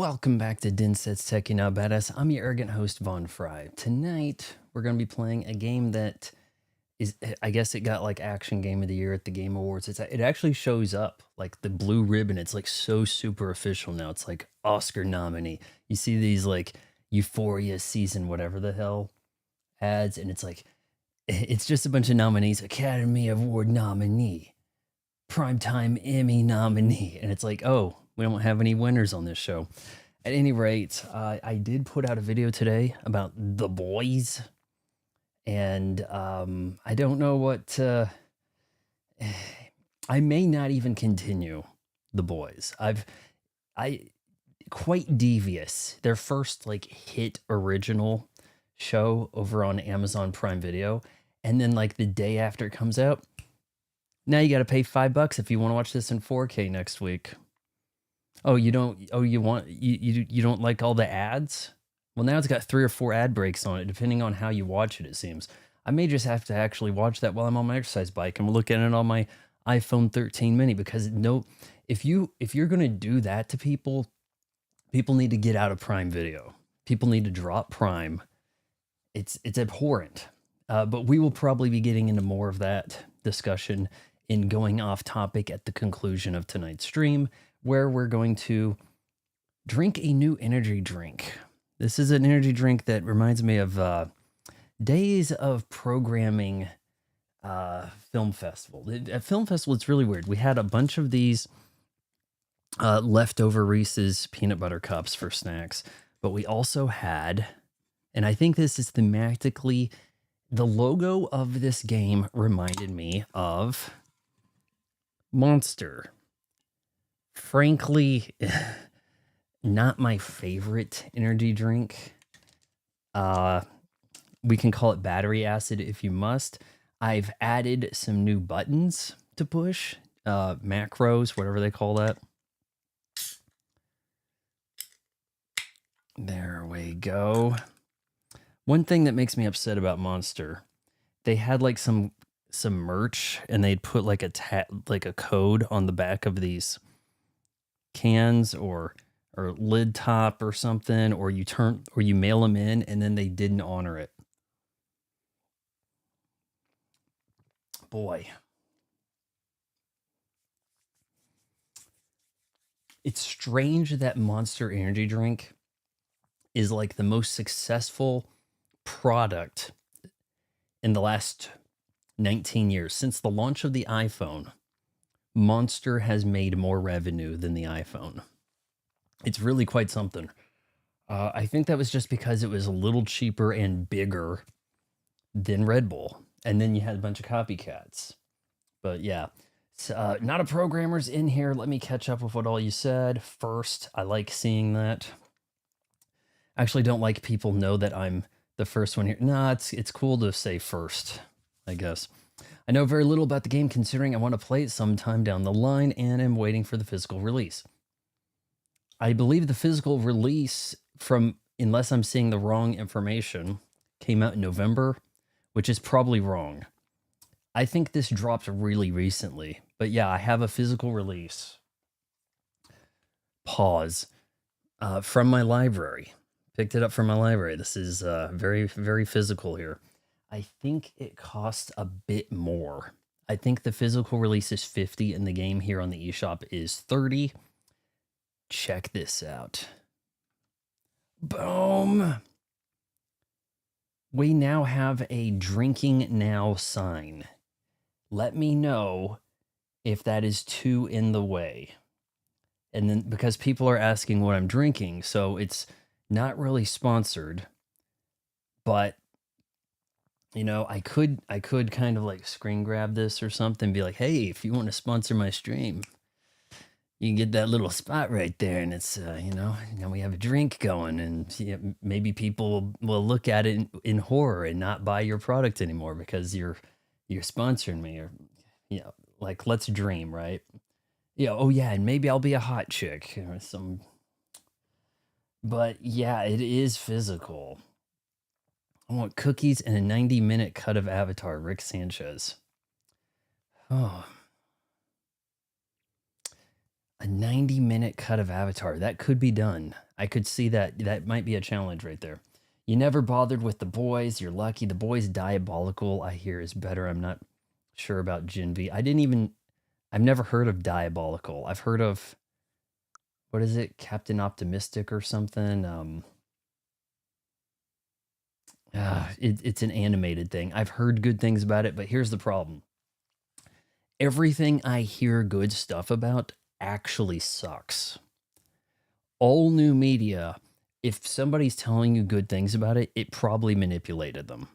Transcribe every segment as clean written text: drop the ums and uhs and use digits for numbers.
Welcome back to Dinset's Techie Now Badass. I'm your arrogant host, Von Fry. Tonight, we're going to be playing a game that is, I guess it got like Action Game of the Year at the Game Awards. It actually shows up, like the blue ribbon. It's like so super official now. It's like Oscar nominee. You see these like Euphoria season, whatever the hell ads, and it's like, it's just a bunch of nominees. Academy Award nominee, Primetime Emmy nominee. And it's like, oh, we don't have any winners on this show. At any rate, I did put out a video today about The Boys, and I don't know what. I may not even continue The Boys. I quite devious. Their first like hit original show over on Amazon Prime Video, and then like the day after it comes out, now you got to pay $5 if you want to watch this in 4K next week. Oh, you don't. Oh, you don't like all the ads? Well, now it's got 3 or 4 ad breaks on it, depending on how you watch it. It seems I may just have to actually watch that while I'm on my exercise bike and look at it on my iPhone 13 mini. Because no, if you're gonna do that to people, people need to get out of Prime Video. People need to drop Prime. It's abhorrent. But we will probably be getting into more of that discussion in going off topic at the conclusion of tonight's stream, where we're going to drink a new energy drink. This is an energy drink that reminds me of days of programming film festival. At film festival, it's really weird. We had a bunch of these leftover Reese's peanut butter cups for snacks, but we also had, and I think this is thematically, the logo of this game reminded me of Monster. Frankly, not my favorite energy drink. We can call it battery acid if you must. I've added some new buttons to push, macros, whatever they call that. There we go. One thing that makes me upset about Monster, they had like some merch, and they'd put like a code on the back of these cans or lid top or something, or you mail them in, and then they didn't honor it. Boy, it's strange that Monster Energy drink is like the most successful product in the last 19 years. Since the launch of the iPhone, Monster has made more revenue than the iPhone. It's really quite something. I think that was just because it was a little cheaper and bigger than Red Bull. And then you had a bunch of copycats. But yeah, not a programmer's in here. Let me catch up with what all you said. First, I like seeing that. I actually don't like people know that I'm the first one here. Nah, it's cool to say first, I guess. I know very little about the game, considering I want to play it sometime down the line, and am waiting for the physical release. I believe the physical release, from, unless I'm seeing the wrong information, came out in November, which is probably wrong. I think this dropped really recently, but yeah, I have a physical release. Pause. From my library. Picked it up from my library. This is very, very physical here. I think it costs a bit more. I think the physical release is $50 and the game here on the eShop is $30. Check this out. Boom. We now have a drinking now sign. Let me know if that is too in the way. And then, because people are asking what I'm drinking, so it's not really sponsored, but you know, I could kind of like screen grab this or something, be like, hey, if you want to sponsor my stream, you can get that little spot right there, and it's you know, now we have a drink going, and you know, maybe people will look at it in horror and not buy your product anymore because you're sponsoring me, or you know, like, let's dream, right? Yeah, oh yeah, and maybe I'll be a hot chick or some. But yeah, it is physical. I want cookies and a 90-minute cut of Avatar, Rick Sanchez. Oh. A 90-minute cut of Avatar. That could be done. I could see that that might be a challenge right there. You never bothered with the boys. You're lucky. The boys diabolical, I hear, is better. I'm not sure about Gen V. I've never heard of diabolical. I've heard of, what is it, Captain Optimistic or something. It's an animated thing. I've heard good things about it, but here's the problem. Everything I hear good stuff about actually sucks. All new media, if somebody's telling you good things about it, it probably manipulated them.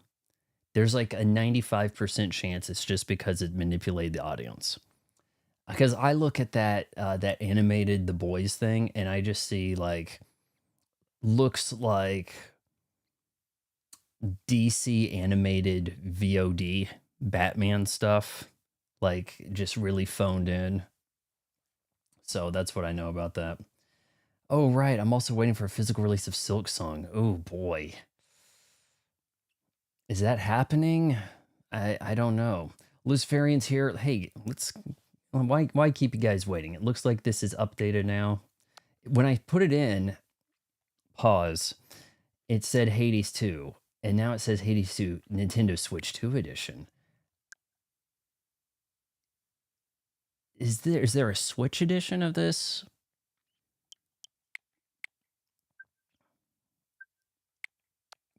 There's like a 95% chance it's just because it manipulated the audience. Because I look at that animated The Boys thing, and I just see like, looks like DC animated VOD Batman stuff, like just really phoned in. So that's what I know about that. Oh, right. I'm also waiting for a physical release of Silk Song. Oh, boy. Is that happening? I don't know. Luciferian's here. Hey, why keep you guys waiting? It looks like this is updated now. When I put it in, pause, it said Hades 2, and now it says Hades 2 Nintendo Switch 2 edition. Is there a Switch edition of this?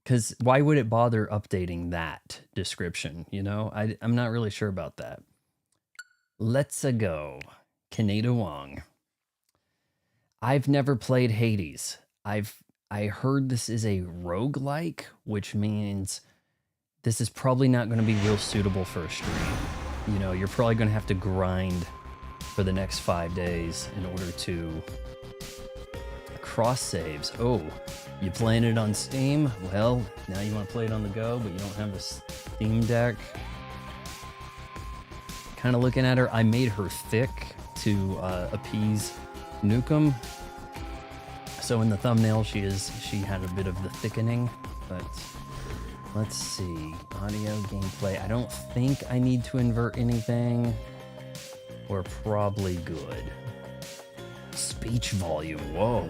Because why would it bother updating that description? You know, I'm not really sure about that. Let's go. Kaneda Wong. I've never played Hades. I heard this is a roguelike, which means this is probably not going to be real suitable for a stream. You know, you're probably going to have to grind for the next 5 days in order to cross saves. Oh, you playing it on Steam? Well, now you want to play it on the go, but you don't have a Steam Deck. Kind of looking at her, I made her thick to appease Nukem. So in the thumbnail, she had a bit of the thickening, but let's see, audio gameplay. I don't think I need to invert anything. We're probably good. Speech volume. Whoa,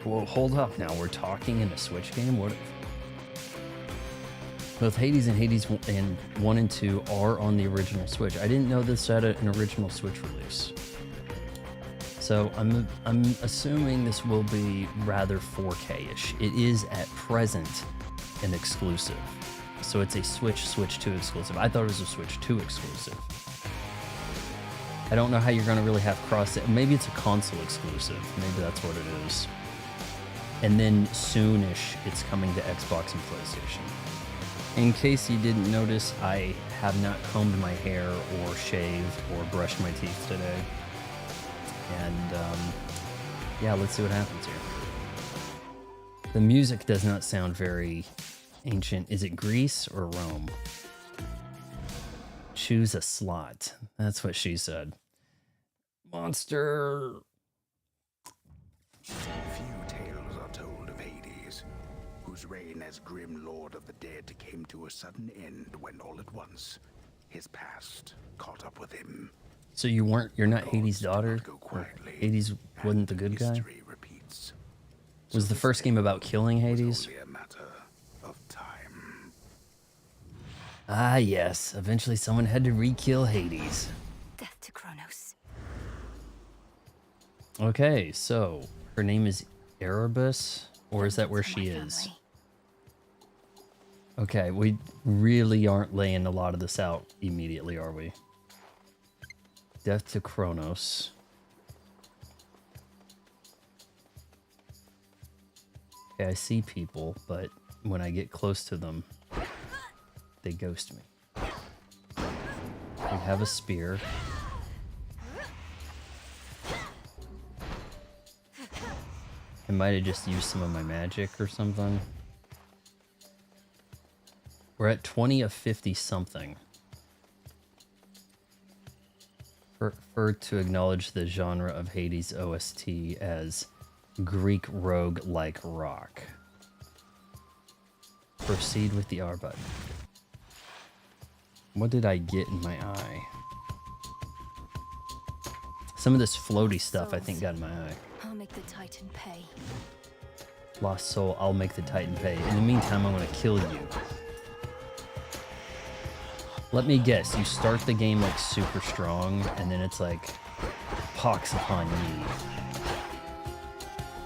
whoa, hold up now. We're talking in a Switch game? What? Both Hades and Hades 1 and 2 are on the original Switch. I didn't know this had an original Switch release. So I'm assuming this will be rather 4K-ish. It is at present an exclusive. So it's a Switch 2 exclusive. I thought it was a Switch 2 exclusive. I don't know how you're going to really have maybe it's a console exclusive. Maybe that's what it is. And then soonish, it's coming to Xbox and PlayStation. In case you didn't notice, I have not combed my hair or shaved or brushed my teeth today. And yeah, let's see what happens here. The music does not sound very ancient. Is it Greece or Rome? Choose a slot. That's what she said. Monster. Few tales are told of Hades, whose reign as grim lord of the dead came to a sudden end when all at once his past caught up with him. So you're not Hades' daughter? Hades wasn't the good guy? Was the first game about killing Hades? Only a matter of time. Ah, yes. Eventually someone had to re-kill Hades. Death to Kronos. Okay, so her name is Erebus, or is that where she is? Okay, we really aren't laying a lot of this out immediately, are we? Death to Kronos. Okay, I see people, but when I get close to them, they ghost me. We have a spear. I might have just used some of my magic or something. We're at 20 of 50 something. Prefer to acknowledge the genre of Hades OST as Greek rogue-like rock. Proceed with the R button. What did I get in my eye? Some of this floaty stuff I think got in my eye. I'll make the Titan pay. Lost soul, I'll make the Titan pay. In the meantime, I'm gonna kill you. Let me guess, you start the game like super strong, and then it's like, pox upon ye.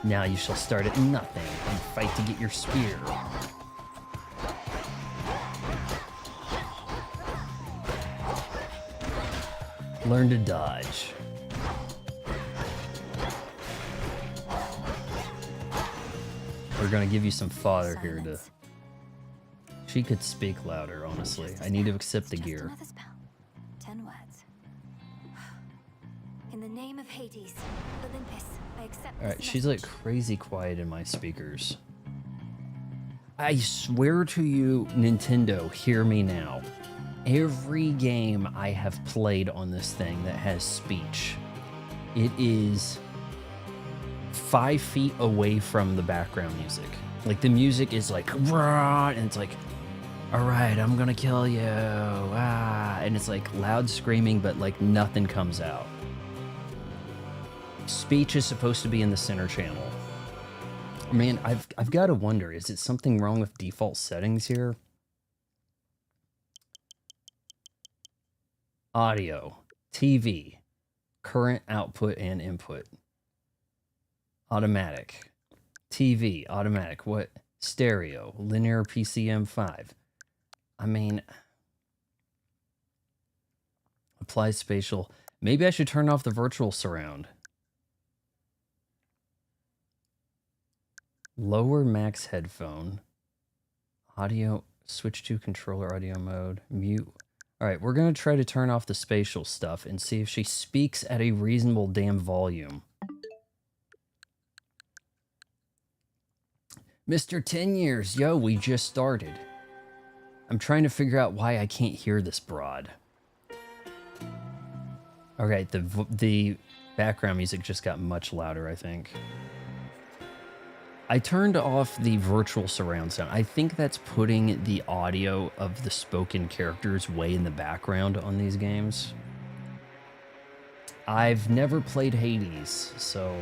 Now you shall start at nothing and fight to get your spear. Learn to dodge. We're gonna give you some fodder here to... She could speak louder, honestly. I need to accept the gear. Another spell. 10 words. In the name of Hades, Olympus, I accept. Alright, she's like crazy quiet in my speakers. I swear to you, Nintendo, hear me now. Every game I have played on this thing that has speech, it is 5 feet away from the background music. Like the music is like, rah, and it's like, all right, I'm gonna kill you, ah, and it's like loud screaming, but like nothing comes out. Speech is supposed to be in the center channel. Man, I've got to wonder, is it something wrong with default settings here? Audio, TV, current output and input. Automatic. TV, automatic. What? Stereo, linear PCM5. I mean, apply spatial. Maybe I should turn off the virtual surround. Lower max headphone. Audio, switch to controller audio mode. Mute. All right, we're going to try to turn off the spatial stuff and see if she speaks at a reasonable damn volume. Mr. 10 Years, yo, we just started. I'm trying to figure out why I can't hear this broad. Okay, the background music just got much louder, I think. I turned off the virtual surround sound. I think that's putting the audio of the spoken characters way in the background on these games. I've never played Hades, so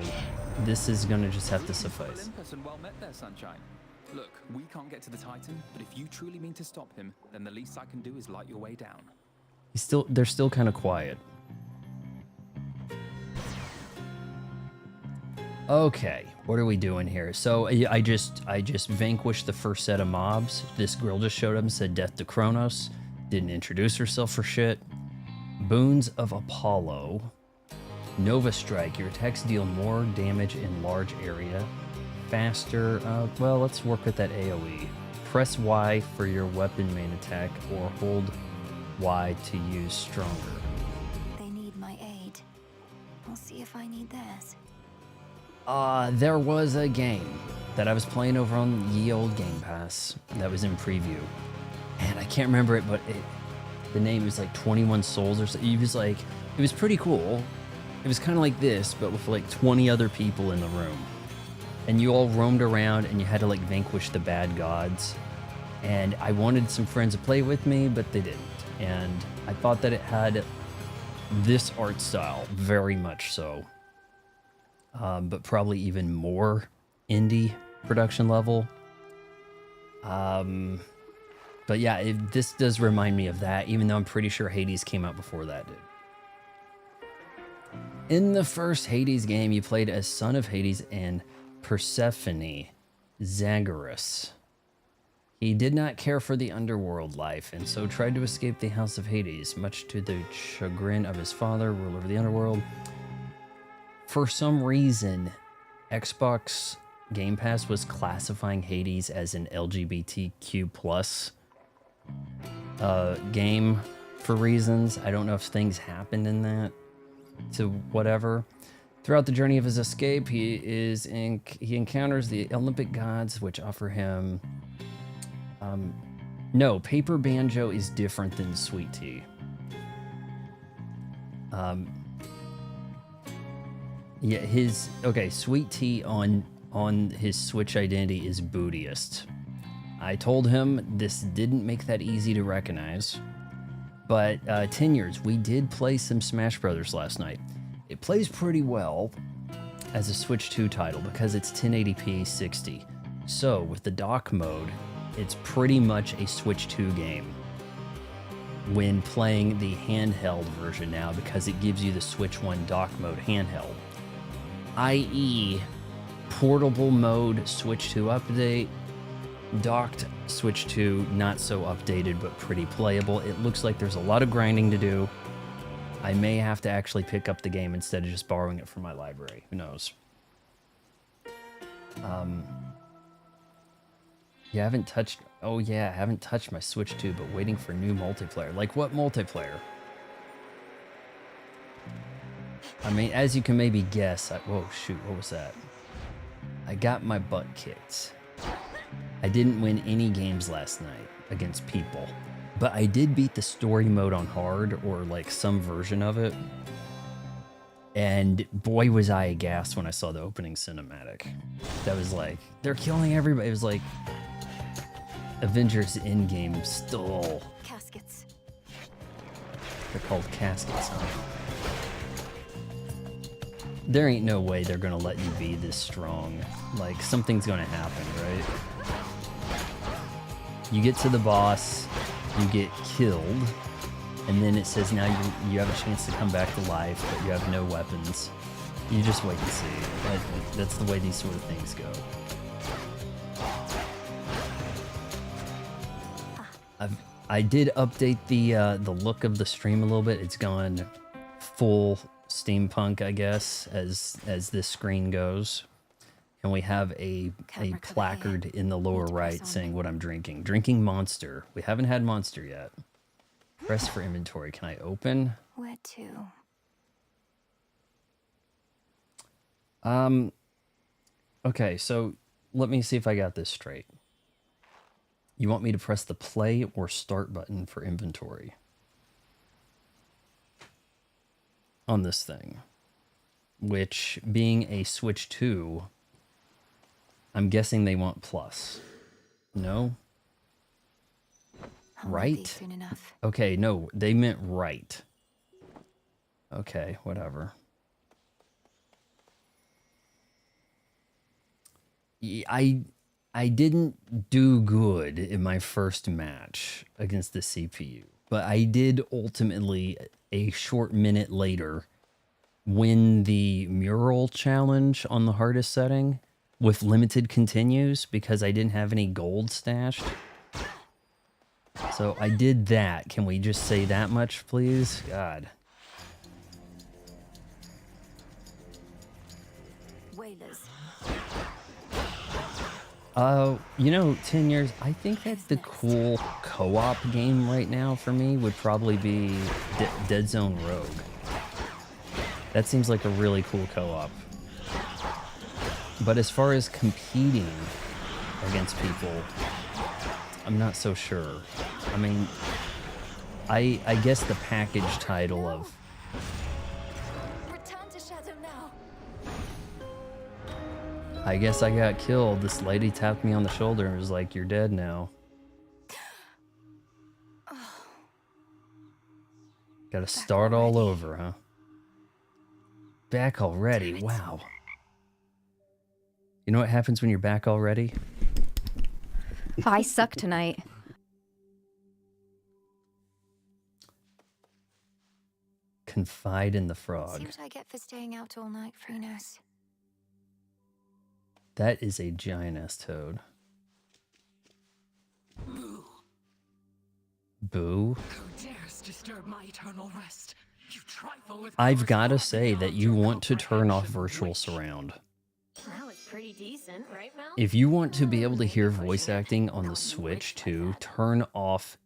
this is going to just have to suffice. Olympus and well met there, Sunshine. Look, we can't get to the Titan, but if you truly mean to stop him, then the least I can do is light your way down. They're still kind of quiet. Okay, what are we doing here? So I just vanquished the first set of mobs. This girl just showed up and said death to Kronos. Didn't introduce herself for shit. Boons of Apollo. Nova Strike. Your attacks deal more damage in large area. Faster. Well, let's work with that AoE. Press Y for your weapon main attack or hold Y to use stronger. They need my aid. I'll see if I need theirs. There was a game that I was playing over on Ye Old Game Pass that was in preview. And I can't remember it, but the name was like 21 Souls or so. It was pretty cool. It was kind of like this, but with like 20 other people in the room. And you all roamed around and you had to like vanquish the bad gods. And I wanted some friends to play with me, but they didn't. And I thought that it had this art style, very much so. But probably even more indie production level. But yeah, this does remind me of that, even though I'm pretty sure Hades came out before that did. In the first Hades game, you played as son of Hades and Persephone, Zagreus. He did not care for the underworld life, and so tried to escape the House of Hades, much to the chagrin of his father, ruler of the underworld. For some reason, Xbox Game Pass was classifying Hades as an LGBTQ plus game for reasons. I don't know if things happened in that to whatever. Throughout the journey of his escape, he encounters the Olympic gods, which offer him... no, Paper Banjo is different than Sweet Tea. Yeah, Sweet Tea on his Switch identity is Buddhist. I told him this didn't make that easy to recognize, but 10 Years, we did play some Smash Brothers last night. It plays pretty well as a Switch 2 title because it's 1080p 60. So with the dock mode, it's pretty much a Switch 2 game when playing the handheld version now, because it gives you the Switch 1 dock mode handheld, i.e. portable mode Switch 2 update, docked Switch 2 not so updated but pretty playable. It looks like there's a lot of grinding to do. I may have to actually pick up the game instead of just borrowing it from my library. Who knows? Yeah, I haven't touched... Oh yeah, I haven't touched my Switch 2, but waiting for new multiplayer. Like what multiplayer? I mean, as you can maybe guess... Whoa, shoot, what was that? I got my butt kicked. I didn't win any games last night against people, but I did beat the story mode on hard, or like some version of it. And boy, was I aghast when I saw the opening cinematic. That was like, they're killing everybody. It was like Avengers Endgame stole. Caskets. They're called caskets, huh? There ain't no way they're gonna let you be this strong. Like, something's gonna happen, right? You get to the boss, you get killed, and then it says now you have a chance to come back to life, but you have no weapons. You just wait and see. That's the way these sort of things go. I did update the look of the stream a little bit. It's gone full steampunk, I guess, as this screen goes. And we have a placard in the lower right saying what I'm drinking. Drinking Monster. We haven't had Monster yet. Press for inventory. Can I open? Where to? Okay, so let me see if I got this straight. You want me to press the play or start button for inventory on this thing, which being a Switch 2, I'm guessing they want plus. No? Right? Soon enough. Okay, no, they meant right. Okay, whatever. I didn't do good in my first match against the CPU, but I did ultimately, a short minute later, win the mural challenge on the hardest setting with limited continues because I didn't have any gold stashed. So I did that. Can we just say that much, please? God. Whalers. You know, 10 years, I think that the cool co-op game right now for me would probably be Dead Zone Rogue. That seems like a really cool co-op. But as far as competing against people, I'm not so sure. I mean, I guess the package title of... Return to Shadow now. I guess I got killed. This lady tapped me on the shoulder and was like, "You're dead now." Gotta start all over, huh? Back already? Wow. You know what happens when you're back already? I suck tonight. Confide in the frog. See what I get for staying out all night, Freenos. That is a giant-ass toad. Boo. Boo? Who dares disturb my eternal rest? You trifle with I've powers gotta far say that beyond you your want to turn off comprehension, virtual witch. surround. That was pretty decent, right, Mel? If you want to be able to hear voice acting on the Switch too, turn off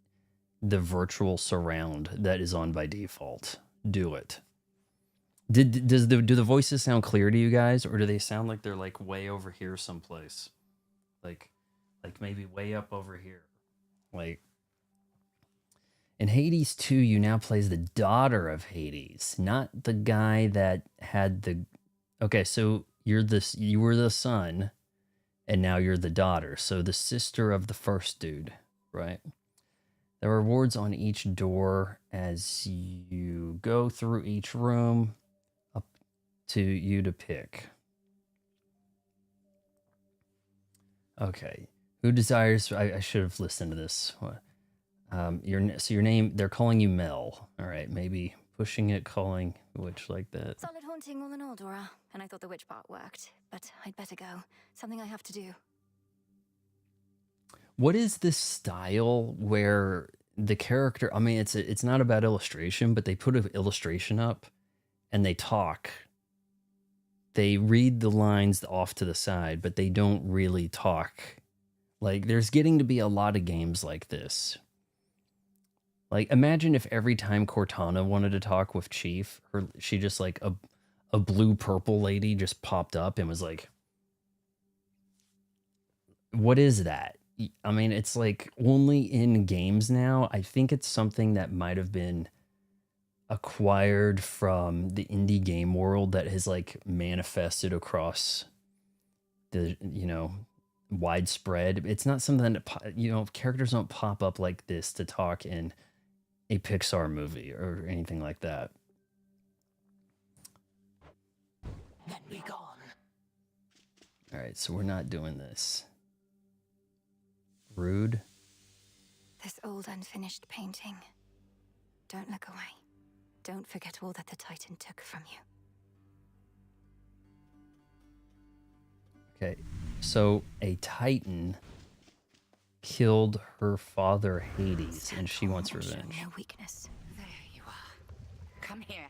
the virtual surround that is on by default. Do it. Do the voices sound clear to you guys, or do they sound like they're like way over here someplace? Like maybe way up over here. Like in Hades 2, you now plays the daughter of Hades, not the guy that had the... Okay, so you were the son, and now you're the daughter. So the sister of the first dude, right? There are rewards on each door as you go through each room, up to you to pick. Okay. Who desires? I should have listened to this. So your name. They're calling you Mel. All right. Maybe pushing it, calling witch like that. Solid haunting all in all, Dora. And I thought the witch part worked. But I'd better go. Something I have to do. What is this style where the character? I mean, it's not about illustration, but they put an illustration up, and they talk. They read the lines off to the side, but they don't really talk. Like, there's getting to be a lot of games like this. Like, imagine if every time Cortana wanted to talk with Chief, she just like a blue purple lady just popped up and was like, "What is that?" I mean, it's like only in games now. I think it's something that might have been acquired from the indie game world that has like manifested across the, widespread. It's not something that, characters don't pop up like this to talk in a Pixar movie or anything like that. Then be gone. All right, so we're not doing this. Rude. This old unfinished painting. Don't look away. Don't forget all that the Titan took from you. Okay, so a Titan killed her father Hades, and she wants And show revenge. no weakness. There you are. Come here.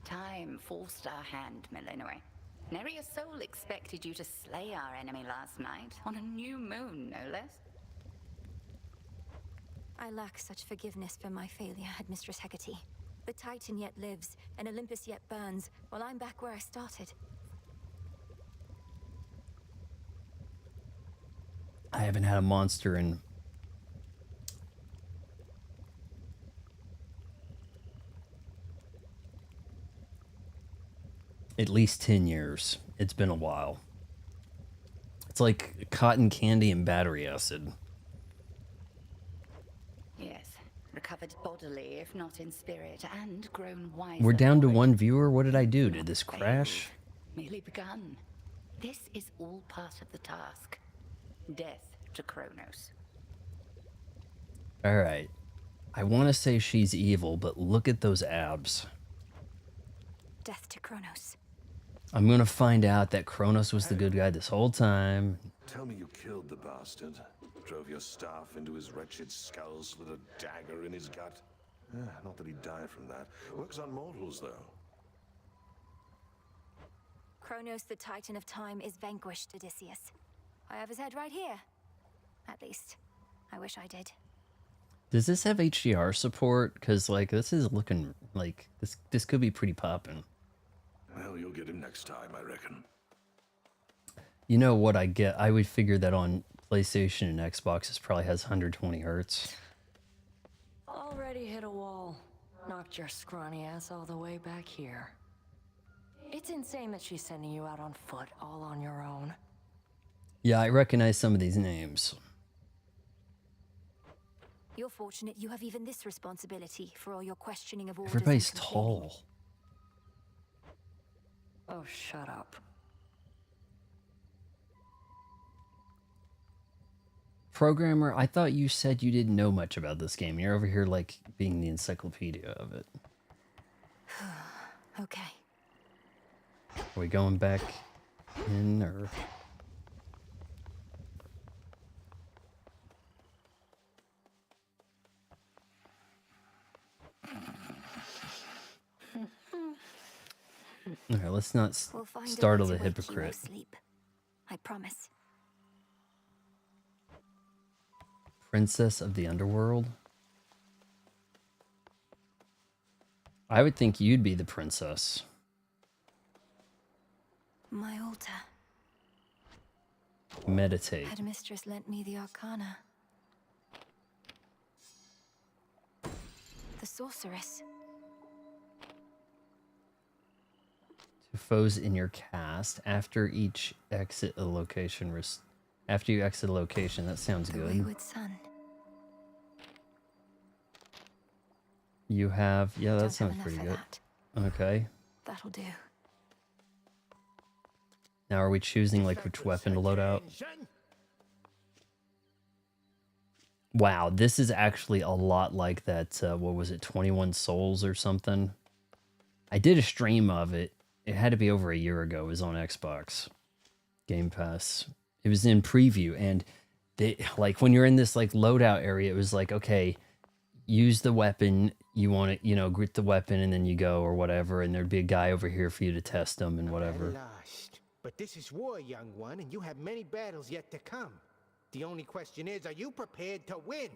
Time forced our hand, Melinoe. Neria's soul expected you to slay our enemy last night, on a new moon, no less. I lack such forgiveness for my failure, Headmistress Hecate. The Titan yet lives, and Olympus yet burns, while I'm back where I started. I haven't had a monster in at least 10 years. It's been a while. It's like cotton candy and battery acid. Yes, recovered bodily, if not in spirit, and grown wiser. We're down to for it. one viewer. What did I do? Did Not this failed, crash? Merely begun. This is all part of the task. Death to Kronos. All right. I want to say she's evil, but look at those abs. Death to Kronos. I'm going to find out that Kronos was the good guy this whole time. Tell me you killed the bastard. Drove your staff into his wretched skull, slid a dagger in his gut. Not that he'd die from that. Works on mortals, though. Kronos, the Titan of Time, is vanquished, Odysseus. I have his head right here. At least, I wish I did. Does this have HDR support? Because, like, this is looking like this could be pretty poppin'. Well, you'll get him next time, I reckon. You know what I get? I would figure that on PlayStation and Xbox, this probably has 120 hertz. Already hit a wall. Knocked your scrawny ass all the way back here. It's insane that she's sending you out on foot all on your own. Yeah, I recognize some of these names. You're fortunate you have even this responsibility for all your questioning of orders. Everybody's and complaining. tall. Oh, shut up. Programmer, I thought you said you didn't know much about this game. You're over here like being the encyclopedia of it. Okay. Are we going back in or? All right, let's not We'll find startle a way the to wake you hypocrite. asleep. I promise. Princess of the Underworld? I would think you'd be the princess. My altar. Meditate. Headmistress lent me the Arcana. The sorceress. To foes in your cast after each exit a location. After you exit a location, that sounds The good. wayward son. You have, yeah, that Don't have sounds enough pretty for good. that. Okay. That'll do. Now are we choosing like which weapon to load out? Wow, this is actually a lot like that, what was it, 21 Souls or something? I did a stream of it. It had to be over a year ago. It was on Xbox Game Pass. It was in preview, and they, like when you're in this like loadout area, it was like, okay, use the weapon, you want to, you know, grip the weapon and then you go or whatever, and there'd be a guy over here for you to test them and whatever. Lost. But this is war, young one, and you have many battles yet to come. The only question is, are you prepared to win?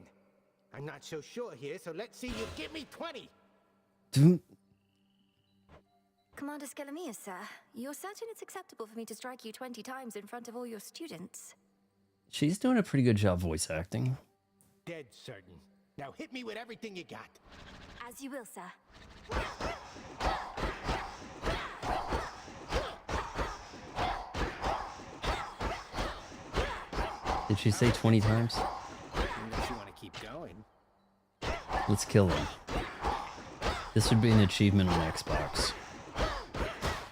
I'm not so sure here, so let's see you give me 20. Commander Skelemius, sir, you're certain it's acceptable for me to strike you 20 times in front of all your students? She's doing a pretty good job voice acting. Dead certain. Now hit me with everything you got. As you will, sir. Did she say 20 times? Unless you want to keep going. Let's kill him. This would be an achievement on Xbox.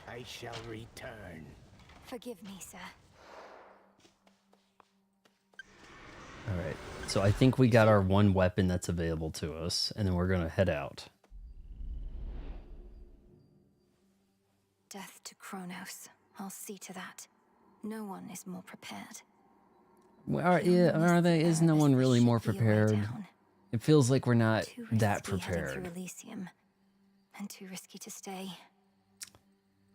I shall return. Forgive me, sir. Alright, so I think we got our one weapon that's available to us, and then we're gonna head out. Death to Kronos. I'll see to that. No one is more prepared. Is no one really more prepared? It feels like we're not that prepared. Through Elysium, and too risky to stay.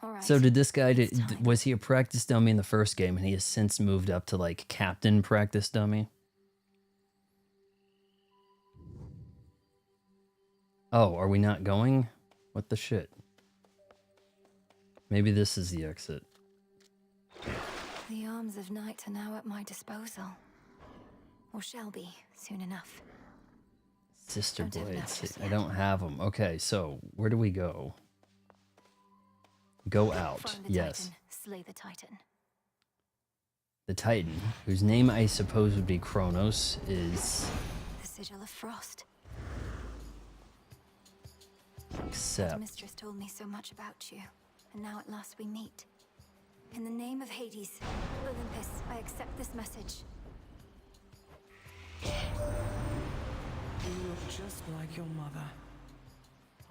All right. So did this guy, was he a practice dummy in the first game, and he has since moved up to like captain practice dummy? Oh, are we not going? What the shit? Maybe this is the exit. The arms of night are now at my disposal. Or shall be, soon enough. Sister blades. I don't have them. Okay, so where do we go? Go out. Find the Yes. Titan, slay the Titan. The Titan, whose name I suppose would be Kronos, is... The Sigil of Frost. Except... The mistress told me so much about you, and now at last we meet. In the name of Hades, Olympus, I accept this message. You look just like your mother.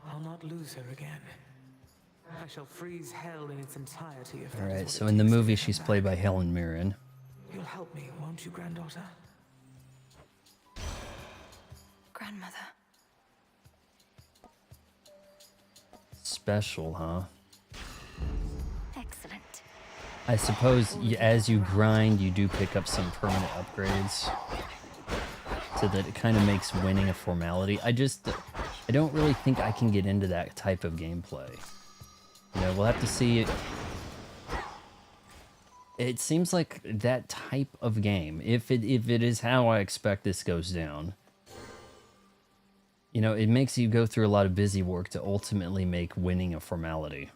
I'll not lose her again. I shall freeze hell in its entirety if that is Alright, what so it in the takes to movie get she's her played back. by Helen Mirren. You'll help me, won't you, granddaughter? Grandmother. Special, huh? Excellent. I suppose as you grind, you do pick up some permanent upgrades. So that it kind of makes winning a formality. I don't really think I can get into that type of gameplay. You know, we'll have to see it. It seems like that type of game, if it is how I expect this goes down, you know, it makes you go through a lot of busy work to ultimately make winning a formality.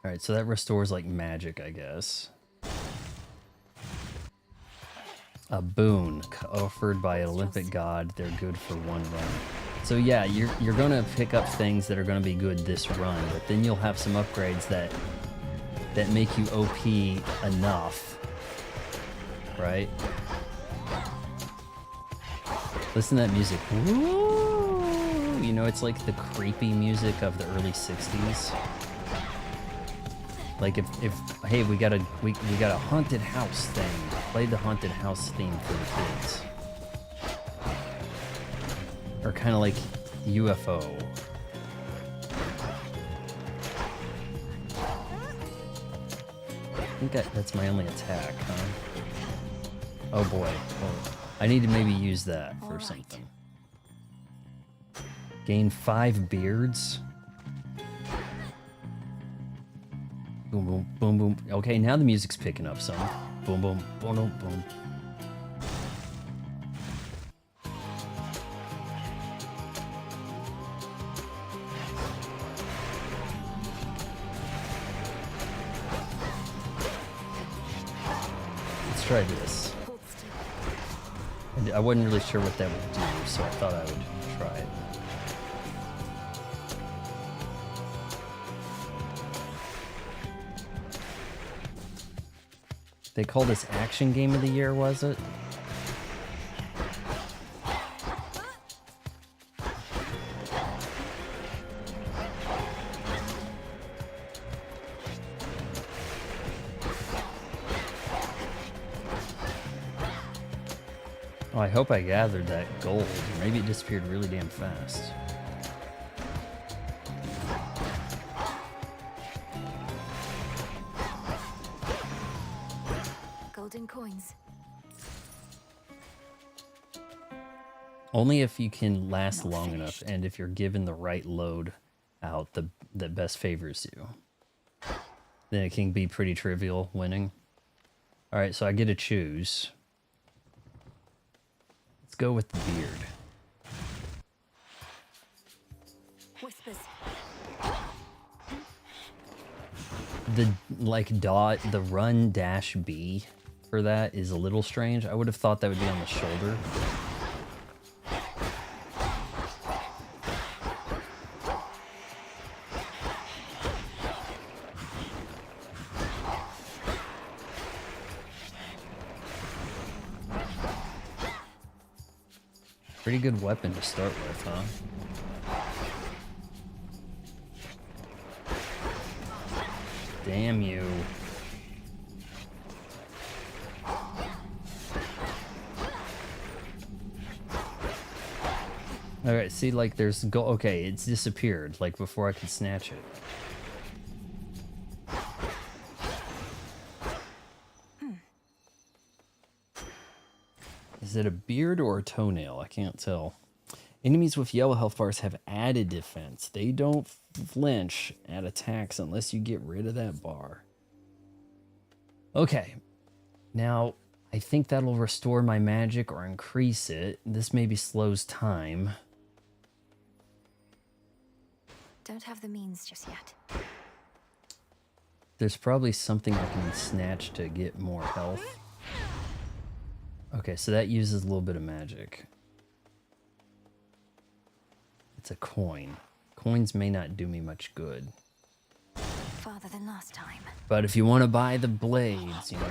Alright, so that restores like magic, I guess. A boon offered by an Olympic god. They're good for one run. So yeah, you're gonna pick up things that are gonna be good this run, but then you'll have some upgrades that make you OP enough, right? Listen to that music. Woo! You know, it's like the creepy music of the early '60s. Like if hey, we got a haunted house thing. Play the haunted house theme for the kids. Or kind of like UFO. I think that's my only attack, huh? Oh boy. Oh, I need to maybe use that for something. Gain 5 beards. Boom, boom, boom, boom. Okay, now the music's picking up some. Boom, boom, boom, boom, boom. Let's try this. I wasn't really sure what that would do, so I thought I would try it. They called this Action Game of the Year, was it? Oh, I hope I gathered that gold. Maybe it disappeared really damn fast. Golden coins. Only if you can last long enough, and if you're given the right load out that best favors you. Then it can be pretty trivial winning. Alright, so I get to choose. Let's go with the beard. Whispers. The the run dash B for that is a little strange. I would have thought that would be on the shoulder. Pretty good weapon to start with, huh? Damn you. Alright, see, like, there's go. Okay, it's disappeared, like, before I could snatch it. Is it a beard or a toenail? I can't tell. Enemies with yellow health bars have added defense. They don't flinch at attacks unless you get rid of that bar. Okay. Now, I think that'll restore my magic or increase it. This maybe slows time. Don't have the means just yet. There's probably something I can snatch to get more health. Okay, so that uses a little bit of magic. It's a coin. Coins may not do me much good. Farther than last time. But if you want to buy the blades, you know.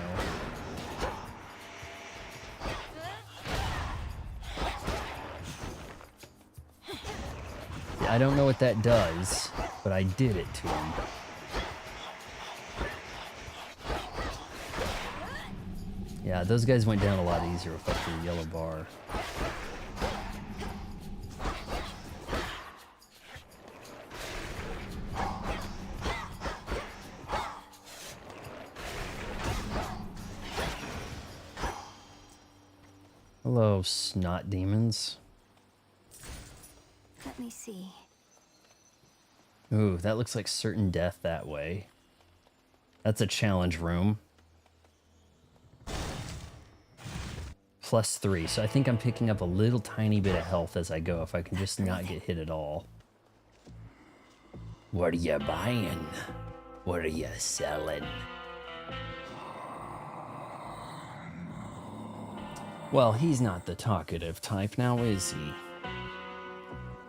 I don't know what that does, but I did it to him. Yeah, those guys went down a lot easier with the yellow bar. Hello, snot demons. Let me see. Ooh, that looks like certain death that way. That's a challenge room. +3, so I think I'm picking up a little tiny bit of health as I go if I can just not get hit at all. What are you buying? What are you selling? Well, he's not the talkative type now, is he?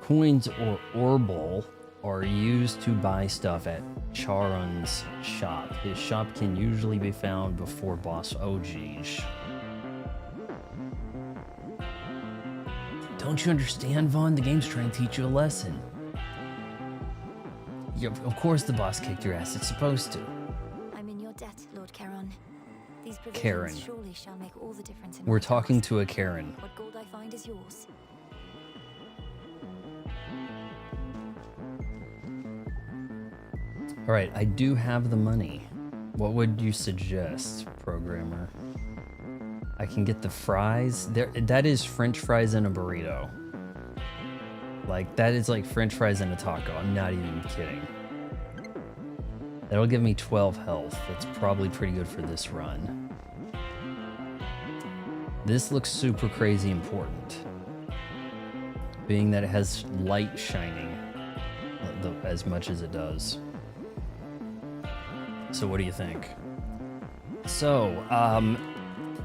Coins or Orble are used to buy stuff at Charon's shop. His shop can usually be found before boss. Oh, geez. Don't you understand, Vaughn? The game's trying to teach you a lesson. Of course the boss kicked your ass. It's supposed to. I'm in your debt, Lord Charon. These provisions Karen. surely shall make all the difference in We're my talking task. to a Karen. What gold I find is yours. All right, I do have the money. What would you suggest, programmer? I can get the fries. That is French fries and a burrito. Like, that is like French fries and a taco. I'm not even kidding. That'll give me 12 health. That's probably pretty good for this run. This looks super crazy important, being that it has light shining as much as it does. So what do you think? So,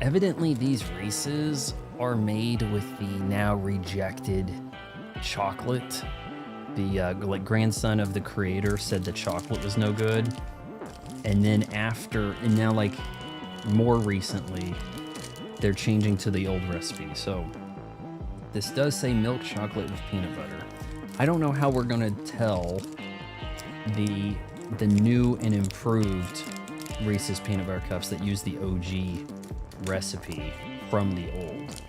evidently these Reese's are made with the now rejected chocolate. The like grandson of the creator said the chocolate was no good. And then now like more recently, they're changing to the old recipe. So this does say milk chocolate with peanut butter. I don't know how we're gonna tell the new and improved Reese's peanut butter cups that use the OG recipe from the old.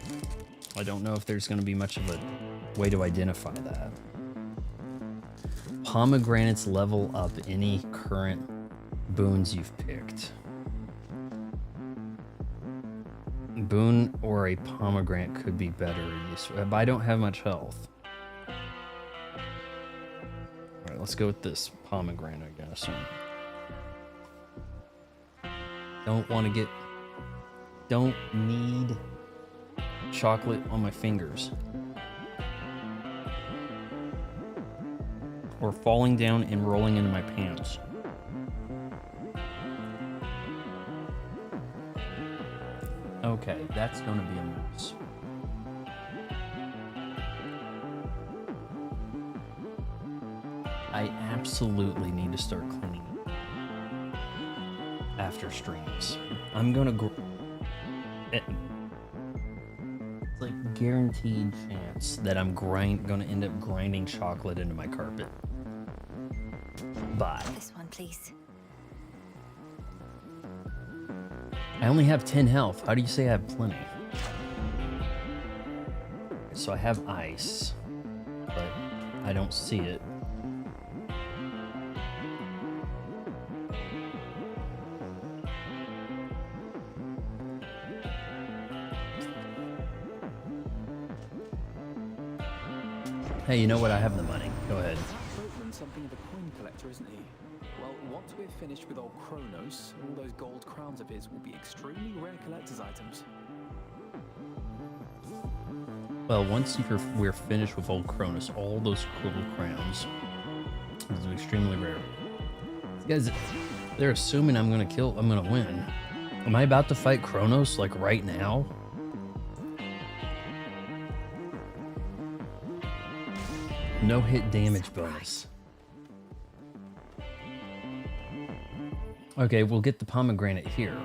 I don't know if there's gonna be much of a way to identify that. Pomegranates level up any current boons you've picked. Boon or a pomegranate could be better use, but I don't have much health. Alright, let's go with this pomegranate, I guess. Don't need chocolate on my fingers. Or falling down and rolling into my pants. Okay, that's gonna be a mess. I absolutely need to start cleaning after streams. I'm gonna it's like guaranteed chance that I'm gonna end up grinding chocolate into my carpet. Bye. This one, please. I only have 10 health. How do you say I have plenty? So I have ice, but I don't see it. Hey, you know what? I have the money. Go ahead. Boatman's something of a coin collector, isn't he? Well, once we're finished with old Kronos, all those gold crowns of his will be extremely rare collector's items. Well, once we're finished with old Kronos, all those gold crowns is extremely rare. These guys, they're assuming I'm gonna win. Am I about to fight Kronos like right now? No hit damage bonus. Okay, we'll get the pomegranate here.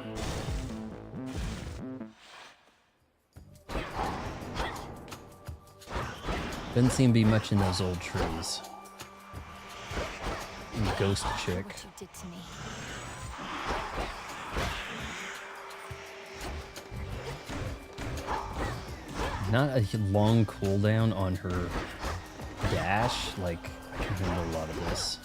Doesn't seem to be much in those old trees. And ghost chick. What you did to me. Not a long cooldown on her dash. Like, I can handle a lot of this.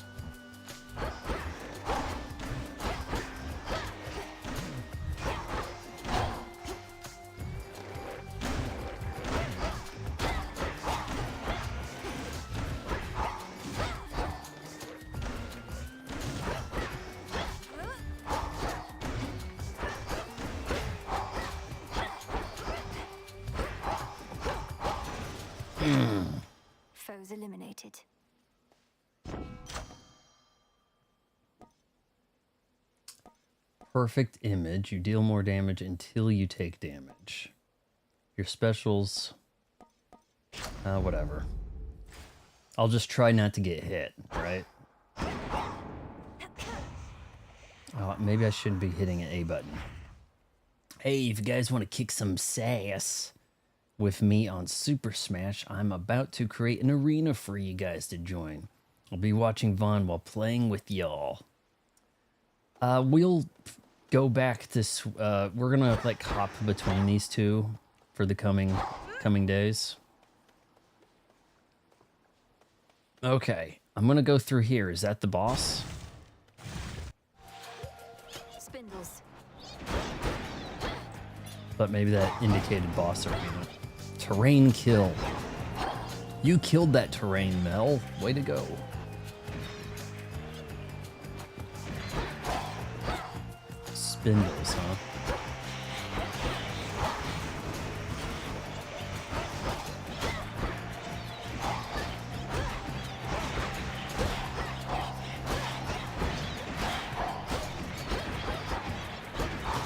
Foes eliminated. Perfect image. You deal more damage until you take damage. Your specials... whatever. I'll just try not to get hit, right? Oh, maybe I shouldn't be hitting an A button. Hey, if you guys want to kick some sass with me on Super Smash, I'm about to create an arena for you guys to join. I'll be watching Vaughn while playing with y'all. We'll go back to... we're gonna, like, hop between these two for the coming days. Okay, I'm gonna go through here. Is that the boss? Spindles. But maybe that indicated boss arena. Terrain kill. You killed that terrain, Mel. Way to go. Spindles, huh?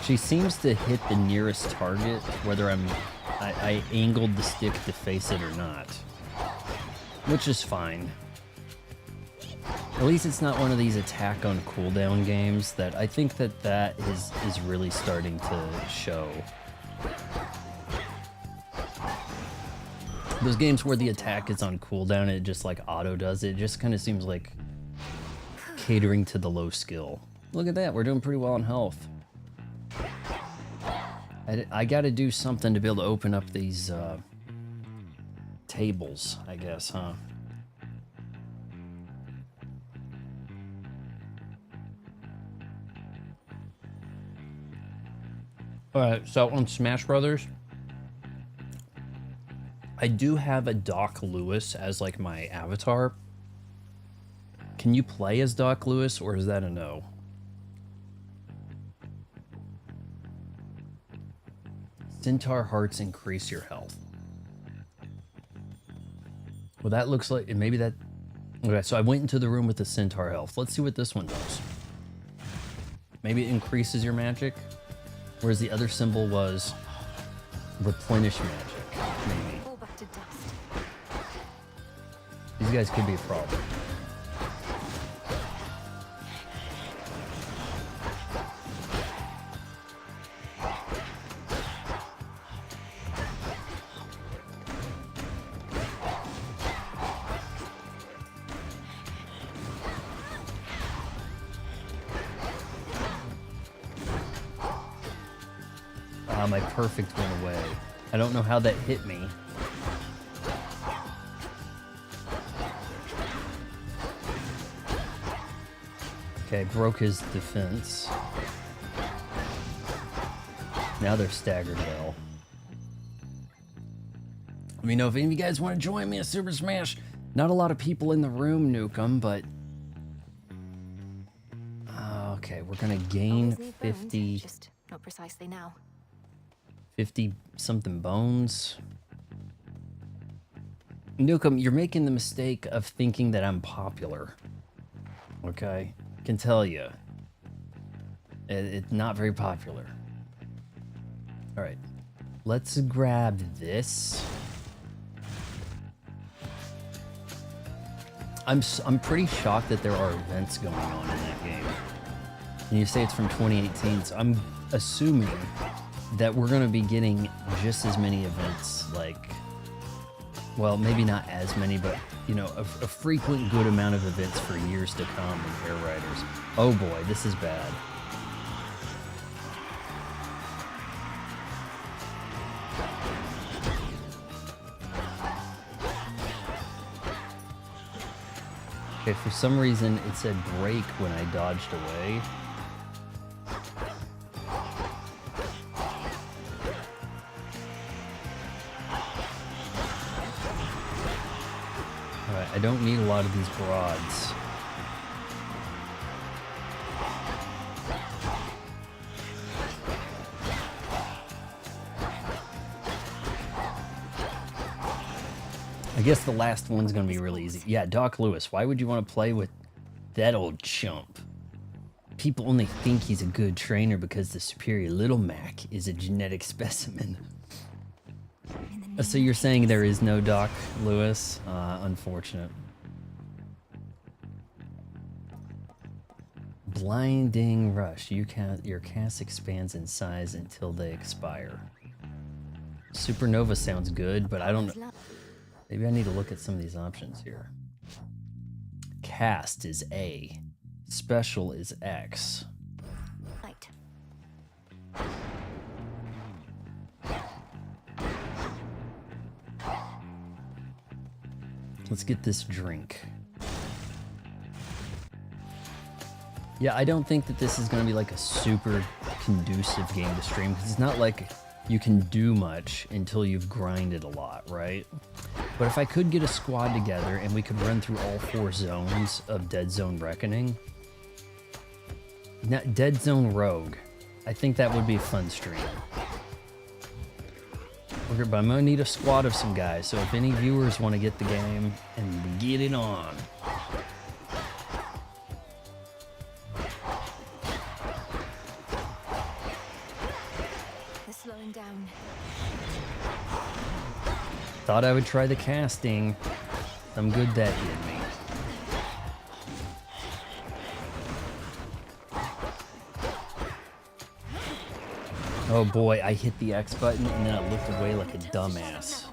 She seems to hit the nearest target, whether I angled the stick to face it or not. Which is fine. At least it's not one of these attack on cooldown games that I think that is really starting to show. Those games where the attack is on cooldown and it just like auto does it, just kind of seems like catering to the low skill. Look at that, we're doing pretty well on health. I gotta do something to be able to open up these tables, I guess, huh? Alright, so on Smash Brothers, I do have a Doc Lewis as like my avatar. Can you play as Doc Lewis, or is that a no? Centaur hearts increase your health. Well, that looks like maybe that. Okay, so I went into the room with the Centaur health. Let's see what this one does. Maybe it increases your magic, whereas the other symbol was replenish magic. Maybe. All back to dust. These guys could be a problem. My perfect went away. I don't know how that hit me. Okay, broke his defense. Now they're staggered well. Let me know if any of you guys want to join me at Super Smash. Not a lot of people in the room, Nukem, but... okay, we're gonna gain 50... Just not precisely now. 50 something bones. Nukem, you're making the mistake of thinking that I'm popular. Okay? I can tell you. It's not very popular. Alright. Let's grab this. I'm pretty shocked that there are events going on in that game. And you say it's from 2018, so I'm assuming that we're going to be getting just as many events, like, well, maybe not as many, but, you know, a frequent good amount of events for years to come in Air Riders. Oh boy, this is bad. Okay, for some reason it said break when I dodged away. I don't need a lot of these broads. I guess the last one's gonna be really easy. Yeah, Doc Lewis. Why would you want to play with that old chump? People only think he's a good trainer because the superior Little Mac is a genetic specimen. So you're saying there is no Doc Lewis? Unfortunate. Blinding Rush. Your cast expands in size until they expire. Supernova sounds good, but I don't know. Maybe I need to look at some of these options here. Cast is A. Special is X. Right. Let's get this drink. Yeah, I don't think that this is going to be like a super conducive game to stream, because it's not like you can do much until you've grinded a lot, right? But if I could get a squad together and we could run through all 4 zones of Dead Zone Reckoning, Dead Zone Rogue, I think that would be a fun stream. Okay, but I'm gonna need a squad of some guys, so if any viewers want to get the game and get it on. They're slowing down. Thought I would try the casting. I'm good that hit me. Oh boy, I hit the X button and then I looked away like a dumbass.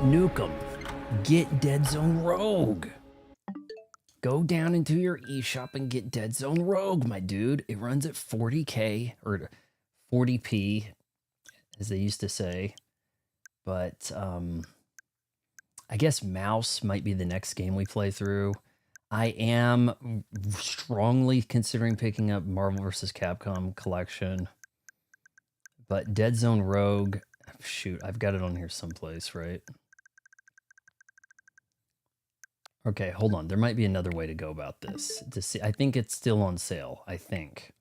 Nukem, get Dead Zone Rogue. Go down into your eShop and get Dead Zone Rogue, my dude. It runs at 40K or 40p, as they used to say. But I guess Mouse might be the next game we play through. I am strongly considering picking up Marvel vs. Capcom Collection. But Dead Zone Rogue, shoot, I've got it on here someplace, right? Okay, hold on. There might be another way to go about this. To see, I think it's still on sale, I think.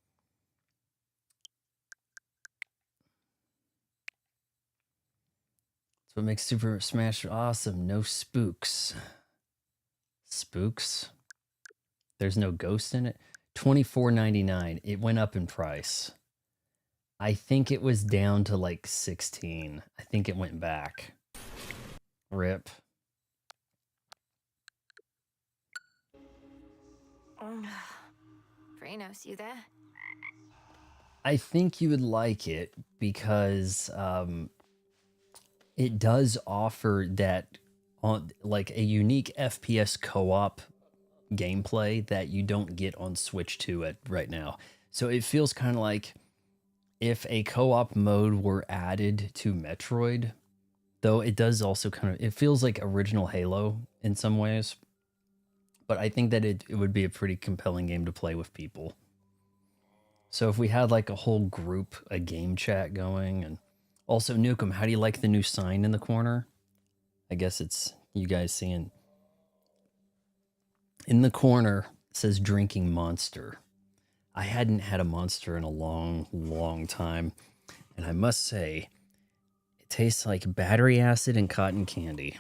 That's what makes Super Smash awesome. No spooks. Spooks? There's no ghost in it? $24.99. It went up in price. I think it was down to like 16. I think it went back. Rip. Frenos, you there? I think you would like it because it does offer that like a unique FPS co-op gameplay that you don't get on Switch 2 right now. So it feels kind of like if a co-op mode were added to Metroid, though it does also kind of, it feels like original Halo in some ways. But I think that it would be a pretty compelling game to play with people. So if we had like a whole group, a game chat going, and also Nukem, how do you like the new sign in the corner? I guess it's you guys seeing. In the corner, it says drinking Monster. I hadn't had a Monster in a long, long time. And I must say, it tastes like battery acid and cotton candy.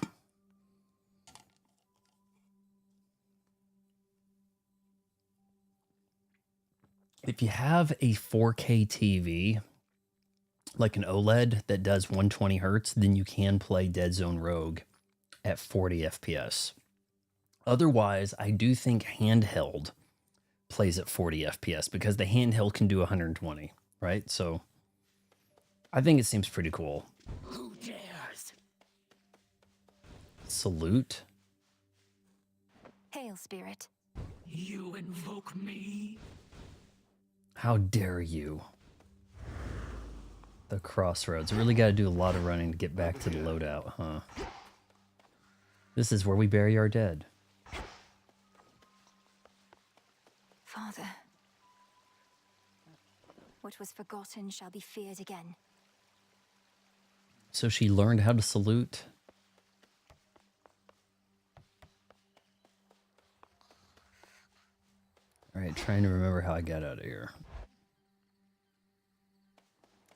If you have a 4K TV, like an OLED that does 120 hertz, then you can play Dead Zone Rogue at 40 FPS. Otherwise, I do think handheld plays at 40 FPS because the handheld can do 120, right? So I think it seems pretty cool. Who dares? Salute. Hail, spirit. You invoke me? How dare you? The crossroads. Really got to do a lot of running to get back to the loadout, huh? This is where we bury our dead. Father, what was forgotten shall be feared again. So she learned how to salute. All right, trying to remember how I got out of here.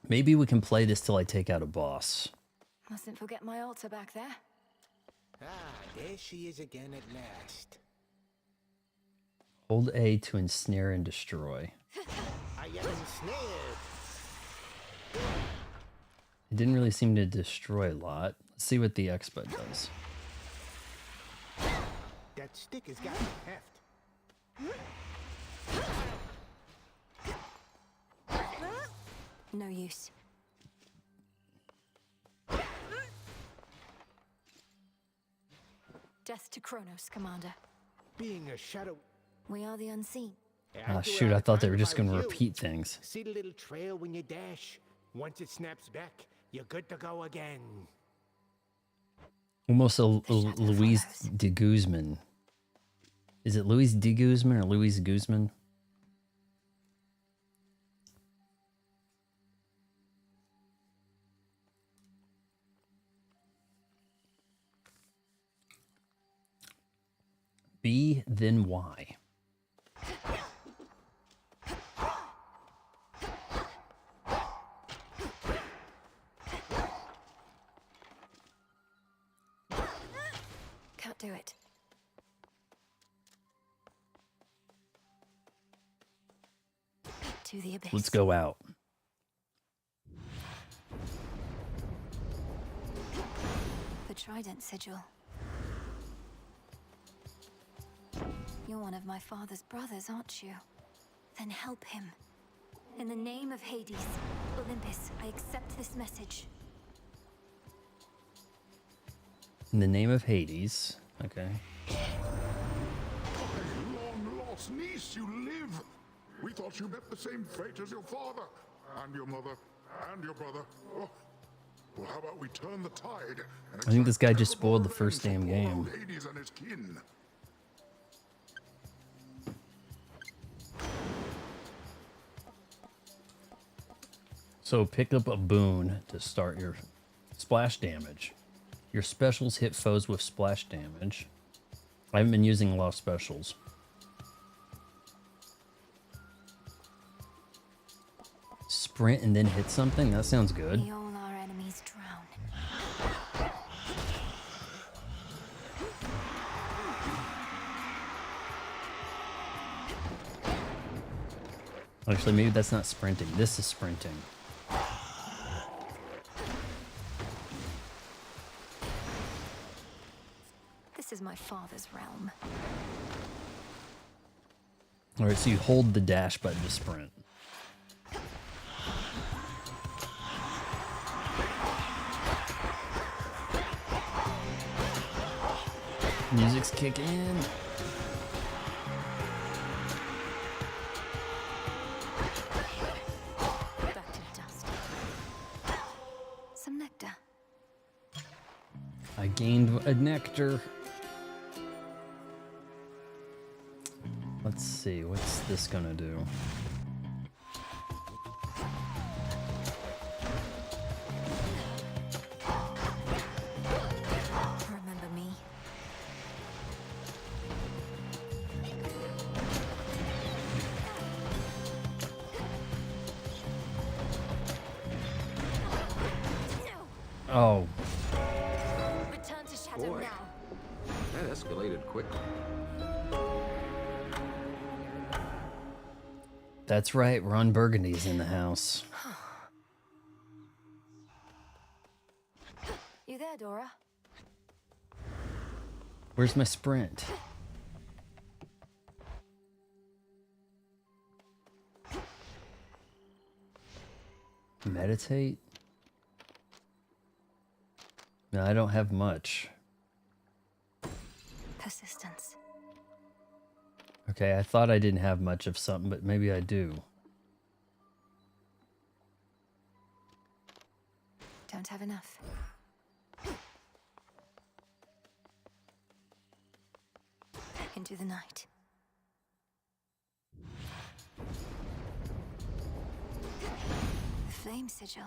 Maybe we can play this till I take out a boss. Mustn't forget my altar back there. Ah, there she is again at last. Hold A to ensnare and destroy. I am ensnared. It didn't really seem to destroy a lot. Let's see what the X-Bud does. That stick has got heft. No use. Death to Kronos, Commander. Being a shadow. We are the unseen. Ah, shoot, I thought they were just going to repeat things. See the little trail when you dash? Once it snaps back, you're good to go again. Almost a Luis de Guzman. Is it Luis de Guzman or Luis Guzman? B, then Y. Can't do it. To the abyss. Let's go out. The Trident Sigil. You're one of my father's brothers, aren't you? Then help him. In the name of Hades, Olympus, I accept this message. In the name of Hades. Okay. Long lost niece, you live! We thought you met the same fate as your father, and your mother, and your brother. Oh. Well, how about we turn the tide? And I think this guy exact just spoiled the terrible first damn revenge for poor game. old Hades and his kin. So pick up a boon to start your splash damage. Your specials hit foes with splash damage. I haven't been using a lot of specials. Sprint and then hit something? That sounds good. May all our enemies drown. Actually, maybe that's not sprinting. This is sprinting. This is my father's realm. Alright, so you hold the dash button to sprint. Music's kicking in. Back to the dust. Some nectar. I gained a nectar. Let's see, what's this gonna do? Remember me? Oh, Return to Shadow Boy. now. That escalated quickly. that's right, Ron Burgundy's in the house. You there, Dora? Where's my sprint? Meditate? No, I don't have much. Persistence. Okay, I thought I didn't have much of something, but maybe I do. Don't have enough. Into the night. The flame sigil.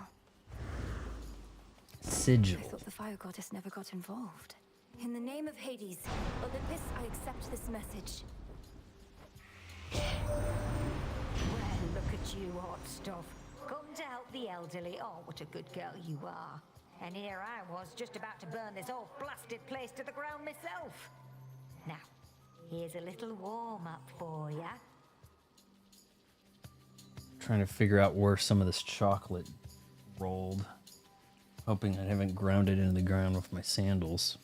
Sigil. I thought the fire goddess never got involved. In the name of Hades, Olympus, I accept this message. Well, look at you, hot stuff. Come to help the elderly. Oh, what a good girl you are. And here I was, just about to burn this whole blasted place to the ground myself. Now, here's a little warm-up for ya. Trying to figure out where some of this chocolate rolled. Hoping I haven't ground it into the ground with my sandals.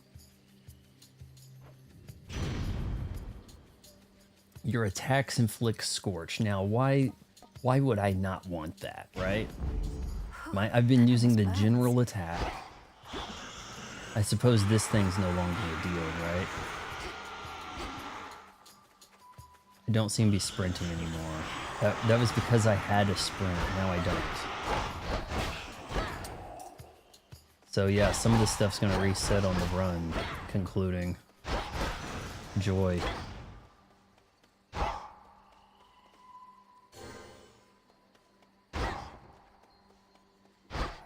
Your attacks inflict scorch. Now, why would I not want that, right? I've been using the general attack. I suppose this thing's no longer a deal, right? I don't seem to be sprinting anymore. That was because I had a sprint. Now I don't. So yeah, some of this stuff's gonna reset on the run, concluding. Joy.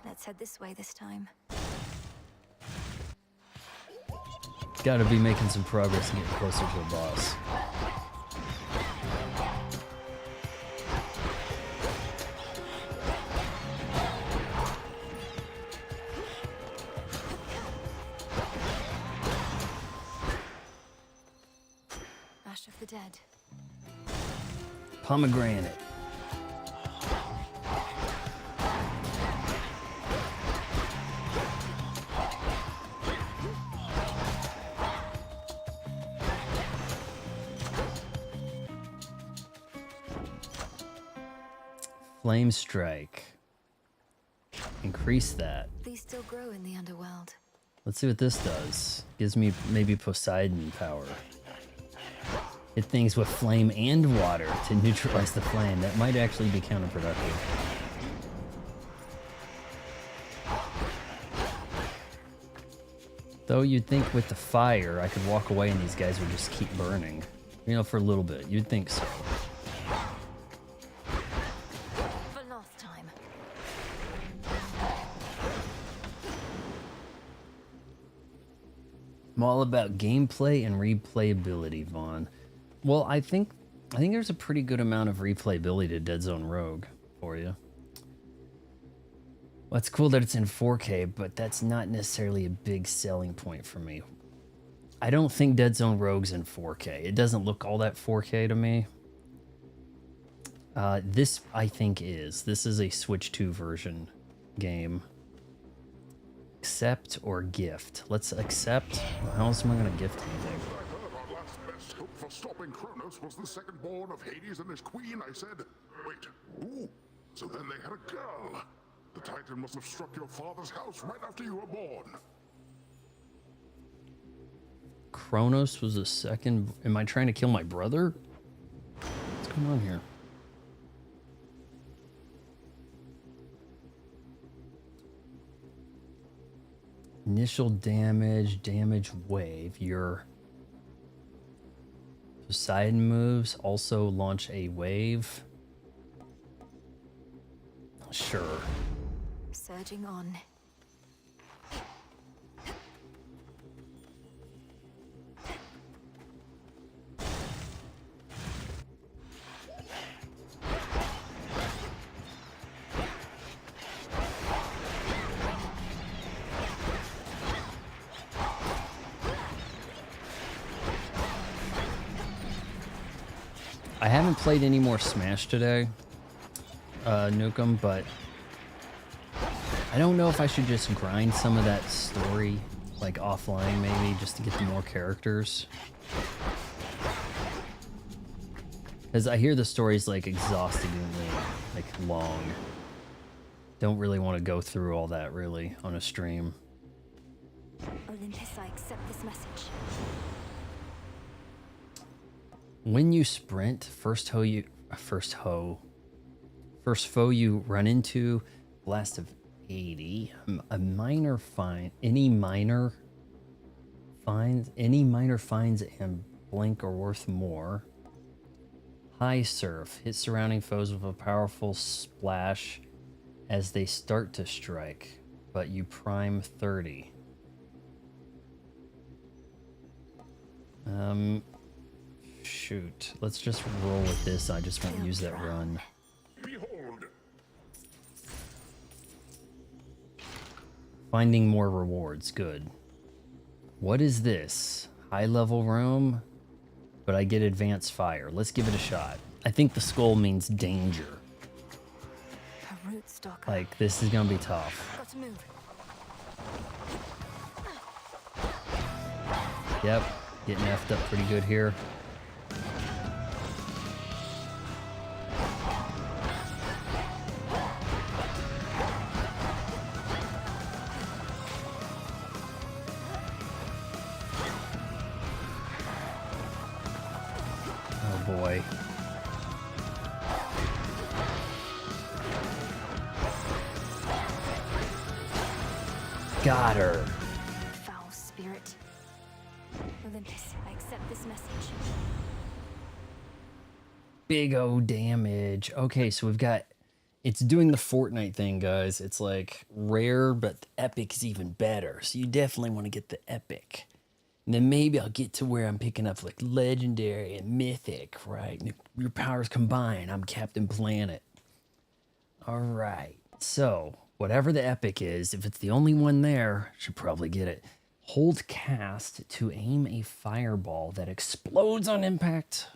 Let's head this way this time. Gotta be making some progress and getting closer to the boss. Ash of the Dead. Pomegranate. Flame strike. Increase that. These still grow in the underworld. Let's see what this does. Gives me maybe Poseidon power. Hit things with flame and water to neutralize the flame. That might actually be counterproductive. Though you'd think with the fire, I could walk away and these guys would just keep burning. You know, for a little bit. You'd think so. For last time. I'm all about gameplay and replayability, Vaughn. Well, I think there's a pretty good amount of replayability to Dead Zone Rogue for you. Well, it's cool that it's in 4K, but that's not necessarily a big selling point for me. I don't think Dead Zone Rogue's in 4K. It doesn't look all that 4K to me. This, I think, is. This is a Switch 2 version game. Accept or gift? Let's accept. How else am I going to gift anything? I heard our last best hope for stopping Kronos was the second born of Hades and his queen. I said, wait, ooh, so then they had a girl. The Titan must have struck your father's house right after you were born. Kronos was the second. Am I trying to kill my brother? What's going on here? Initial damage, damage wave. Your Poseidon moves also launch a wave. Sure. Surging on. I haven't played any more Smash today, Nukem, but I don't know if I should just grind some of that story, like offline maybe, just to get the more characters. Because I hear the story's like exhaustingly like long. Don't really want to go through all that really on a stream. Olympus, I accept this message. When you sprint, first foe you run into, blast of 80, a minor find, any minor finds and blink are worth more. High surf, hit surrounding foes with a powerful splash as they start to strike, but you prime 30. Shoot, let's just roll with this. I just won't use that run. Behold. Finding more rewards, good. What is this? High level room, but I get advanced fire. Let's give it a shot. I think the skull means danger. A root stalker. Like, this is gonna be tough. Got to move. Yep, getting effed up pretty good here. Oh boy. Got her. Foul spirit. Olympus, I accept this message. Big O damage. Okay, so we've got... It's doing the Fortnite thing, guys. It's like rare, but epic is even better. So you definitely want to get the epic. And then maybe I'll get to where I'm picking up like legendary and mythic, right? Your powers combine. I'm Captain Planet. All right. So whatever the epic is, if it's the only one there, should probably get it. Hold cast to aim a fireball that explodes on impact.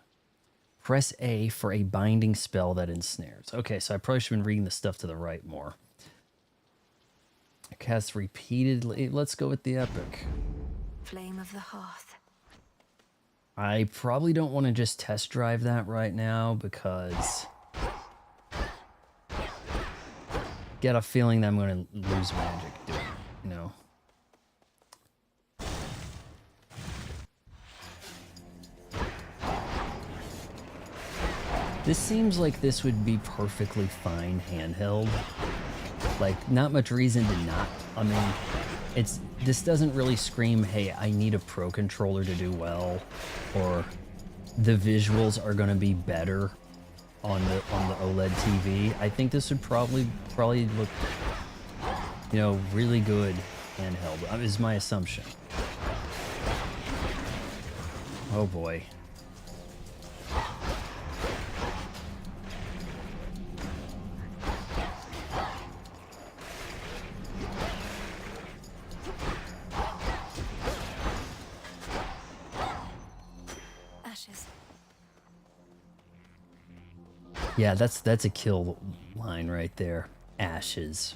Press A for a binding spell that ensnares. Okay, so I probably should have been reading the stuff to the right more. Cast repeatedly. Let's go with the epic. Flame of the Hearth. I probably don't want to just test drive that right now because get a feeling that I'm going to lose magic doing it, you know? This seems like this would be perfectly fine handheld. Like, not much reason to not. I mean, this doesn't really scream, hey, I need a pro controller to do well, or the visuals are going to be better on the OLED TV. I think this would probably look, you know, really good handheld, is my assumption. Oh boy. Yeah, that's a kill line right there. Ashes.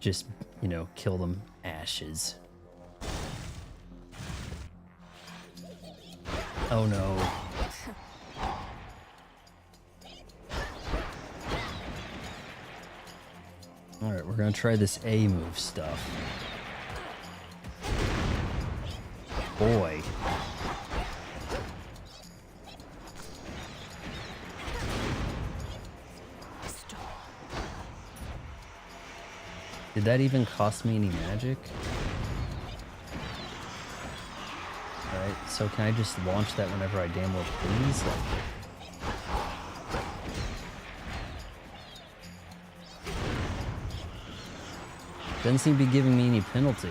Just, you know, kill them. Ashes. Oh no. Alright, we're gonna try this A move stuff. Boy. Did that even cost me any magic? Alright, so can I just launch that whenever I damn well please? Doesn't seem to be giving me any penalty.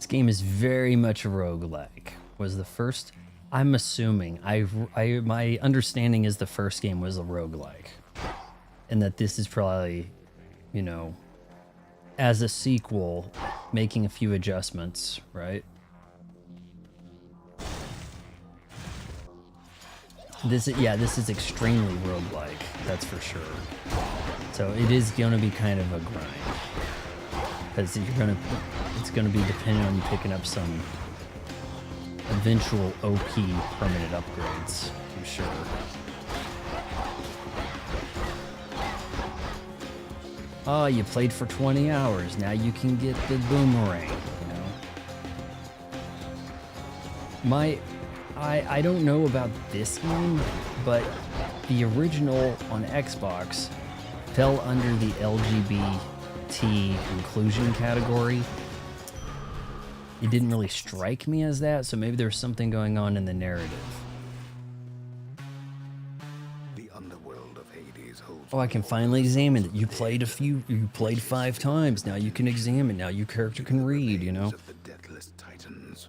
Game is very much a roguelike. Was the first, I'm assuming, my understanding is the first game was a roguelike. And that this is probably, you know, as a sequel, making a few adjustments, right? This is extremely roguelike, that's for sure. So it is gonna be kind of a grind. Because it's gonna be dependent on you picking up some eventual OP permanent upgrades, I'm sure. Oh, you played for 20 hours. Now you can get the boomerang, you know? I don't know about this game, but the original on Xbox fell under the LGBT inclusion category. It didn't really strike me as that, so maybe there's something going on in the narrative. The underworld of Hades holds. Oh, I can finally examine it. You played 5 times. Now you can examine. Now your character can read, you know? The deathless titans.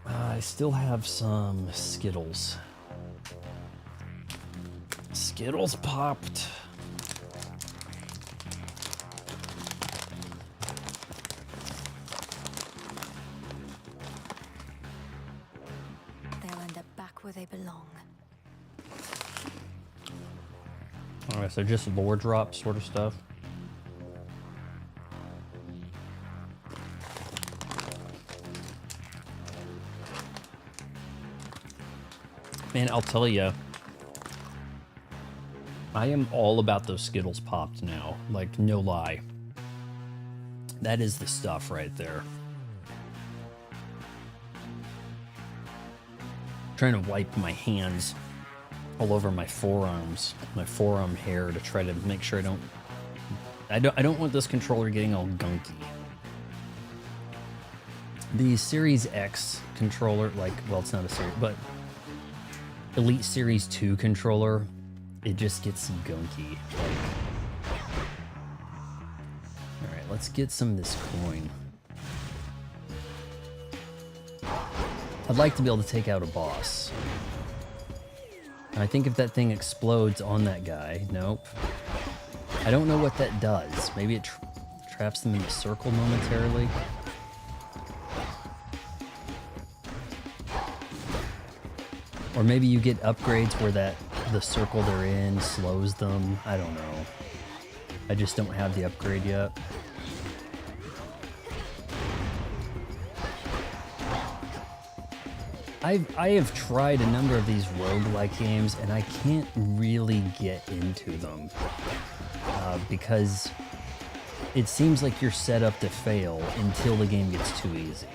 I still have some Skittles. Skittles popped. Where they belong. Alright, so just lore drop sort of stuff. Man, I'll tell you, I am all about those Skittles popped now. Like, no lie. That is the stuff right there. Trying to wipe my hands all over my forearms, my forearm hair, to try to make sure I don't want this controller getting all gunky. The Series X controller, like, well, it's not a series, but Elite Series 2 controller, it just gets gunky. All right, let's get some of this coin. I'd like to be able to take out a boss. I think if that thing explodes on that guy, nope. I don't know what that does. Maybe it traps them in the circle momentarily. Or maybe you get upgrades where that the circle they're in slows them. I don't know. I just don't have the upgrade yet. I have tried a number of these roguelike games and I can't really get into them because it seems like you're set up to fail until the game gets too easy.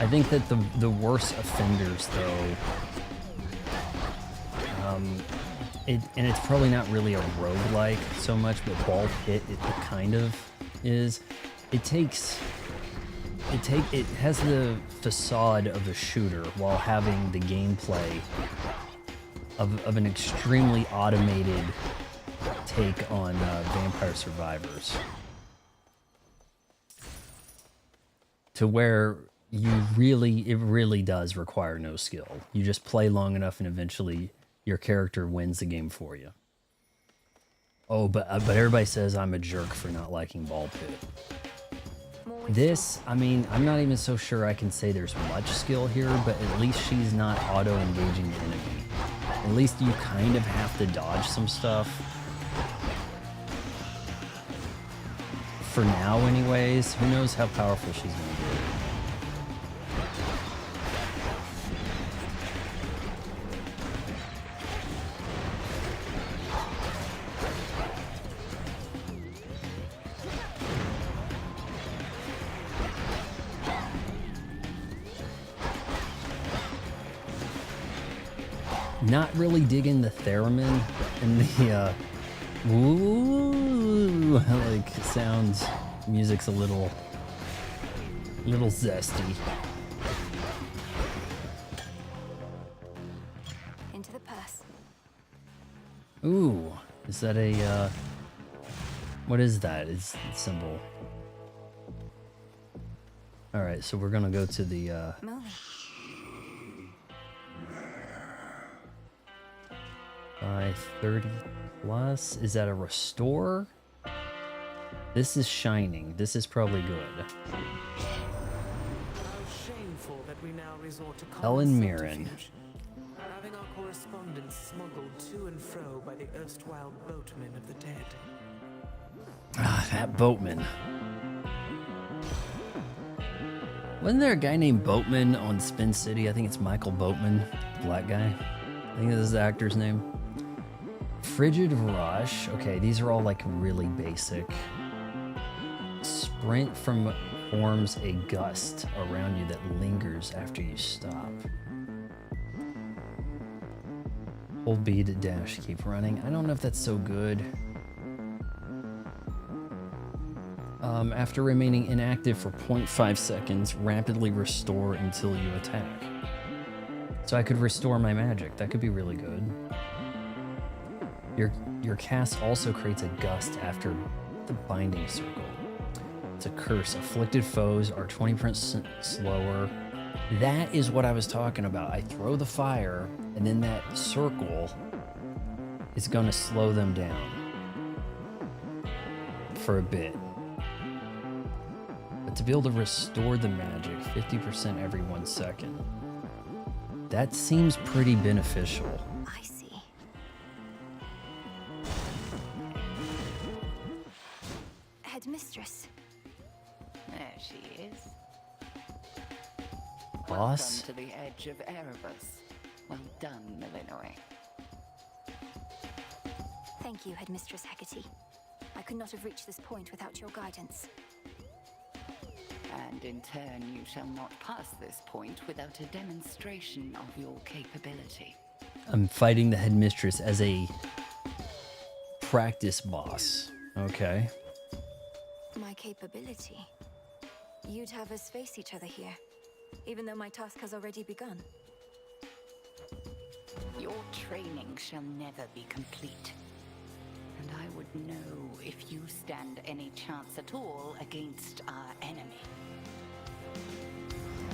I think that the worst offenders, though, and it's probably not really a roguelike so much, but Ball Pit, it kind of is. It has the facade of a shooter while having the gameplay of an extremely automated take on Vampire Survivors. To where it really does require no skill. You just play long enough and eventually your character wins the game for you. Oh, but everybody says I'm a jerk for not liking Ball Pit. This, I mean, I'm not even so sure I can say there's much skill here, but at least she's not auto-engaging the enemy. At least you kind of have to dodge some stuff. For now, anyways. Who knows how powerful she's going to be. Not really digging the theremin and the ooh, like sounds. Music's a little zesty. Into the purse. Ooh, is that a what is that? It's symbol. All right, so we're gonna go to the Moving. 530 plus. Is that a restore? This is shining. This is probably good. Helen Mirren. Having our correspondence smuggled to and fro by the erstwhile boatmen of the dead. Ah, that boatman. Wasn't there a guy named Boatman on Spin City? I think it's Michael Boatman, black guy. I think this is the actor's name. Frigid Rush. Okay, these are all like really basic. Sprint forms a gust around you that lingers after you stop. Hold B to dash, keep running. I don't know if that's so good. After remaining inactive for 0.5 seconds, rapidly restore until you attack. So I could restore my magic. That could be really good. Your cast also creates a gust after the binding circle. It's a curse. Afflicted foes are 20% slower. That is what I was talking about. I throw the fire, and then that circle is going to slow them down for a bit. But to be able to restore the magic 50% every 1 second, that seems pretty beneficial. I see. Headmistress. There she is. Boss? Welcome to the edge of Erebus. Well done, Milinoy. Thank you, Headmistress Hecate. I could not have reached this point without your guidance. And in turn, you shall not pass this point without a demonstration of your capability. I'm fighting the headmistress as a practice boss. Okay. My capability? You'd have us face each other here, even though my task has already begun. Your training shall never be complete. And I would know if you stand any chance at all against our enemy.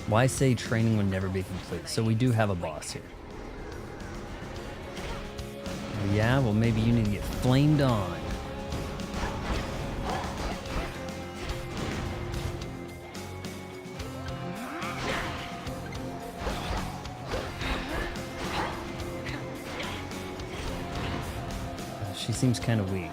Why say training would never be complete? So we do have a boss here. Yeah, well maybe you need to get flamed on. She seems kind of weak.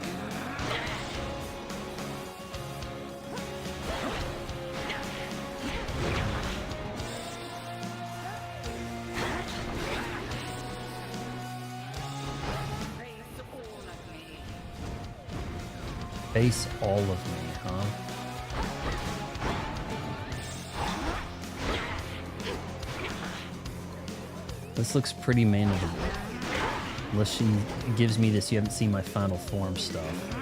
Face all of me, huh? This looks pretty manageable. Unless she gives me this, you haven't seen my final form stuff.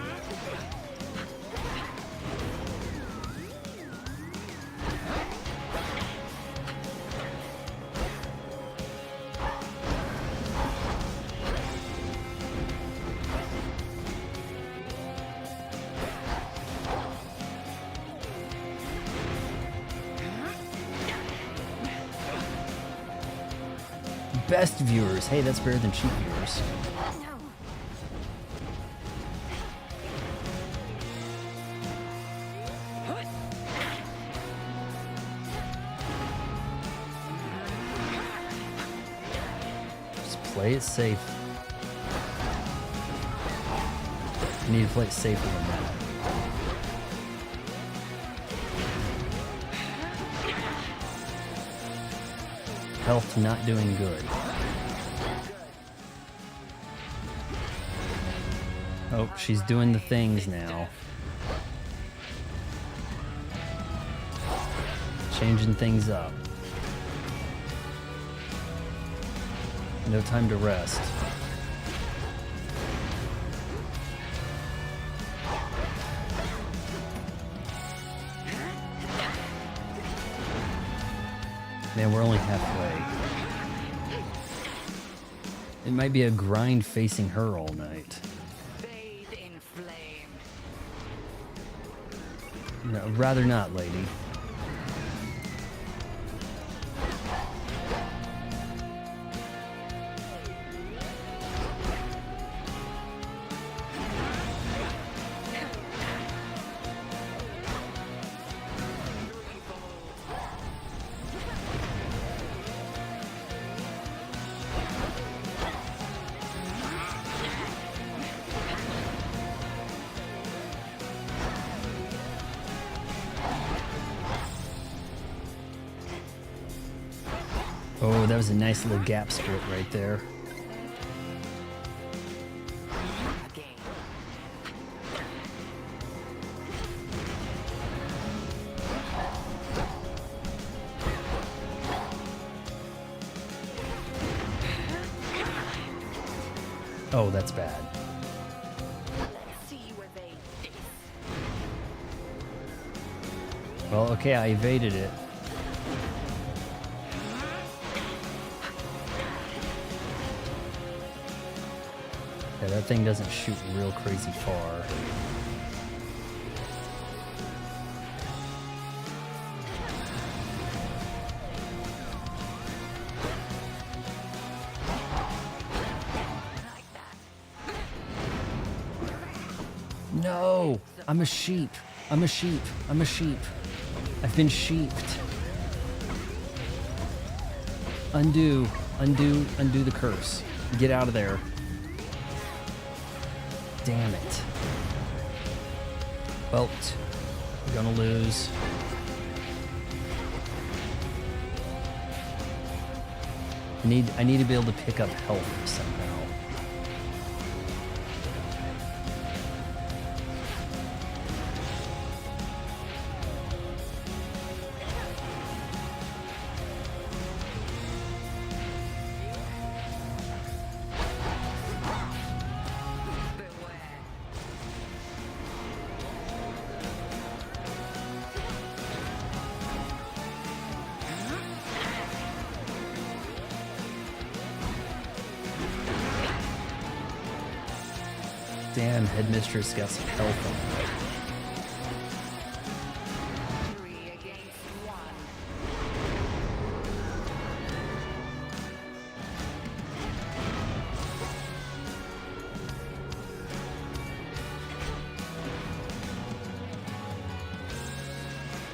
Best viewers. Hey, that's better than cheap viewers. Just play it safe. You need to play it safer than that. Health not doing good. Oh, she's doing the things now. Changing things up. No time to rest. Man, we're only halfway. It might be a grind facing her all night. Bathe in flame. No, rather not, lady. Oh, that was a nice little gap split right there. Oh, that's bad. Well, okay, I evaded it. Yeah, that thing doesn't shoot real crazy far. No! I'm a sheep. I'm a sheep. I'm a sheep. I've been sheeped. Undo. Undo. Undo the curse. Get out of there. Damn it. Well, we're gonna lose. I need to be able to pick up health somehow. Damn, Headmistress got some health on her.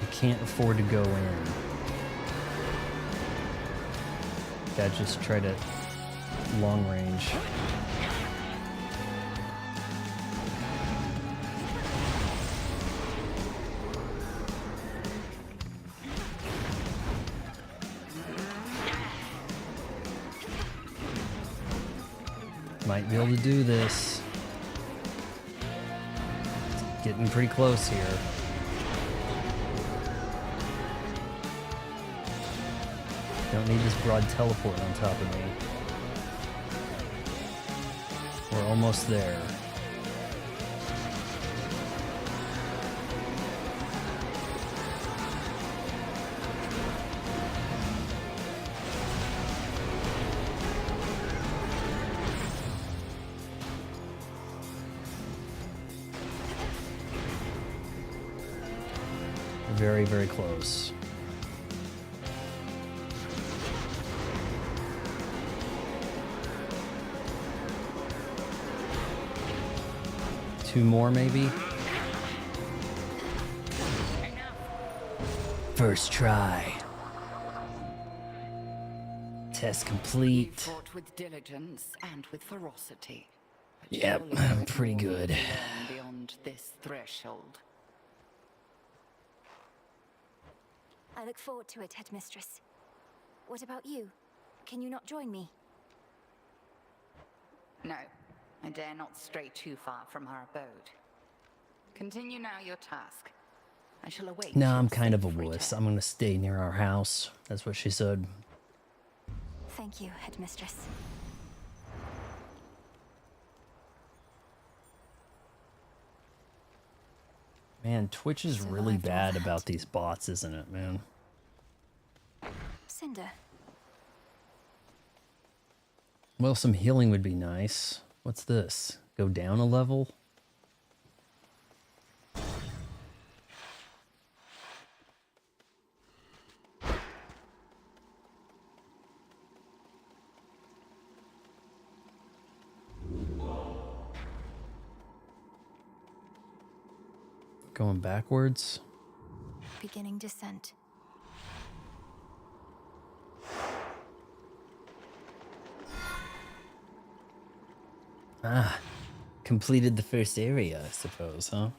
You can't afford to go in. Gotta just try to long range. Might be able to do this. Getting pretty close here. Don't need this broad teleport on top of me. We're almost there. Very, very close. Two more, maybe? First try. Test complete. Fought with diligence and with ferocity. Yep, I'm pretty good. Beyond this threshold. I look forward to it, Headmistress. What about you? Can you not join me? No, I dare not stray too far from our abode. Continue now your task. I shall await. No, I'm kind of a wuss. I'm gonna stay near our house. That's what she said. Thank you, Headmistress. Man, Twitch is really bad about these bots, isn't it, man? Cinder. Well, some healing would be nice. What's this? Go down a level? Going backwards? Beginning descent. Ah, completed the first area, I suppose, huh?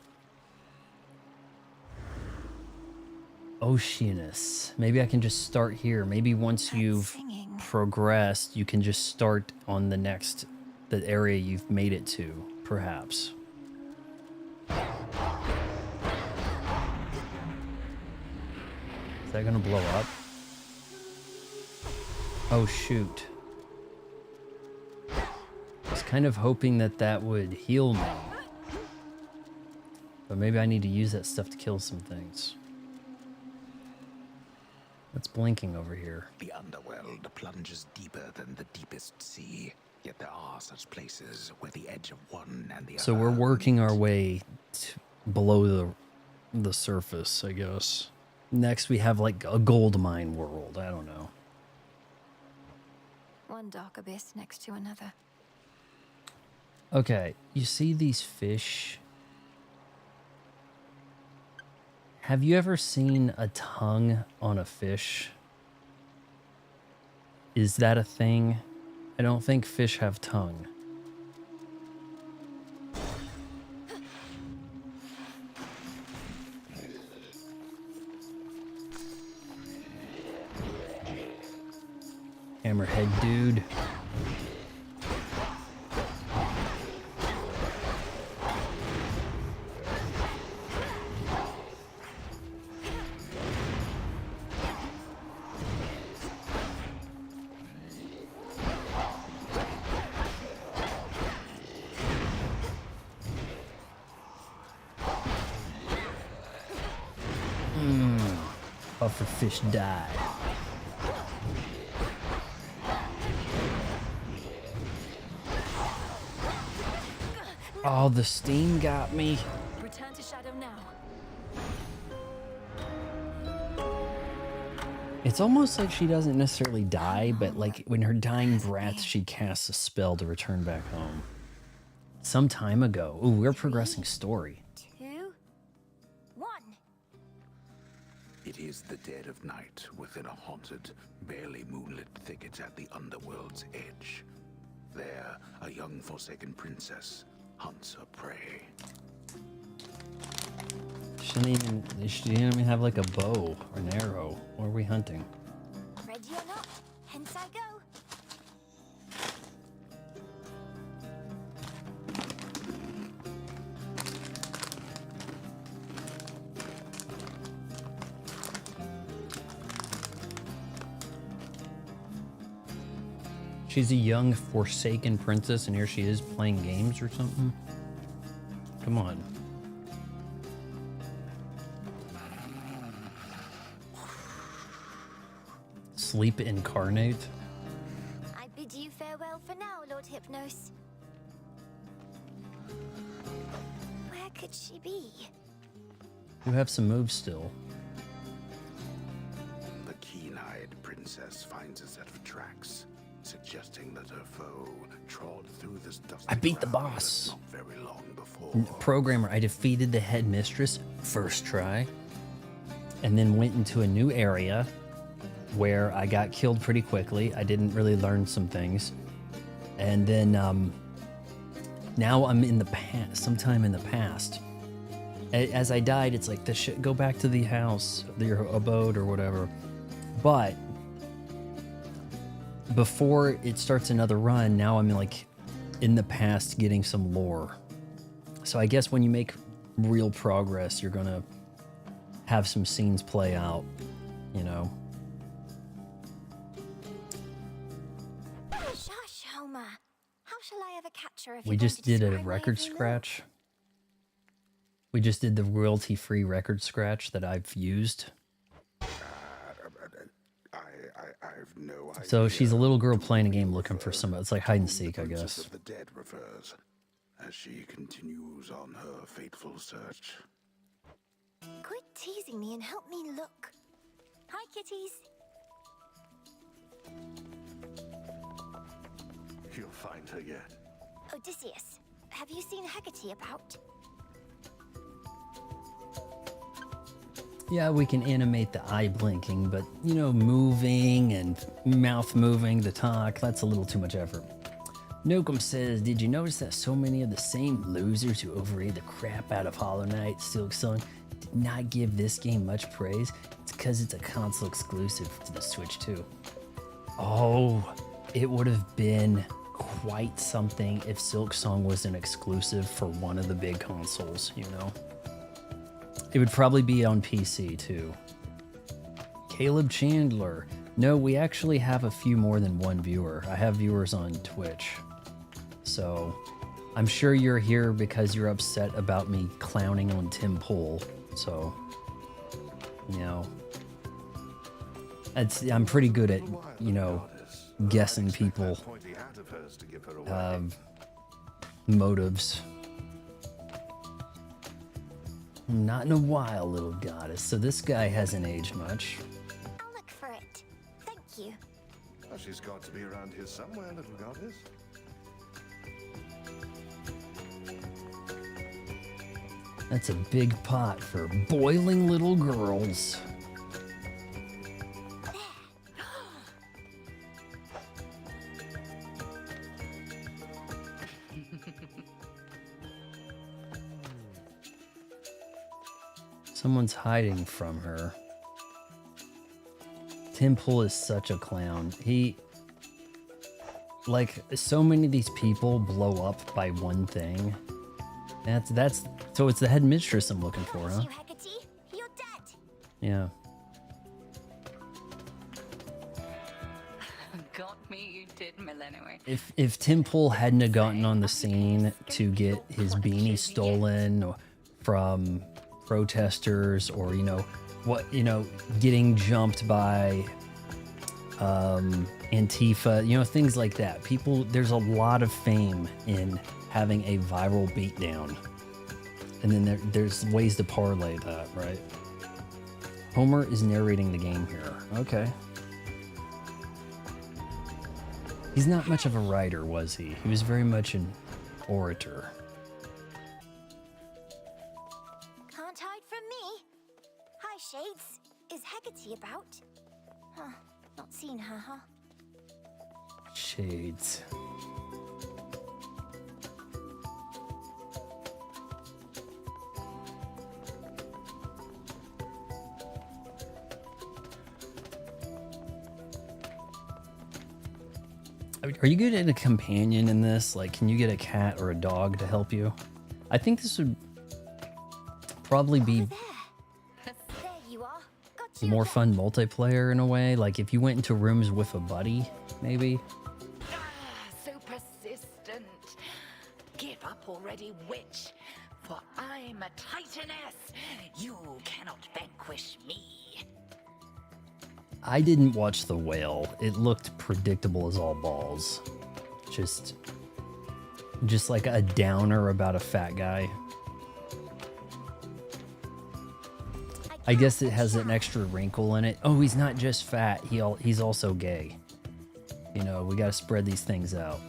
Oceanus. Maybe I can just start here. Maybe once you've progressed, you can just start on the area you've made it to, perhaps. Is that gonna blow up? Oh, shoot. I was kind of hoping that that would heal me. But maybe I need to use that stuff to kill some things. What's blinking over here? The underworld plunges deeper than the deepest sea. Yet there are such places where the edge of one and the other. So we're working our way below the surface, I guess. Next we have like a gold mine world. I don't know. One dark abyss next to another. Okay, you see these fish? Have you ever seen a tongue on a fish? Is that a thing? I don't think fish have tongue. Hammerhead dude. Pufferfish die. Oh, the steam got me. Return to Shadow now. It's almost like she doesn't necessarily die, but like when her dying breath, she casts a spell to return back home. Some time ago. Ooh, we're progressing story. 2, 1. It is the dead of night within a haunted, barely moonlit thicket at the underworld's edge. There, a young forsaken princess hunts her prey. She didn't even have like a bow or an arrow. What are we hunting? Ready or not, hence I go. She's a young, forsaken princess, and here she is playing games or something. Come on. Sleep incarnate. I bid you farewell for now, Lord Hypnos. Where could she be? You have some moves still. The keen-eyed princess finds a set of tracks, suggesting that her foe trod through this dusty I beat the ground boss. not very long before. Programmer, I defeated the headmistress first try, and then went into a new area where I got killed pretty quickly. I didn't really learn some things. And then now I'm in the past, sometime in the past. As I died, it's like, go back to the house, your abode or whatever. But before it starts another run, now I'm like in the past getting some lore. So I guess when you make real progress, you're gonna have some scenes play out, you know. Shush, Homer. How shall I ever catch her if We you're just going to did a describe my record every move? scratch. We just did the royalty-free record scratch that I've used. I've no idea. So she's a little girl playing a game looking for some. It's like hide and seek, I Princess guess. of the dead refers, as she continues on her fateful search. Quit teasing me and help me look. Hi, kitties. You'll find her yet. Odysseus, have you seen Hecate about? Yeah, we can animate the eye blinking, but you know, moving and mouth moving to talk, that's a little too much effort. Nokum says, did you notice that so many of the same losers who overrated the crap out of Hollow Knight, Silksong, did not give this game much praise? It's because it's a console exclusive to the Switch too. Oh, it would have been quite something if Silksong was an exclusive for one of the big consoles, you know? It would probably be on PC too. Caleb Chandler. No, we actually have a few more than one viewer. I have viewers on Twitch. So I'm sure you're here because you're upset about me clowning on Tim Pool. So, you know, I'm pretty good at, you know, guessing people motives. Not in a while, little goddess. So this guy hasn't aged much. I'll look for it. Thank you. Well, she's got to be around here somewhere, little goddess. That's a big pot for boiling little girls. Someone's hiding from her. Tim Pool is such a clown. Like, so many of these people blow up by one thing. So it's the headmistress I'm looking for, huh? You, Hecate, you're dead. Yeah. Got me, you did, Millennium. If Tim Pool hadn't have gotten on the scene to get his beanie stolen from protesters, or getting jumped by Antifa, things like that. There's a lot of fame in having a viral beatdown, and then there's ways to parlay that, right? Homer is narrating the game here. Okay. He's not much of a writer, was he? He was very much an orator. Can't hide from me. Hi, Shades. Is Hecate about? Huh. Not seen her, huh? Shades. Are you good at a companion in this? Like, can you get a cat or a dog to help you? I think this would probably be There you are. Got more fun multiplayer in a way. Like if you went into rooms with a buddy, maybe. Give up already, witch, for I'm a Titaness. You cannot vanquish me. I didn't watch The Whale. It looked predictable as all balls. Just like a downer about a fat guy. I guess it has an extra wrinkle in it. Oh, he's not just fat. He's also gay. You know, we got to spread these things out.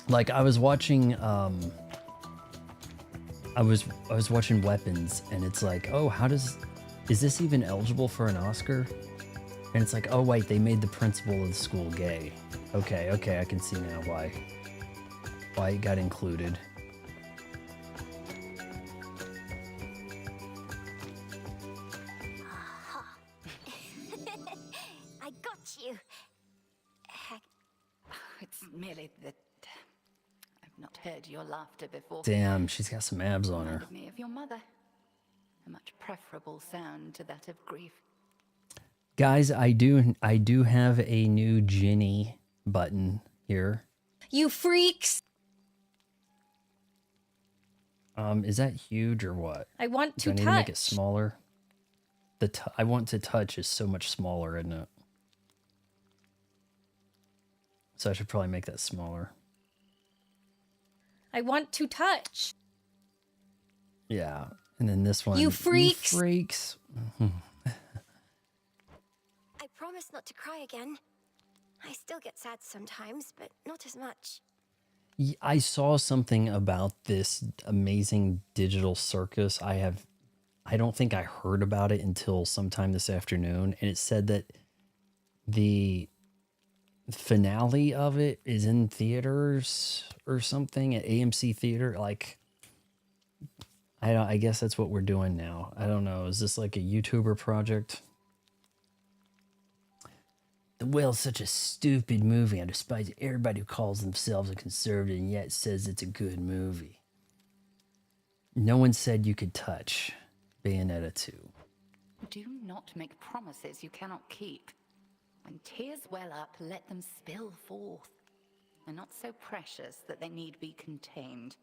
Like I was watching I was watching Weapons, and it's like, "Oh, is this even eligible for an Oscar?" And it's like, "Oh wait, they made the principal of the school gay." Okay, I can see now why it got included. I got you. It's merely that I've not heard your laughter before. Damn, she's got some abs on her. Reminded me of your mother. A much preferable sound to that of grief. Guys, I do have a new Ginny button here. You freaks! Is that huge or what? I want Do to I need touch. to make it smaller? I want to touch is so much smaller, isn't it? So I should probably make that smaller. I want to touch. Yeah. And then this one. You freaks! You freaks. I promise not to cry again. I still get sad sometimes, but not as much. I saw something about this amazing digital circus. I don't think I heard about it until sometime this afternoon, and it said that the finale of it is in theaters or something at AMC Theater. Like, I guess that's what we're doing now. I don't know. Is this like a YouTuber project? The Whale's such a stupid movie. I despise everybody who calls themselves a conservative and yet says it's a good movie. No one said you could touch Bayonetta 2. Do not make promises you cannot keep. When tears well up, let them spill forth. They're not so precious that they need be contained.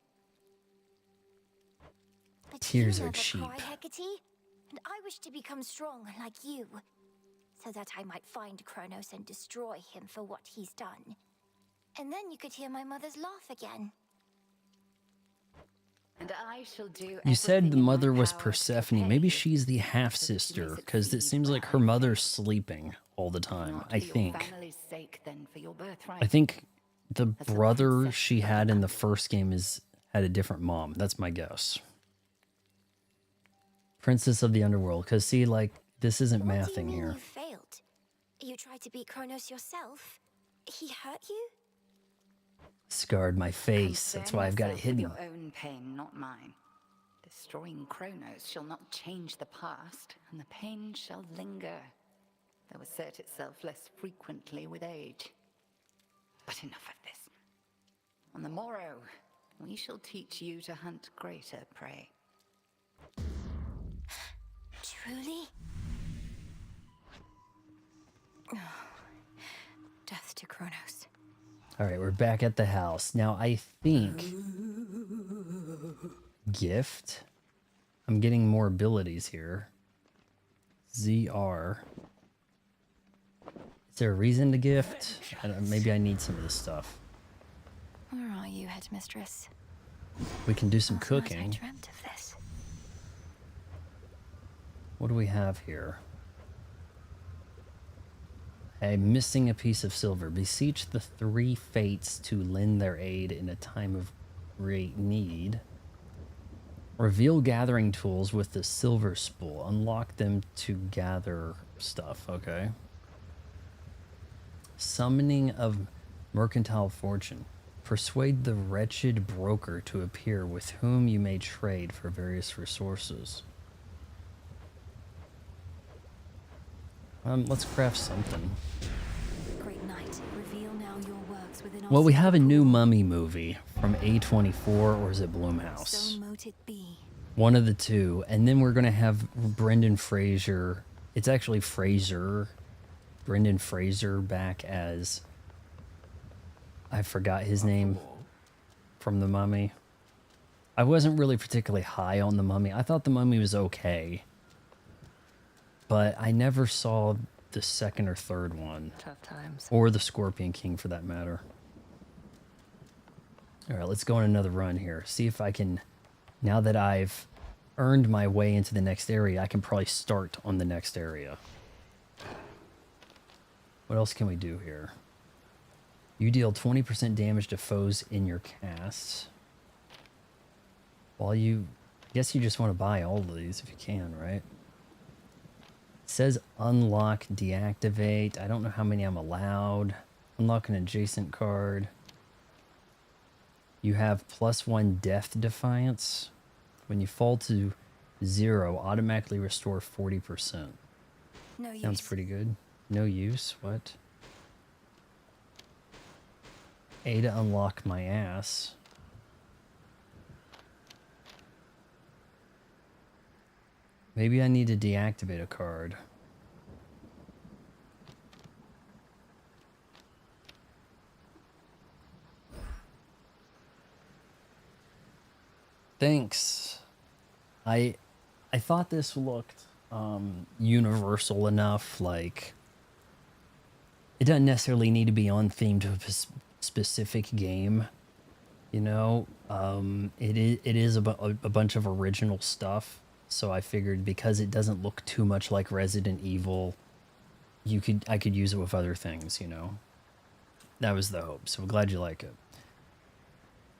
But Tears you are never cheap. cry, Hecate, and I wish to become strong like you, so that I might find Kronos and destroy him for what he's done. And then you could hear my mother's laugh again. And I shall do. You said the everything in my mother was power to Persephone. repay Maybe you. she's the half-sister, because it seems like her mother's sleeping all the time, Not I for your think. family's sake, then for your birthright. I think the brother she had in the first game had a different mom. That's my guess. Princess of the Underworld. Because, see, like, this isn't What do you mathing mean here. You failed. You tried to beat Kronos yourself. He hurt you? Scarred my face. That's why I've got it Concern hidden. yourself with your own pain, not mine. Destroying Kronos shall not change the past, and the pain shall linger, though assert itself less frequently with age. But enough of this. On the morrow, we shall teach you to hunt greater prey. Truly? Death to Kronos. All right, we're back at the house. Now, I think... Gift? I'm getting more abilities here. ZR. Is there a reason to gift? Maybe I need some of this stuff. Where are you, headmistress? We can do some Last night I cooking. dreamt of this. What do we have here? I'm missing a piece of silver. Beseech the three fates to lend their aid in a time of great need. Reveal gathering tools with the silver spool. Unlock them to gather stuff. Okay. Summoning of mercantile fortune. Persuade the wretched broker to appear with whom you may trade for various resources. Let's craft something. Great night, reveal now your works within our Well, we have a new Mummy movie from A24, or is it Blumhouse? So mote it be. One of the two. And then we're going to have Brendan Fraser. It's actually Fraser. Brendan Fraser back as... I forgot his name. from The Mummy. I wasn't really particularly high on The Mummy. I thought The Mummy was okay. But I never saw the second or third one. Tough times. Or The Scorpion King, for that matter. Alright, let's go on another run here. See if I can... Now that I've earned my way into the next area, I can probably start on the next area. What else can we do here? You deal 20% damage to foes in your casts. While you... I guess you just want to buy all of these if you can, right? It says unlock, deactivate. I don't know how many I'm allowed. Unlock an adjacent card. You have +1 death defiance. When you fall to 0, automatically restore 40%. No use. Sounds pretty good. No use? What? A to unlock my ass. Maybe I need to deactivate a card. Thanks. I thought this looked universal enough, like it doesn't necessarily need to be on theme to a specific game, you know. It is a bunch of original stuff, so I figured because it doesn't look too much like Resident Evil, I could use it with other things, you know. That was the hope, so I'm glad you like it.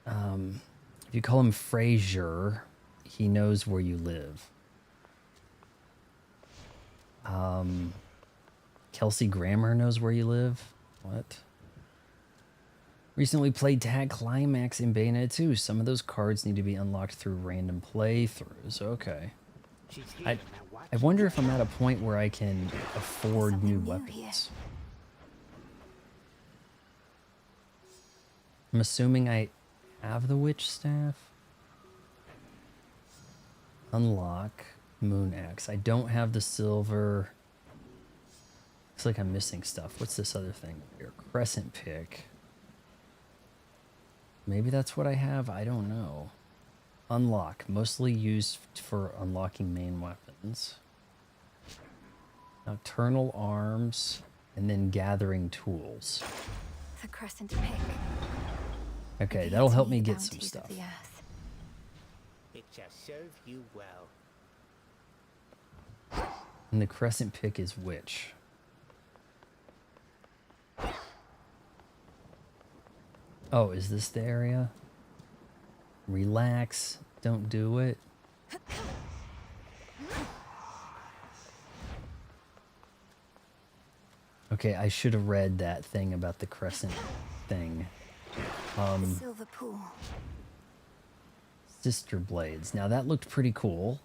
If you call him Fraser, he knows where you live. Kelsey Grammer knows where you live? What? Recently played Tag Climax in Bayonetta 2. Some of those cards need to be unlocked through random playthroughs. Okay. I wonder if I'm at a point where I can afford new weapons. I'm assuming I have the Witch Staff. Unlock Moon Axe. I don't have the silver. Looks like I'm missing stuff. What's this other thing here? Crescent Pick. Maybe that's what I have. I don't know. Unlock. Mostly used for unlocking main weapons. Nocturnal Arms. And then Gathering Tools. The Crescent Pick. Okay, that'll help me get some stuff. It shall serve you well. And the Crescent Pick is which? Oh, is this the area? Relax. Don't do it. Okay, I should have read that thing about the crescent thing. The Silver Pool. Sister Blades. Now that looked pretty cool.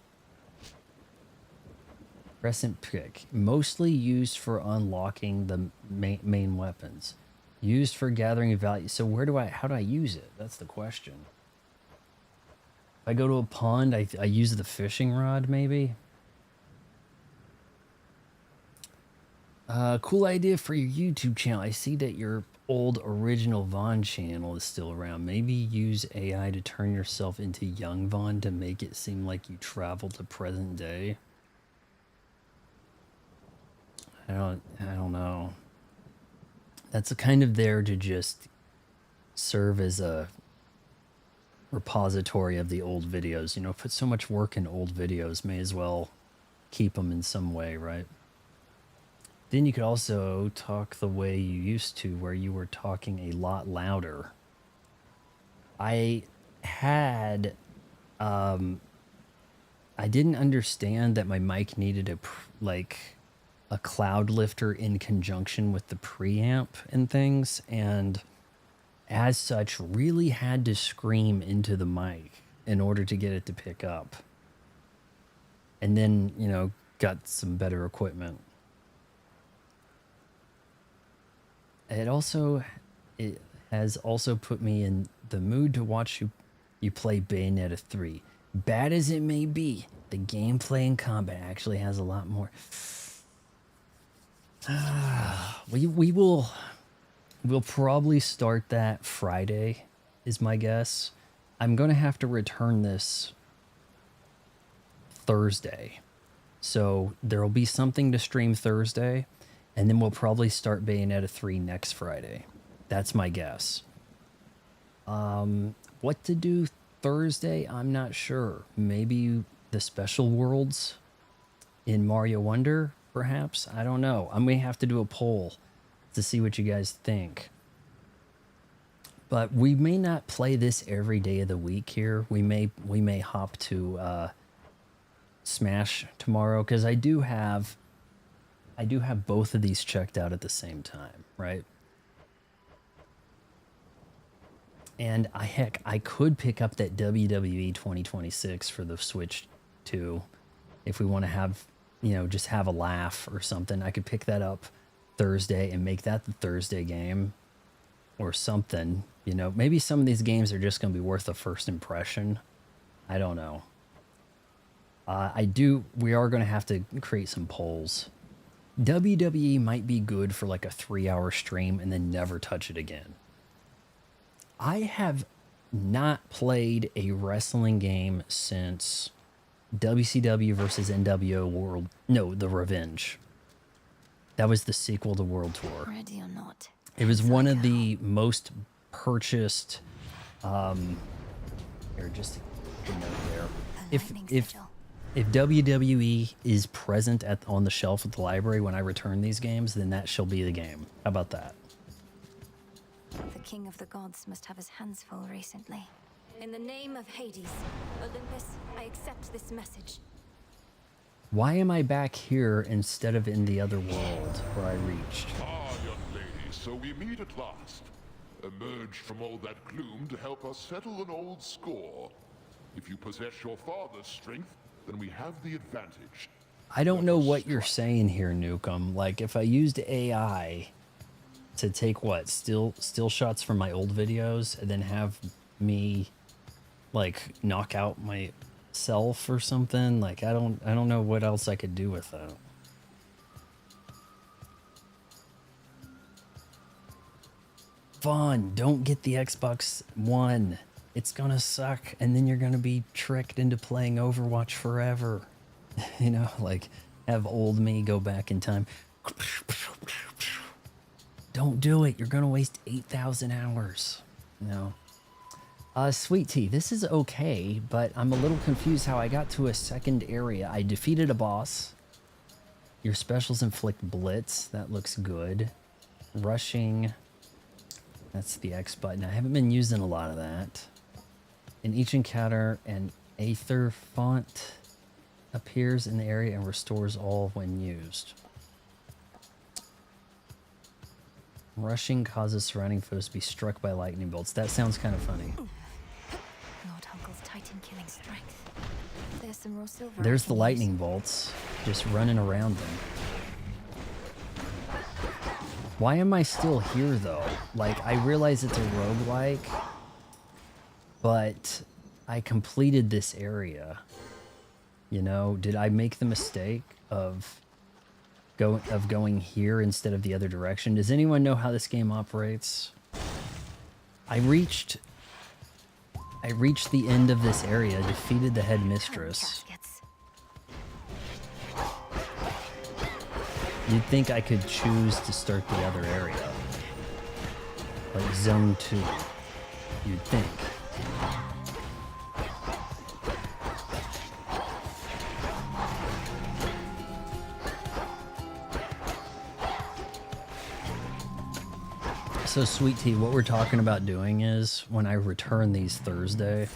Crescent Pick. Mostly used for unlocking the main weapons. Used for gathering value. So how do I use it? That's the question. If I go to a pond, I use the fishing rod, maybe? Cool idea for your YouTube channel. I see that your old original Vaughn channel is still around. Maybe use AI to turn yourself into young Vaughn to make it seem like you travel to present day. I don't know. That's kind of there to just serve as a repository of the old videos. You know, put so much work in old videos, may as well keep them in some way, right? Then you could also talk the way you used to, where you were talking a lot louder. I didn't understand that my mic needed a cloud lifter in conjunction with the preamp and things, and as such really had to scream into the mic in order to get it to pick up. And then, you know, got some better equipment. It has also put me in the mood to watch you play Bayonetta 3. Bad as it may be, the gameplay and combat actually has a lot more. We'll probably start that Friday, is my guess. I'm going to have to return this Thursday. So there'll be something to stream Thursday, and then we'll probably start Bayonetta 3 next Friday. That's my guess. What to do Thursday, I'm not sure. Maybe the special worlds in Mario Wonder, perhaps? I don't know. I may have to do a poll to see what you guys think. But we may not play this every day of the week here. We may hop to Smash tomorrow, because I do have both of these checked out at the same time, right? And I could pick up that WWE 2026 for the Switch 2 if we want to have, just have a laugh or something. I could pick that up Thursday and make that the Thursday game or something. Maybe some of these games are just going to be worth a first impression. I don't know. We are going to have to create some polls. WWE might be good for like a 3-hour stream and then never touch it again. I have not played a wrestling game since WCW versus NWO World. No, The Revenge. That was the sequel to World Tour. Ready or not. It was one of the most purchased. Here, just a note there. If WWE is present on the shelf at the library when I return these games, then that shall be the game. How about that? The King of the Gods must have his hands full recently. In the name of Hades, Olympus, I accept this message. Why am I back here instead of in the other world where I reached? Ah, young lady, so we meet at last. Emerged from all that gloom to help us settle an old score. If you possess your father's strength, then we have the advantage. I don't know what you're saying here, Nukem. Like, if I used AI to take still shots from my old videos and then have me like knock out myself or something, like I don't know what else I could do with that. Fun. Don't get the Xbox One. It's gonna suck, and then you're gonna be tricked into playing Overwatch forever. Like have old me go back in time. Don't do it. You're gonna waste 8,000 hours. Sweet Tea, this is okay, but I'm a little confused how I got to a second area. I defeated a boss. Your specials inflict blitz. That looks good. Rushing. That's the X button. I haven't been using a lot of that. In each encounter, an Aether font appears in the area and restores all when used. Rushing causes surrounding foes to be struck by lightning bolts. That sounds kind of funny. Lord Hunkle's Titan killing strength. There's some raw silver. There's the lightning bolts just running around them. Why am I still here though? Like, I realize it's a roguelike, but I completed this area. Did I make the mistake of going here instead of the other direction? Does anyone know how this game operates? I reached the end of this area, defeated the headmistress. You'd think I could choose to start the other area. Like zone 2. You'd think. So Sweet Tea, what we're talking about doing is when I return these Thursday,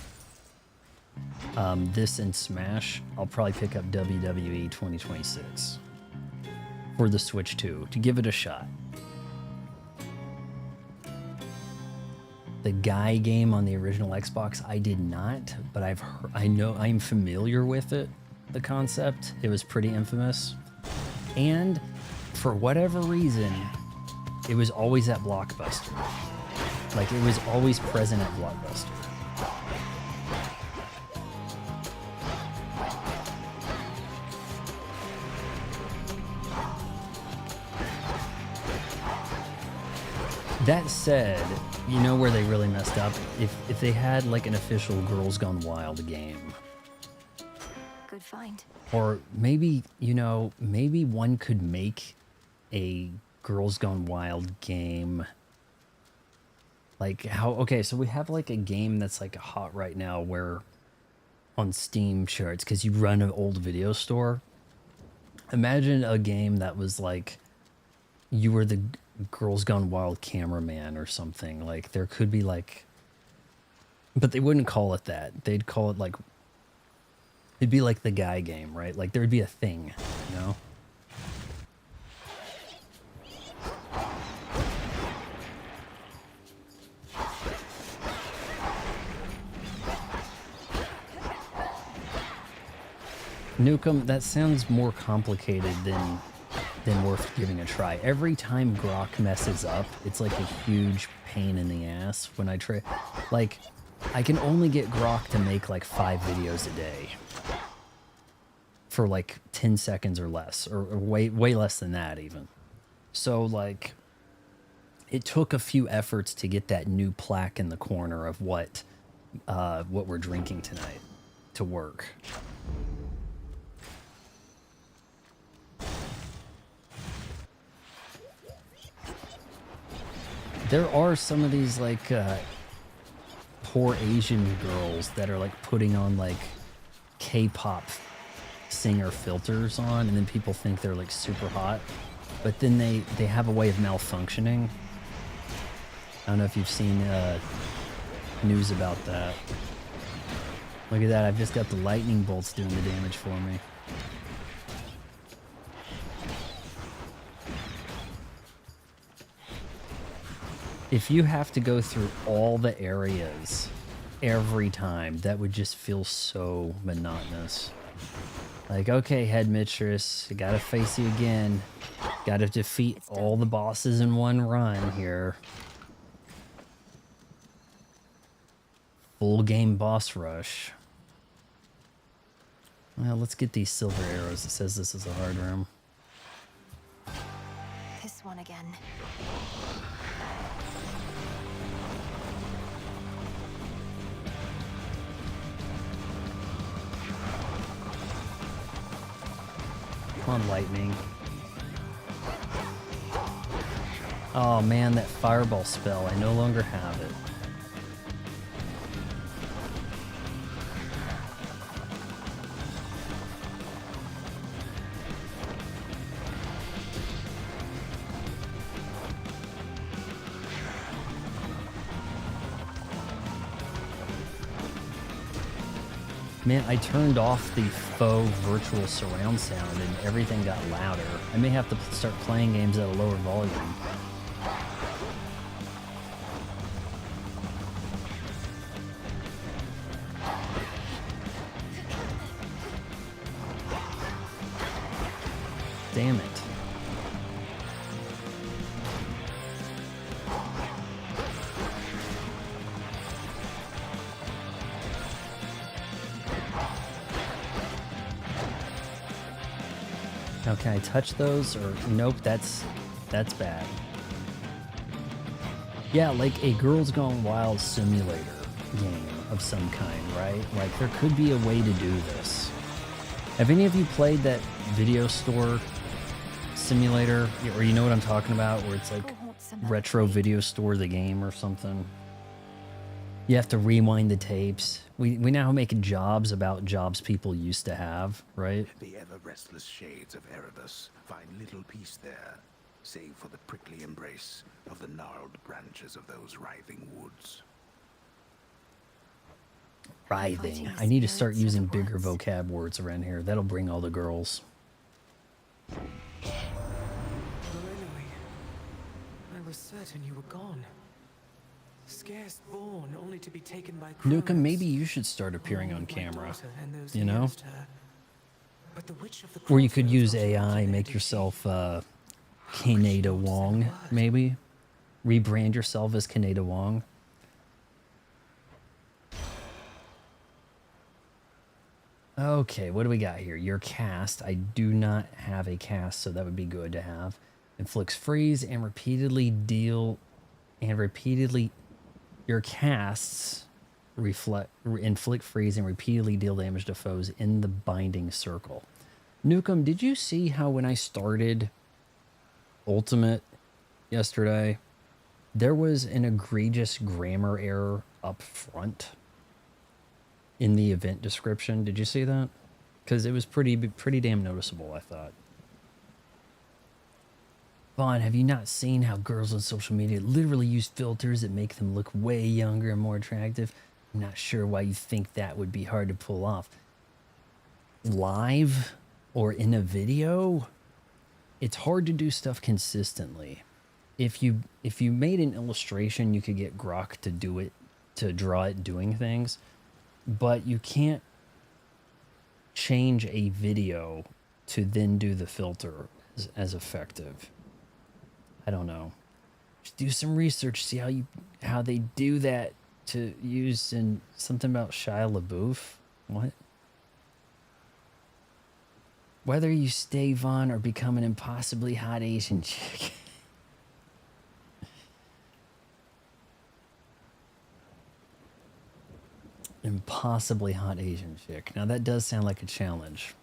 this and Smash, I'll probably pick up WWE 2026 for the Switch 2 to give it a shot. The Guy game on the original Xbox, I did not, but I'm familiar with it, the concept. It was pretty infamous. And for whatever reason, it was always at Blockbuster. Like, it was always present at Blockbuster. That said, you know where they really messed up? If they had like an official Girls Gone Wild game. Good find. Or maybe, you know, maybe one could make a Girls Gone Wild game. Like how, okay, so we have like a game that's like hot right now where on Steam charts, because you run an old video store. Imagine a game that was like, you were the Girls Gone Wild cameraman or something. Like there could be like, but they wouldn't call it that. They'd call it like, it'd be like the guy game, right? Like there'd be a thing, you know? Nukem, that sounds more complicated than worth giving a try. Every time Grok messes up, it's like a huge pain in the ass when I try. Like, I can only get Grok to make like 5 videos a day for like 10 seconds or less, or way less than that even. So like, it took a few efforts to get that new plaque in the corner of what we're drinking tonight to work. There are some of these like poor Asian girls that are like putting on like K-pop singer filters on, and then people think they're like super hot, but then they have a way of malfunctioning. I don't know if you've seen news about that. Look at that, I've just got the lightning bolts doing the damage for me. If you have to go through all the areas every time, that would just feel so monotonous. Like, okay, headmistress, I gotta face you again. Gotta defeat all the bosses in one run here. Full game boss rush. Well, let's get these silver arrows. It says this is a hard room. This one again. Come on, lightning. Oh man, that fireball spell. I no longer have it. Man, I turned off the faux virtual surround sound and everything got louder. I may have to start playing games at a lower volume. Damn it. Now, can I touch those or nope, that's bad. Yeah, like a Girls Gone Wild simulator game of some kind, right? Like there could be a way to do this. Have any of you played that video store simulator, or you know what I'm talking about, where it's like retro video store the game or something? You have to rewind the tapes. We now make jobs about jobs people used to have, right? The ever-restless shades of Erebus find little peace there, save for the prickly embrace of the gnarled branches of those writhing woods. Writhing. I need to start using bigger vocab words around here. That'll bring all the girls. Lorelei, I was certain you were gone. Scarce born, only to be taken by Kronos. Nukem, maybe you should start appearing on camera. You know? Or you could use AI, make yourself Kaneda Wong, maybe? Rebrand yourself as Kaneda Wong. Okay, what do we got here? Your cast. I do not have a cast, so that would be good to have. Inflicts freeze and repeatedly deal and repeatedly your casts inflict freeze and repeatedly deal damage to foes in the binding circle. Nukem, did you see how when I started Ultimate yesterday, there was an egregious grammar error up front in the event description? Did you see that? Because it was pretty damn noticeable, I thought. Vaughn, have you not seen how girls on social media literally use filters that make them look way younger and more attractive? I'm not sure why you think that would be hard to pull off. Live or in a video, it's hard to do stuff consistently. If you made an illustration, you could get Grok to do it, to draw it doing things, but you can't change a video to then do the filter as effective. I don't know. Just do some research, see how they do that to use in something about Shia LaBeouf. What? Whether you stay Vaughn or become an impossibly hot Asian chick. Impossibly hot Asian chick. Now that does sound like a challenge.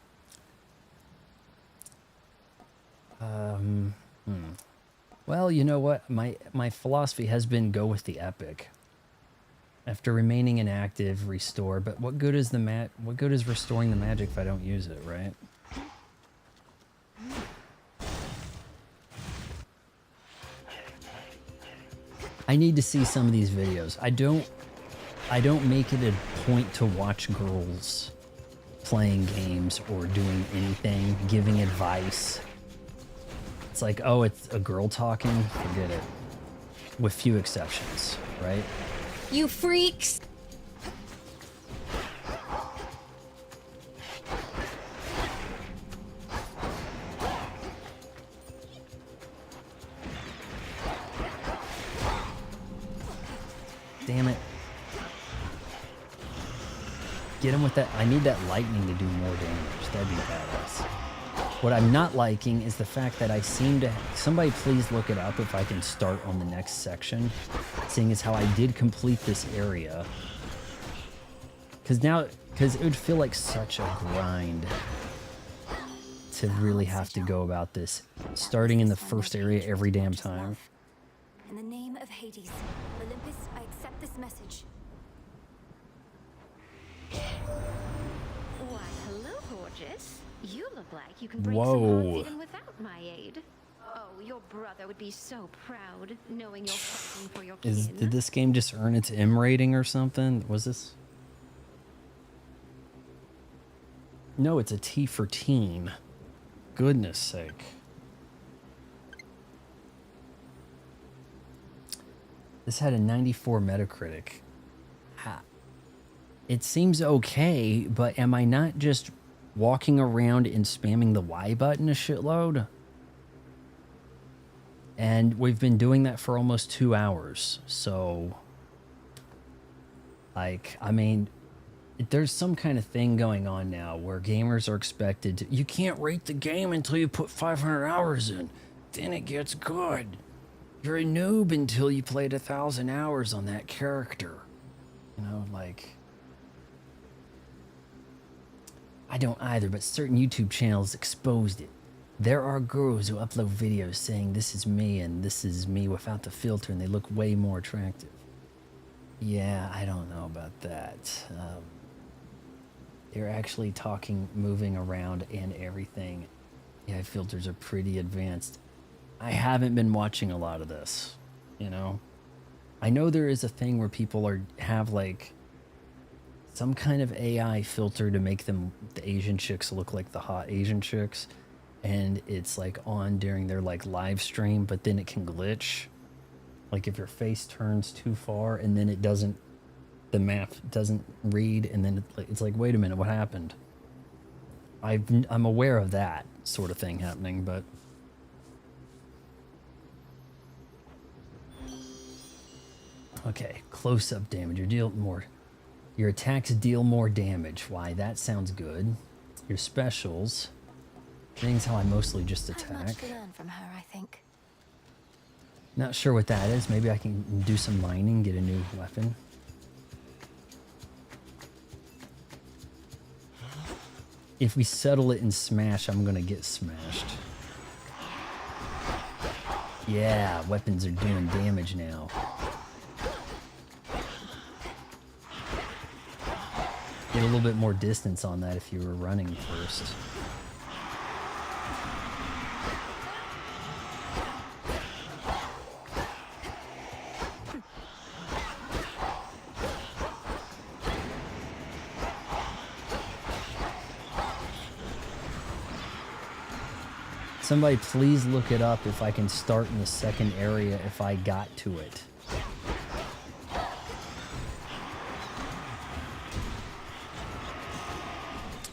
Well, you know what? My philosophy has been go with the epic. After remaining inactive, restore. But what good is what good is restoring the magic if I don't use it, right? I need to see some of these videos. I don't make it a point to watch girls playing games or doing anything, giving advice. It's like, oh, it's a girl talking, forget it. With few exceptions, right? You freaks! Damn it. Get him with that. I need that lightning to do more damage. That'd be badass. What I'm not liking is the fact that I seem to... Somebody please look it up if I can start on the next section. Seeing as how I did complete this area. Because it would feel like such a grind to really have to go about this. Starting in the first area every damn time. In the name of Hades, Olympus, I accept this message. Why, hello, gorgeous. You look like you can break some Whoa. hearts even without my aid. Oh, your brother would be so proud knowing you're fighting for your kin. Did this game just earn its M rating or something? Was this? No, it's a T for teen. Goodness sake. This had a 94 Metacritic. It seems okay, but am I not just walking around and spamming the Y button a shitload? And we've been doing that for almost 2 hours. So, like, I mean, there's some kind of thing going on now where gamers are expected to... You can't rate the game until you put 500 hours in. Then it gets good. You're a noob until you played 1,000 hours on that character. You know, like... I don't either, but certain YouTube channels exposed it. There are girls who upload videos saying this is me and this is me without the filter and they look way more attractive. Yeah, I don't know about that. They're actually talking, moving around and everything. Yeah, filters are pretty advanced. I haven't been watching a lot of this, you know? I know there is a thing where people have like some kind of AI filter to make the Asian chicks look like the hot Asian chicks, and it's like on during their like live stream, but then it can glitch. Like if your face turns too far and then it doesn't, the map doesn't read, and then it's like, wait a minute, what happened? I'm aware of that sort of thing happening, but okay, close-up damage. Your attacks deal more damage. Why, that sounds good. Your specials. Things how I mostly just I have attack. much to learn from her, I think. Not sure what that is. Maybe I can do some mining, get a new weapon. If we settle it in Smash, I'm gonna get smashed. Yeah, weapons are doing damage now. Get a little bit more distance on that if you were running first. Somebody please look it up if I can start in the second area if I got to it.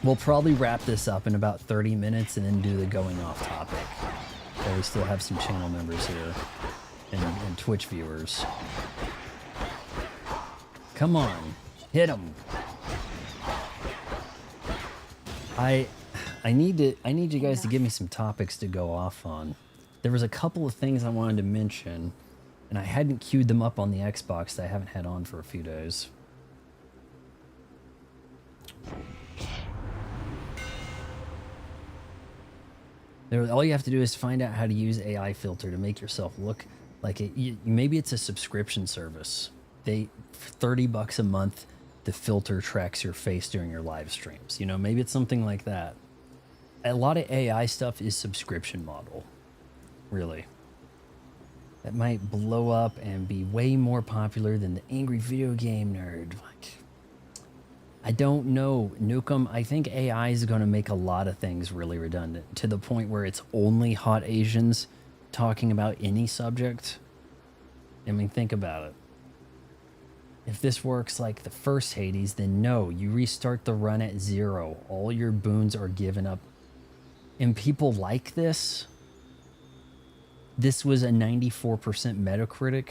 We'll probably wrap this up in about 30 minutes and then do the going off topic. So we still have some channel members here and Twitch viewers. Come on, hit them. I need you guys to give me some topics to go off on. There was a couple of things I wanted to mention, and I hadn't queued them up on the Xbox that I haven't had on for a few days. All you have to do is find out how to use AI filter to make yourself look like it. Maybe it's a subscription service. For $30 a month, the filter tracks your face during your live streams. You know, maybe it's something like that. A lot of AI stuff is subscription model, really. That might blow up and be way more popular than the Angry Video Game Nerd. Like, I don't know, Nukem. I think AI is going to make a lot of things really redundant to the point where it's only hot Asians talking about any subject. I mean, think about it. If this works like the first Hades, then no, you restart the run at 0. All your boons are given up. And people like this. This was a 94% Metacritic,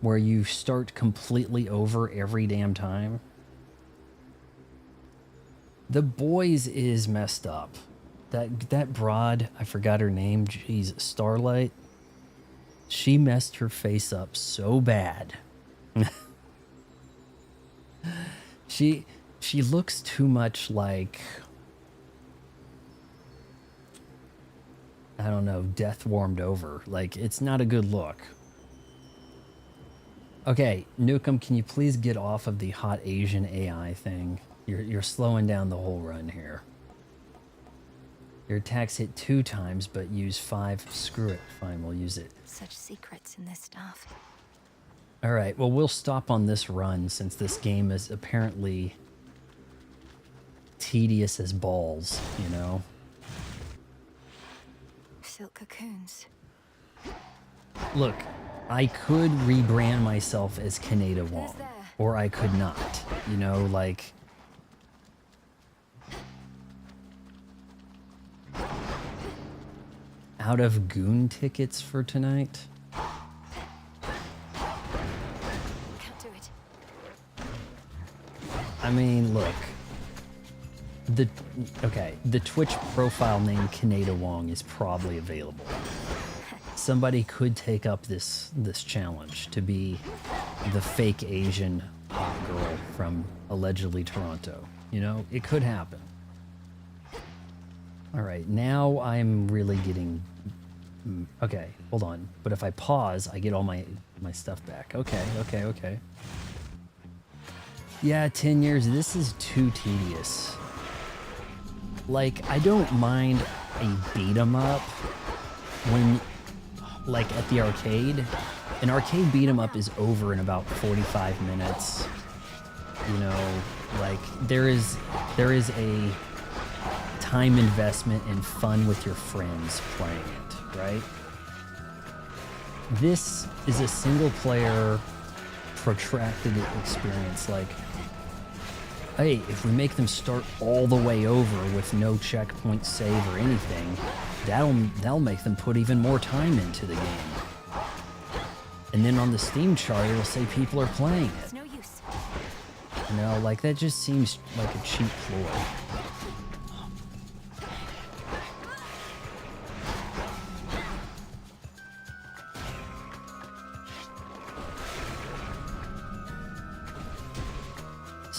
where you start completely over every damn time. The Boys is messed up. That broad, I forgot her name, jeez, Starlight. She messed her face up so bad. She looks too much like, I don't know, death warmed over. Like, it's not a good look. Okay, Nukem, can you please get off of the hot Asian AI thing? You're slowing down the whole run here. Your attacks hit 2 times, but use 5. Screw it. Fine, we'll use it. Such secrets in this stuff. All right, well, we'll stop on this run since this game is apparently tedious as balls, you know? Silk cocoons. Look, I could rebrand myself as Kaneda Wong, or I could not, you know, like... Out of goon tickets for tonight? Can't do it. I mean, look. The Twitch profile name Kaneda Wong is probably available. Somebody could take up this challenge to be the fake Asian hot girl from allegedly Toronto. You know, it could happen. All right, now I'm really getting... Okay, hold on. But if I pause, I get all my stuff back. Okay. Yeah, 10 years. This is too tedious. Like, I don't mind a beat 'em up when, like, at the arcade. An arcade beat 'em up is over in about 45 minutes. You know, like, there is a time investment and fun with your friends playing it, right? This is a single player protracted experience. Like, hey, if we make them start all the way over with no checkpoint save or anything, that'll make them put even more time into the game. And then on the Steam chart, it'll say people are playing it. It's no use. You know, like, that just seems like a cheap ploy.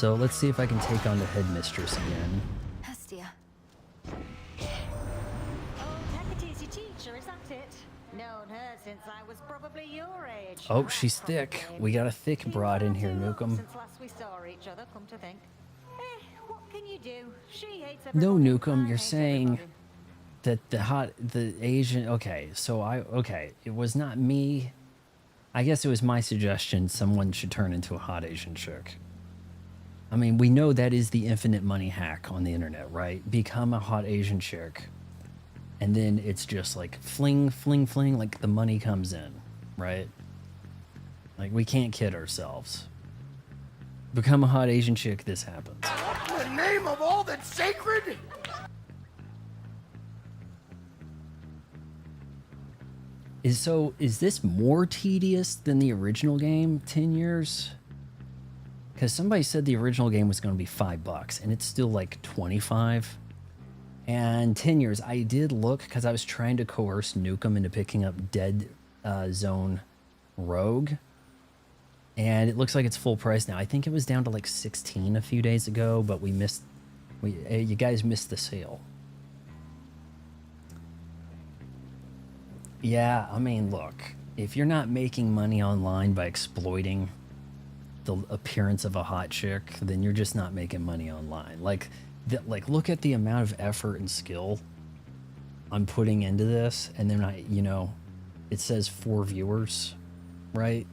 So let's see if I can take on the headmistress again. Hestia. Hecate's your teacher, is that it? Known her since I was probably your age. Oh, she's thick. We got a thick broad in here, Nukem. Since last we saw each other, come to think. What can you do? She hates No, everybody, Nukem, I you're hate saying everybody. that the Asian, okay, so it was not me. I guess it was my suggestion someone should turn into a hot Asian chick. I mean, we know that is the infinite money hack on the internet, right? Become a hot Asian chick. And then it's just like fling, fling, fling, like the money comes in, right? Like, we can't kid ourselves. Become a hot Asian chick, this happens. In the name of all that's sacred! Is this more tedious than the original game, 10 years? Because somebody said the original game was going to be $5, and it's still like 25. And 10 years, I did look because I was trying to coerce Nukem into picking up Dead Zone Rogue. And it looks like it's full price now. I think it was down to like 16 a few days ago, but you guys missed the sale. Yeah, I mean, look, if you're not making money online by exploiting the appearance of a hot chick, then you're just not making money online. Like, look at the amount of effort and skill I'm putting into this, and then it says 4 viewers, right?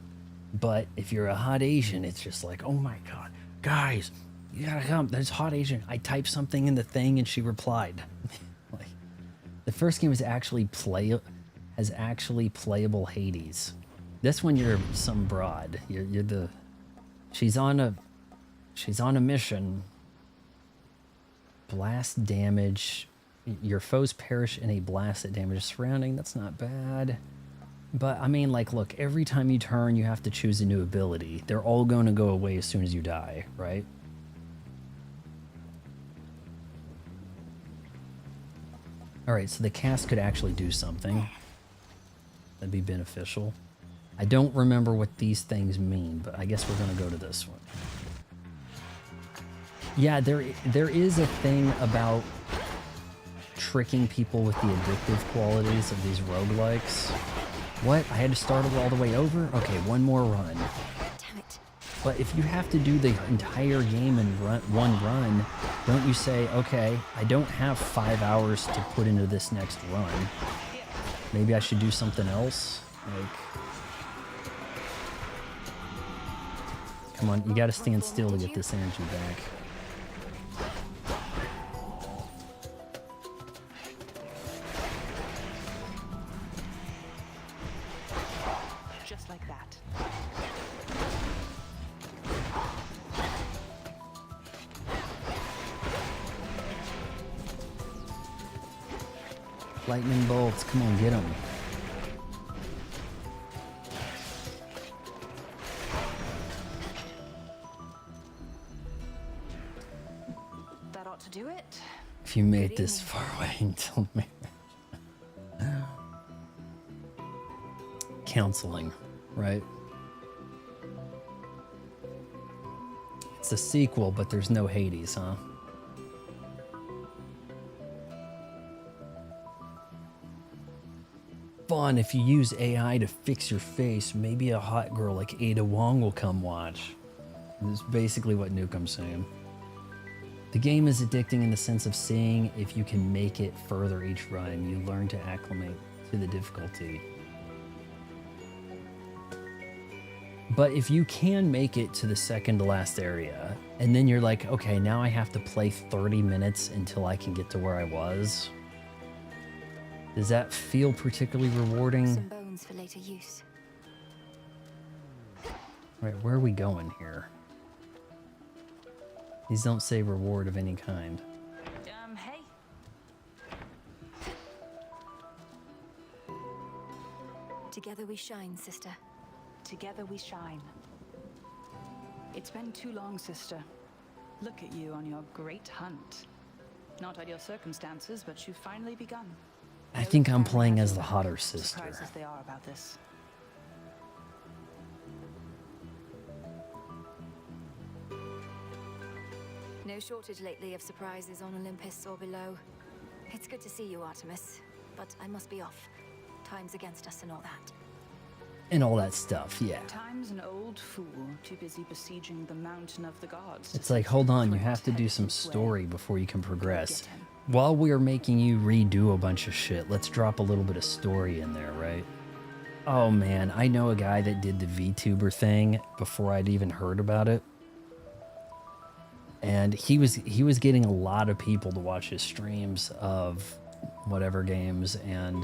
But if you're a hot Asian, it's just like, oh my god, guys, you gotta come. There's hot Asian. I typed something in the thing, and she replied. Like, the first game is actually playable Hades. This one you're some broad. She's on a mission. Blast damage. Your foes perish in a blast that damages surrounding. That's not bad. But I mean, like, look, every time you turn, you have to choose a new ability. They're all going to go away as soon as you die, right? All right, so the cast could actually do something. That'd be beneficial. I don't remember what these things mean, but I guess we're going to go to this one. Yeah, there is a thing about tricking people with the addictive qualities of these roguelikes. What? I had to start it all the way over? Okay, one more run. Damn it. But if you have to do the entire game in one run, don't you say, okay, I don't have 5 hours to put into this next run. Maybe I should do something else? Like, come on, you gotta stand still to get this energy back. Just like that. Lightning bolts, come on, get them. That ought to do it. If you made this far away until me. Counseling, right? It's a sequel, but there's no Hades, huh? Fun if you use AI to fix your face, maybe a hot girl like Ada Wong will come watch. This is basically what Nukem's saying. The game is addicting in the sense of seeing if you can make it further each run. You learn to acclimate to the difficulty. But if you can make it to the second to last area, and then you're like, okay, now I have to play 30 minutes until I can get to where I was. Does that feel particularly rewarding? Some bones for later use. Right, where are we going here? These don't say reward of any kind. Hey. Together we shine, sister. Together we shine. It's been too long, sister. Look at you on your great hunt. Not ideal circumstances, but you've finally begun. I think I'm playing as the hotter sister. Surprised as they are about this. No shortage lately of surprises on Olympus or below. It's good to see you, Artemis, but I must be off. Time's against us and all that. And all that stuff, yeah. Time's an old fool, too busy besieging the mountain of the gods. It's like, hold on, you have to do some story before you can progress. While we are making you redo a bunch of shit, let's drop a little bit of story in there, right? Oh man, I know a guy that did the VTuber thing before I'd even heard about it. And he was getting a lot of people to watch his streams of whatever games, and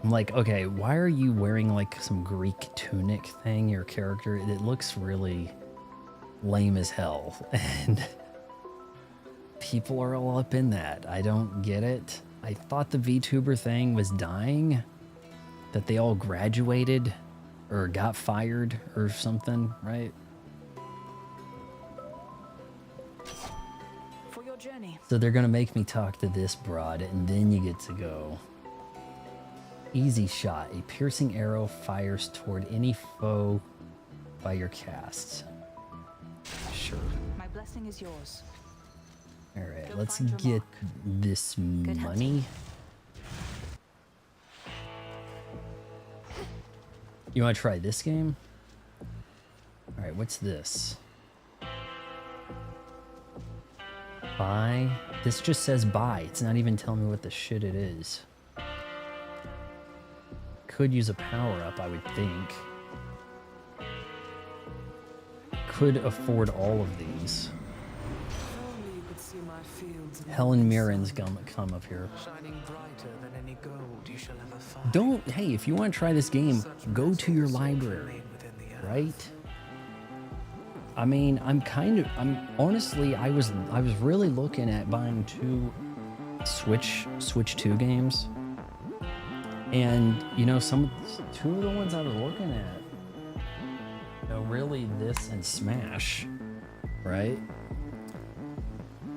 I'm like, okay, why are you wearing like some Greek tunic thing, your character? It looks really lame as hell. And people are all up in that. I don't get it. I thought the VTuber thing was dying, that they all graduated or got fired or something, right? For your journey. So they're gonna make me talk to this broad, and then you get to go. Easy shot. A piercing arrow fires toward any foe by your cast. Sure. My blessing is yours. All right, let's get this money. You want to try this game? All right, what's this? Buy. This just says buy. It's not even telling me what the shit it is. Could use a power-up, I would think. Could afford all of these. Helen Mirren's come up here. Don't, hey, if you want to try this game, go to your library, right? I mean, honestly, I was really looking at buying 2 Switch 2 games. And, you know, 2 of the ones I was looking at, you know, really this and Smash, right?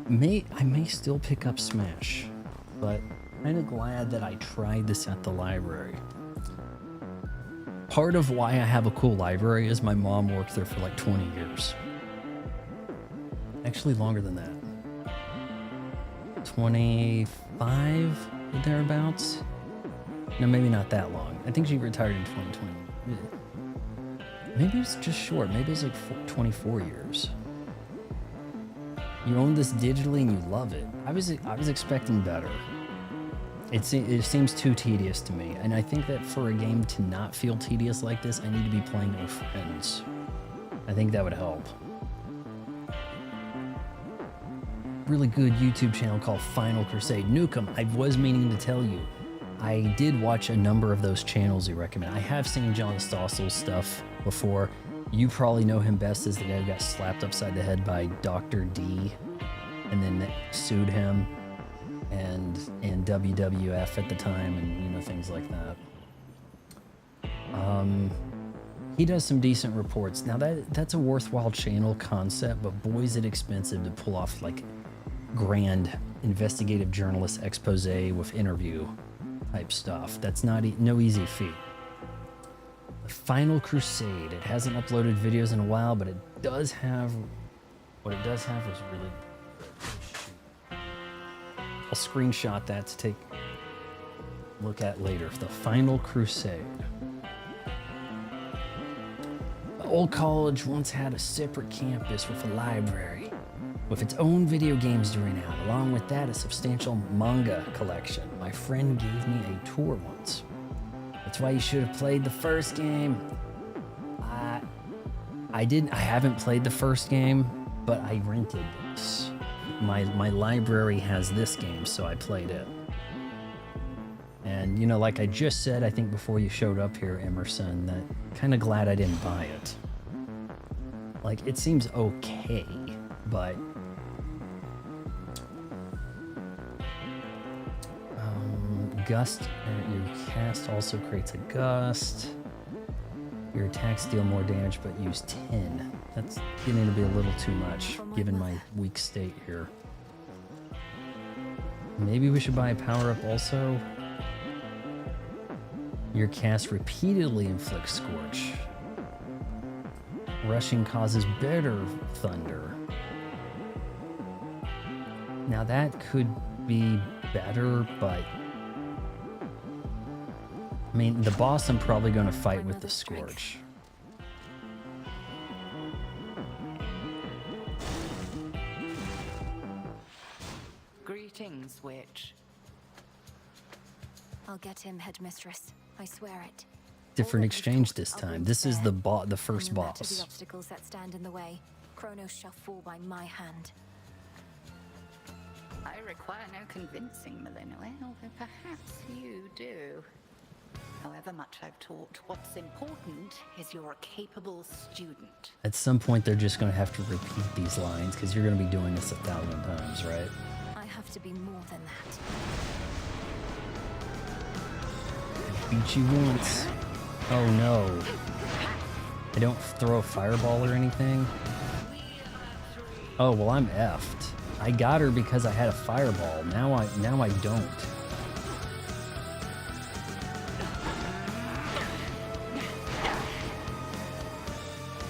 I may still pick up Smash, but kind of glad that I tried this at the library. Part of why I have a cool library is my mom worked there for like 20 years. Actually longer than that. 25 or thereabouts. No, maybe not that long. I think she retired in 2020. Maybe it's just short. Maybe it's like 24 years. You own this digitally and you love it. I was expecting better. It seems too tedious to me, and I think that for a game to not feel tedious like this, I need to be playing with friends. I think that would help. Really good YouTube channel called Final Crusade. Nukem, I was meaning to tell you, I did watch a number of those channels you recommend. I have seen John Stossel's stuff before. You probably know him best as the guy who got slapped upside the head by Dr. D and then sued him and WWF at the time, and you know, things like that. He does some decent reports. Now that's a worthwhile channel concept, but boy is it expensive to pull off like grand investigative journalist expose with interview type stuff. That's no easy feat. The Final Crusade. It hasn't uploaded videos in a while, but it does have, what it does have is really good. I'll screenshot that to take a look at later. The Final Crusade. The old college once had a separate campus with a library, with its own video games to rent out. Along with that, a substantial manga collection. My friend gave me a tour once. That's why you should have played the first game. I haven't played the first game, but I rented this. My library has this game, so I played it. And you know, like I just said, I think before you showed up here, Emerson, that kind of glad I didn't buy it. Like, it seems okay, but gust, your cast also creates a gust. Your attacks deal more damage but use 10. That's getting to be a little too much given my weak state here. Maybe we should buy a power-up also. Your cast repeatedly inflicts Scorch. Rushing causes better thunder. Now that could be better, but I mean, the boss I'm probably going to fight with the Scorch. Greetings, witch. I'll get him, Headmistress. I swear it. Different exchange this time. This is the first No matter the boss. obstacles that stand in the way, Kronos shall fall by my hand. I require no convincing, Malinois, although perhaps you do. However much I've taught, what's important is you're a capable student. At some point, they're just going to have to repeat these lines because you're going to be doing this 1,000 times, right? I have to be more than that. Beat you once. Oh no. I don't throw a fireball or anything. Oh, well, I'm effed. I got her because I had a fireball. Now I don't.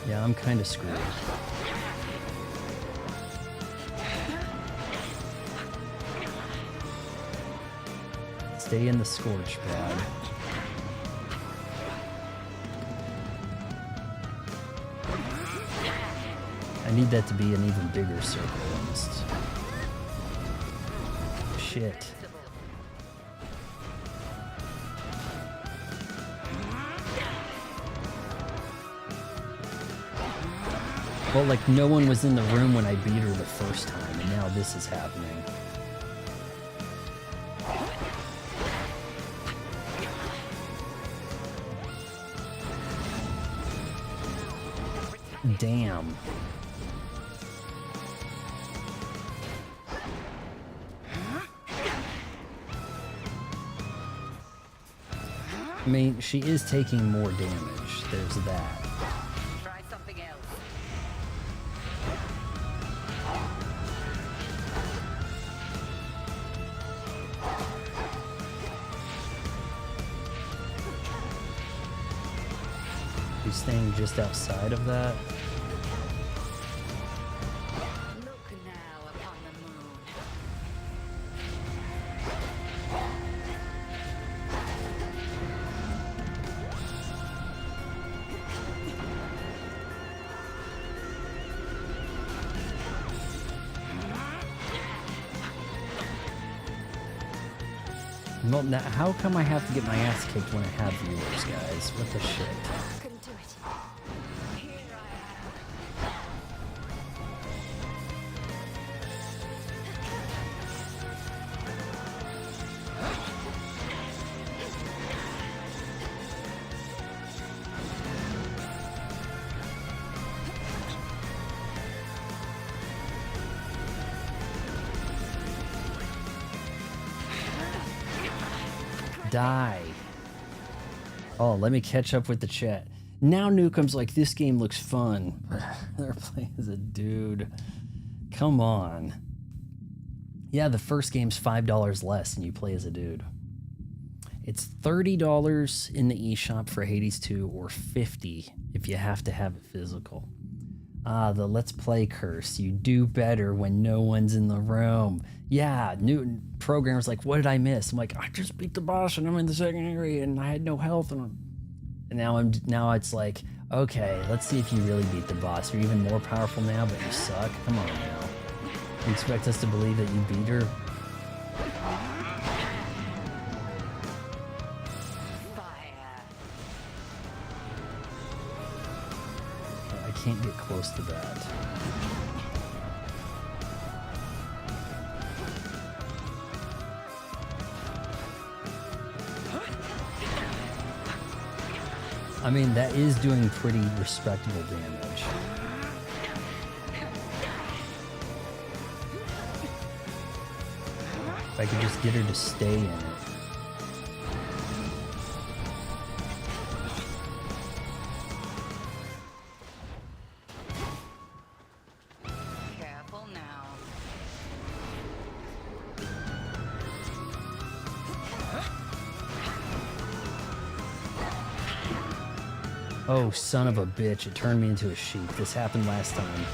Yeah, I'm kind of screwed. Stay in the Scorch pad. I need that to be an even bigger circle almost. Shit. Well, like, no one was in the room when I beat her the first time, and now this is happening. Damn. I mean, she is taking more damage. There's that. Try something else. He's staying just outside of that. Look now upon the moon. Well, now, how come I have to get my ass kicked when I have viewers, guys? What the shit? Couldn't do it. Die. Oh, let me catch up with the chat. Now Newcomb's like, this game looks fun. They're playing as a dude. Come on. Yeah, the first game's $5 less and you play as a dude. It's $30 in the eShop for Hades 2 or $50 if you have to have it physical. Ah, the Let's Play curse. You do better when no one's in the room. Yeah, new programmer's like, what did I miss? I'm like, I just beat the boss and I'm in the second area and I had no health. And now it's like, okay, let's see if you really beat the boss. You're even more powerful now, but you suck. Come on now. You expect us to believe that you beat her? I can't get close to that. I mean, that is doing pretty respectable damage. If I could just get her to stay in it. Careful now. Oh, son of a bitch. It turned me into a sheep. This happened last time.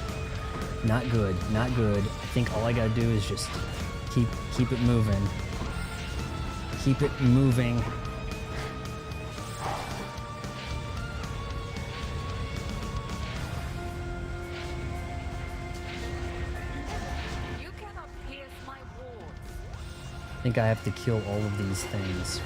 Not good. Not good. think all I gotta do is just keep it moving. Keep it moving. I think I have to kill all of these things.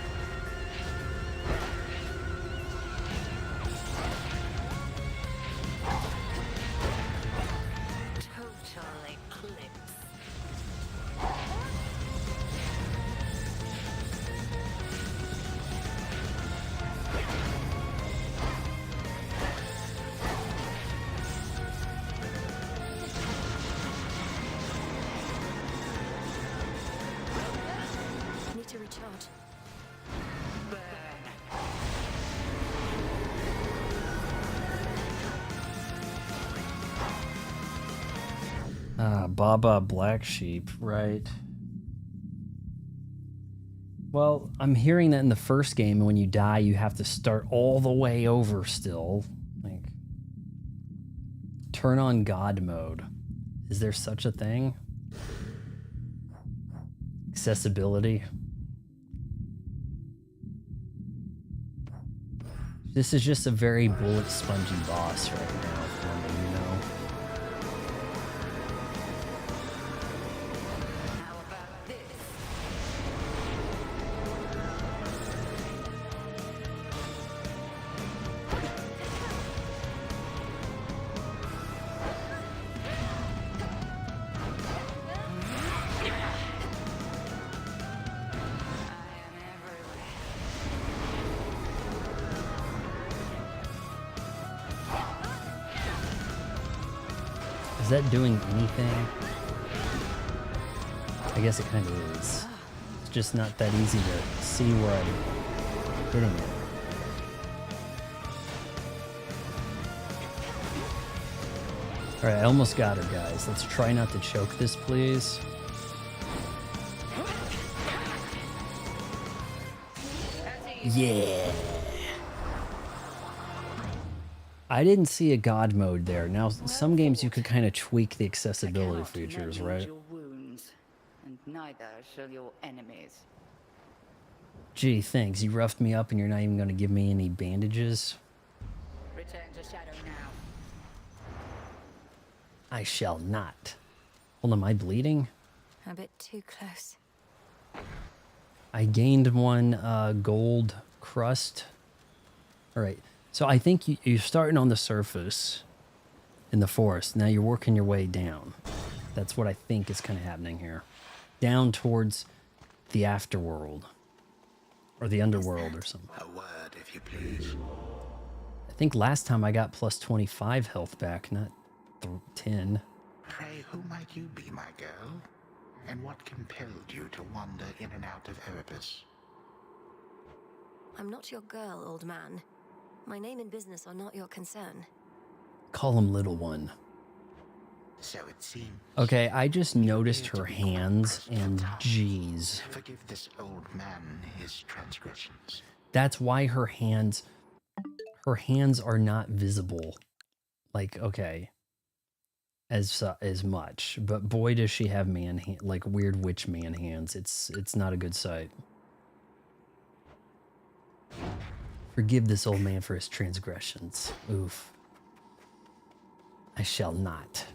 Need to recharge. Baba Black Sheep, right? Well, I'm hearing that in the first game, when you die, you have to start all the way over still. Like, turn on God mode. Is there such a thing? Accessibility. This is just a very bullet spongy boss right now, for me, you know? Is that doing anything? I guess it kind of is. It's just not that easy to see where I'm hitting it. Alright, I almost got her, guys. Let's try not to choke this, please. Yeah! I didn't see a God mode there. Now, some games you could kind of tweak the accessibility features, right? Your wounds, and neither shall your enemies. Gee, thanks. You roughed me up and you're not even going to give me any bandages? Return to Shadow now. I shall not. Hold on, am I bleeding? A bit too close. I gained one gold crust. Alright. So I think you're starting on the surface in the forest. Now you're working your way down. That's what I think is kind of happening here. Down towards the afterworld. Or the underworld or something. A word, if you please. I think last time I got plus 25 health back, not 10. Pray, who might you be, my girl? And what compelled you to wander in and out of Erebus? I'm not your girl, old man. My name and business are not your concern. Call him Little One. So it seems. Okay, I just noticed her hands, and geez. Forgive this old man his transgressions. That's why her hands are not visible. Like, okay, as much. But boy, does she have like weird witch man hands. It's not a good sight. Forgive this old man for his transgressions. Oof. I shall not.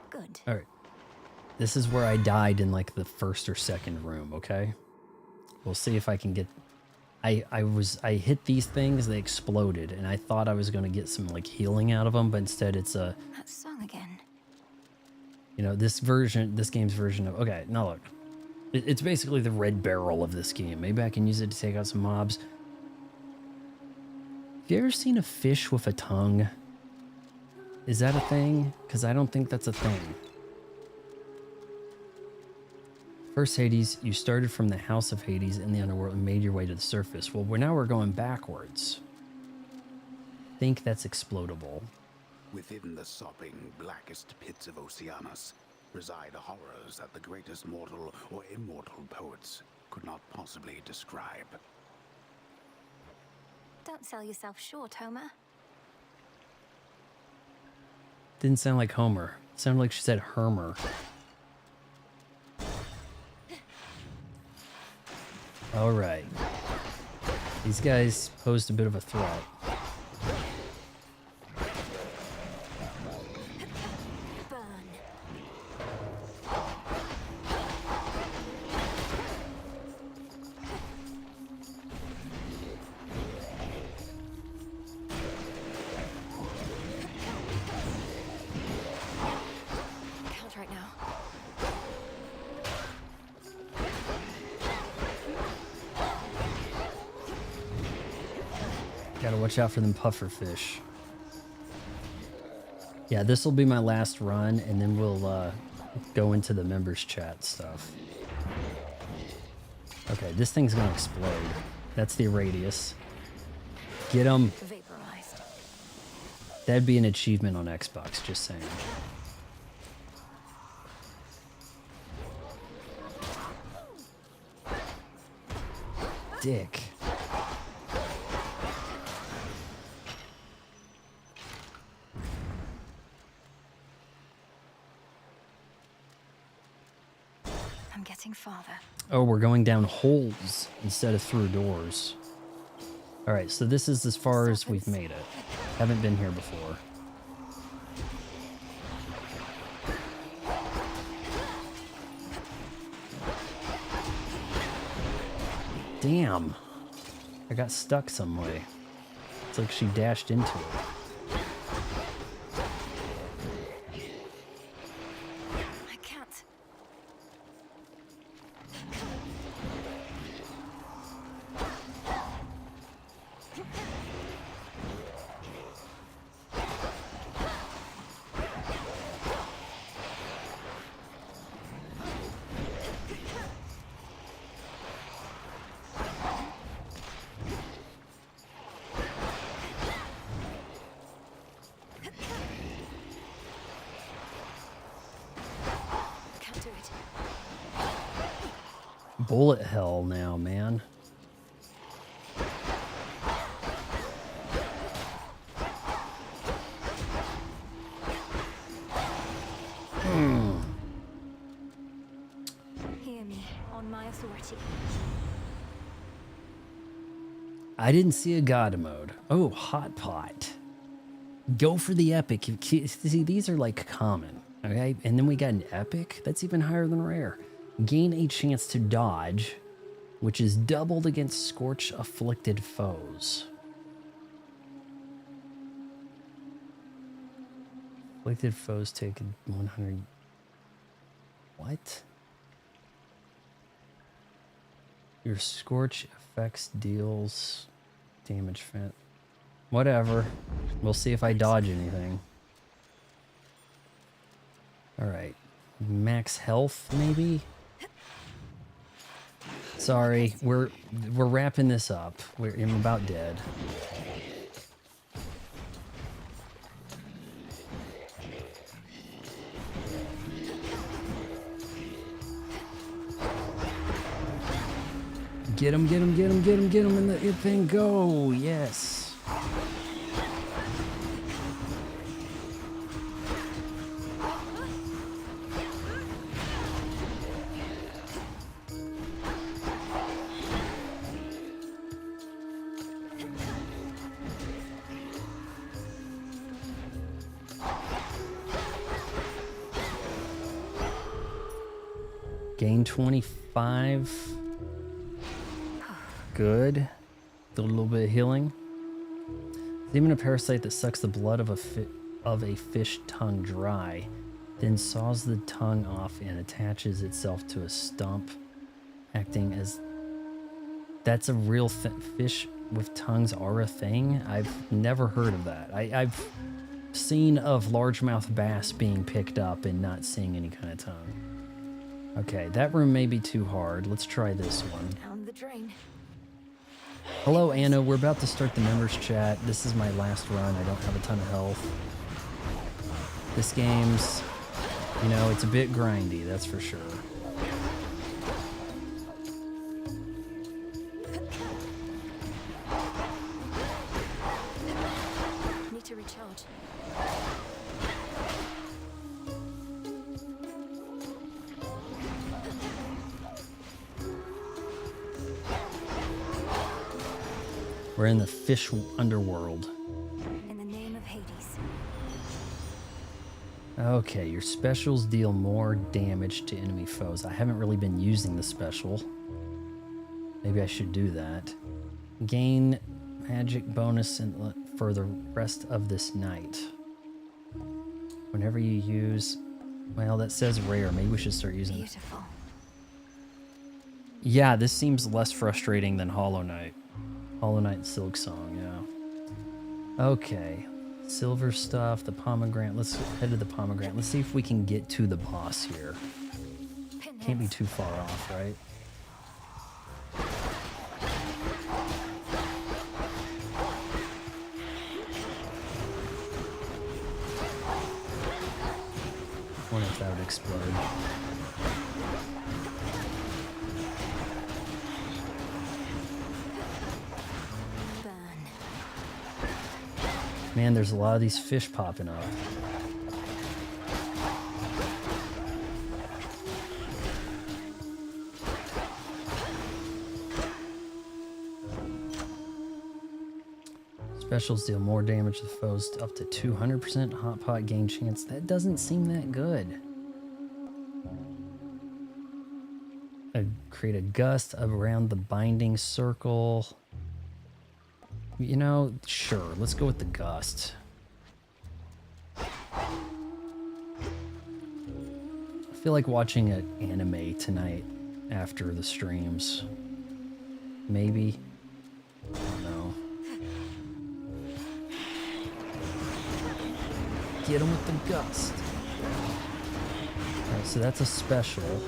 Good. All right. This is where I died in like the first or second room, okay? We'll see if I can get... I hit these things, they exploded, and I thought I was going to get some like healing out of them, but instead it's a... That song again. You know, this game's version of... Okay, now look. It's basically the red barrel of this game. Maybe I can use it to take out some mobs. Have you ever seen a fish with a tongue? Is that a thing? Because I don't think that's a thing. First Hades, you started from the House of Hades in the underworld and made your way to the surface. Well, now we're going backwards. I think that's explodable. Within the sopping, blackest pits of Oceanus reside horrors that the greatest mortal or immortal poets could not possibly describe. Don't sell yourself short, Homer. Didn't sound like Homer. It sounded like she said Hermer. All right. These guys posed a bit of a threat. Count right now. Gotta watch out for them puffer fish. Yeah, this will be my last run, and then we'll go into the members chat stuff. Okay, this thing's gonna explode. That's the radius. Get them. Vaporized. That'd be an achievement on Xbox, just saying. Dick. I'm getting farther. Oh, we're going down holes instead of through doors. Alright, so this is as far as we've made it. Haven't been here before. Damn. I got stuck some way. It's like she dashed into it. I can't. Can't do it. Bullet hell now, man. Hear me on my authority. I didn't see a God mode. Oh, hot pot. Go for the epic. See, these are like common, okay? And then we got an epic. That's even higher than rare. Gain a chance to dodge, which is doubled against scorch afflicted foes. Afflicted foes take 100. What? Your scorch effects deals damage fit. Whatever. We'll see if I dodge anything. Alright. Max health, maybe? Sorry, we're wrapping this up. I'm about dead. Get him, get him, get him, get him, get him, and let your thing go. Yes. Gain 25. Good. Do a little bit of healing. There's even a parasite that sucks the blood of a fish tongue dry, then saws the tongue off and attaches itself to a stump, acting as... That's a real fish with tongues are a thing? I've never heard of that. I've seen of largemouth bass being picked up and not seeing any kind of tongue. Okay, that room may be too hard. Let's try this one. Down the drain. Hello, Anna. We're about to start the members chat. This is my last run. I don't have a ton of health. This game's, you know, it's a bit grindy, that's for sure. Need to recharge. We're in the fish underworld. In the name of Hades. Okay, your specials deal more damage to enemy foes. I haven't really been using the special. Maybe I should do that. Gain magic bonus for the rest of this night. Whenever you use... Well, that says rare. Maybe we should start using it. Beautiful. Yeah, this seems less frustrating than Hollow Knight. Hollow Knight Silk Song, yeah. Okay. Silver stuff, the pomegranate. Let's head to the pomegranate. Let's see if we can get to the boss here. Can't be too far off, right? I wonder if that would explode. Man, there's a lot of these fish popping up. Specials deal more damage to foes up to 200%. Hot pot gain chance. That doesn't seem that good. Create a gust around the binding circle. You know, sure, let's go with the gust. I feel like watching an anime tonight after the streams. Maybe. I don't know. Get him with the gust. Alright, so that's a special.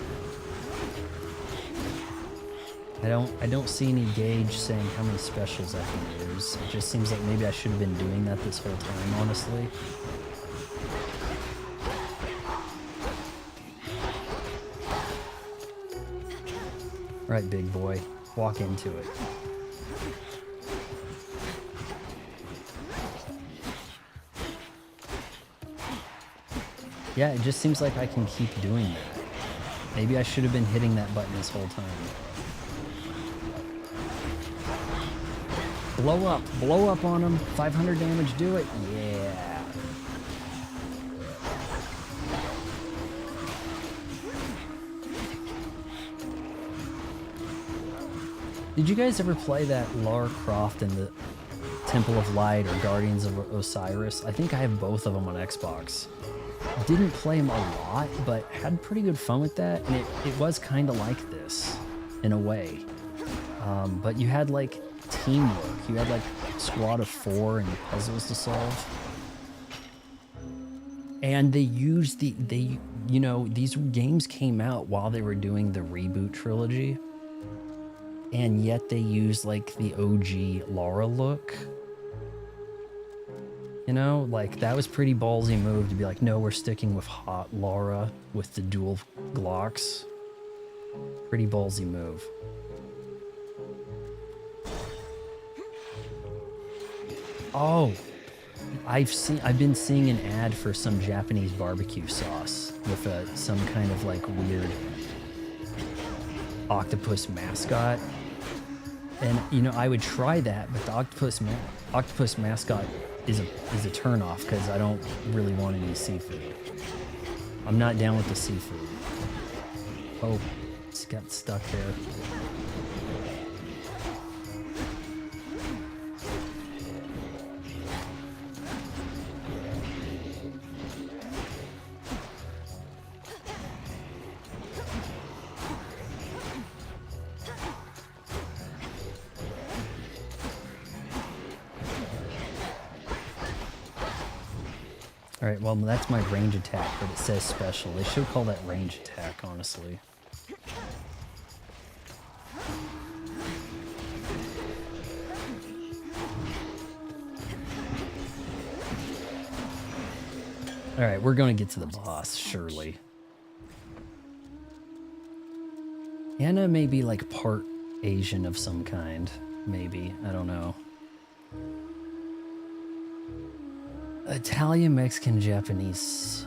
I don't see any gauge saying how many specials I can use. It just seems like maybe I should have been doing that this whole time, honestly. Right, big boy. Walk into it. Yeah, it just seems like I can keep doing that. Maybe I should have been hitting that button this whole time. Blow up on him. 500 damage, do it. Yeah. Did you guys ever play that Lara Croft in the Temple of Light or Guardians of Osiris? I think I have both of them on Xbox. Didn't play them a lot, but had pretty good fun with that, and it was kind of like this in a way. But you had like teamwork. You had like a squad of 4 and puzzles to solve. And they used you know, these games came out while they were doing the reboot trilogy. And yet they used like the OG Lara look. You know, like that was pretty ballsy move to be like, no, we're sticking with hot Lara with the dual Glocks. Pretty ballsy move. Oh, I've been seeing an ad for some Japanese barbecue sauce with some kind of like weird octopus mascot. And you know, I would try that, but the octopus mascot is a turn off because I don't really want any seafood. I'm not down with the seafood. Oh, it's got stuck there. Alright, well, that's my range attack, but it says special. They should call that range attack, honestly. Alright, we're gonna get to the boss, surely. Anna may be like part Asian of some kind. Maybe. I don't know. Italian, Mexican, Japanese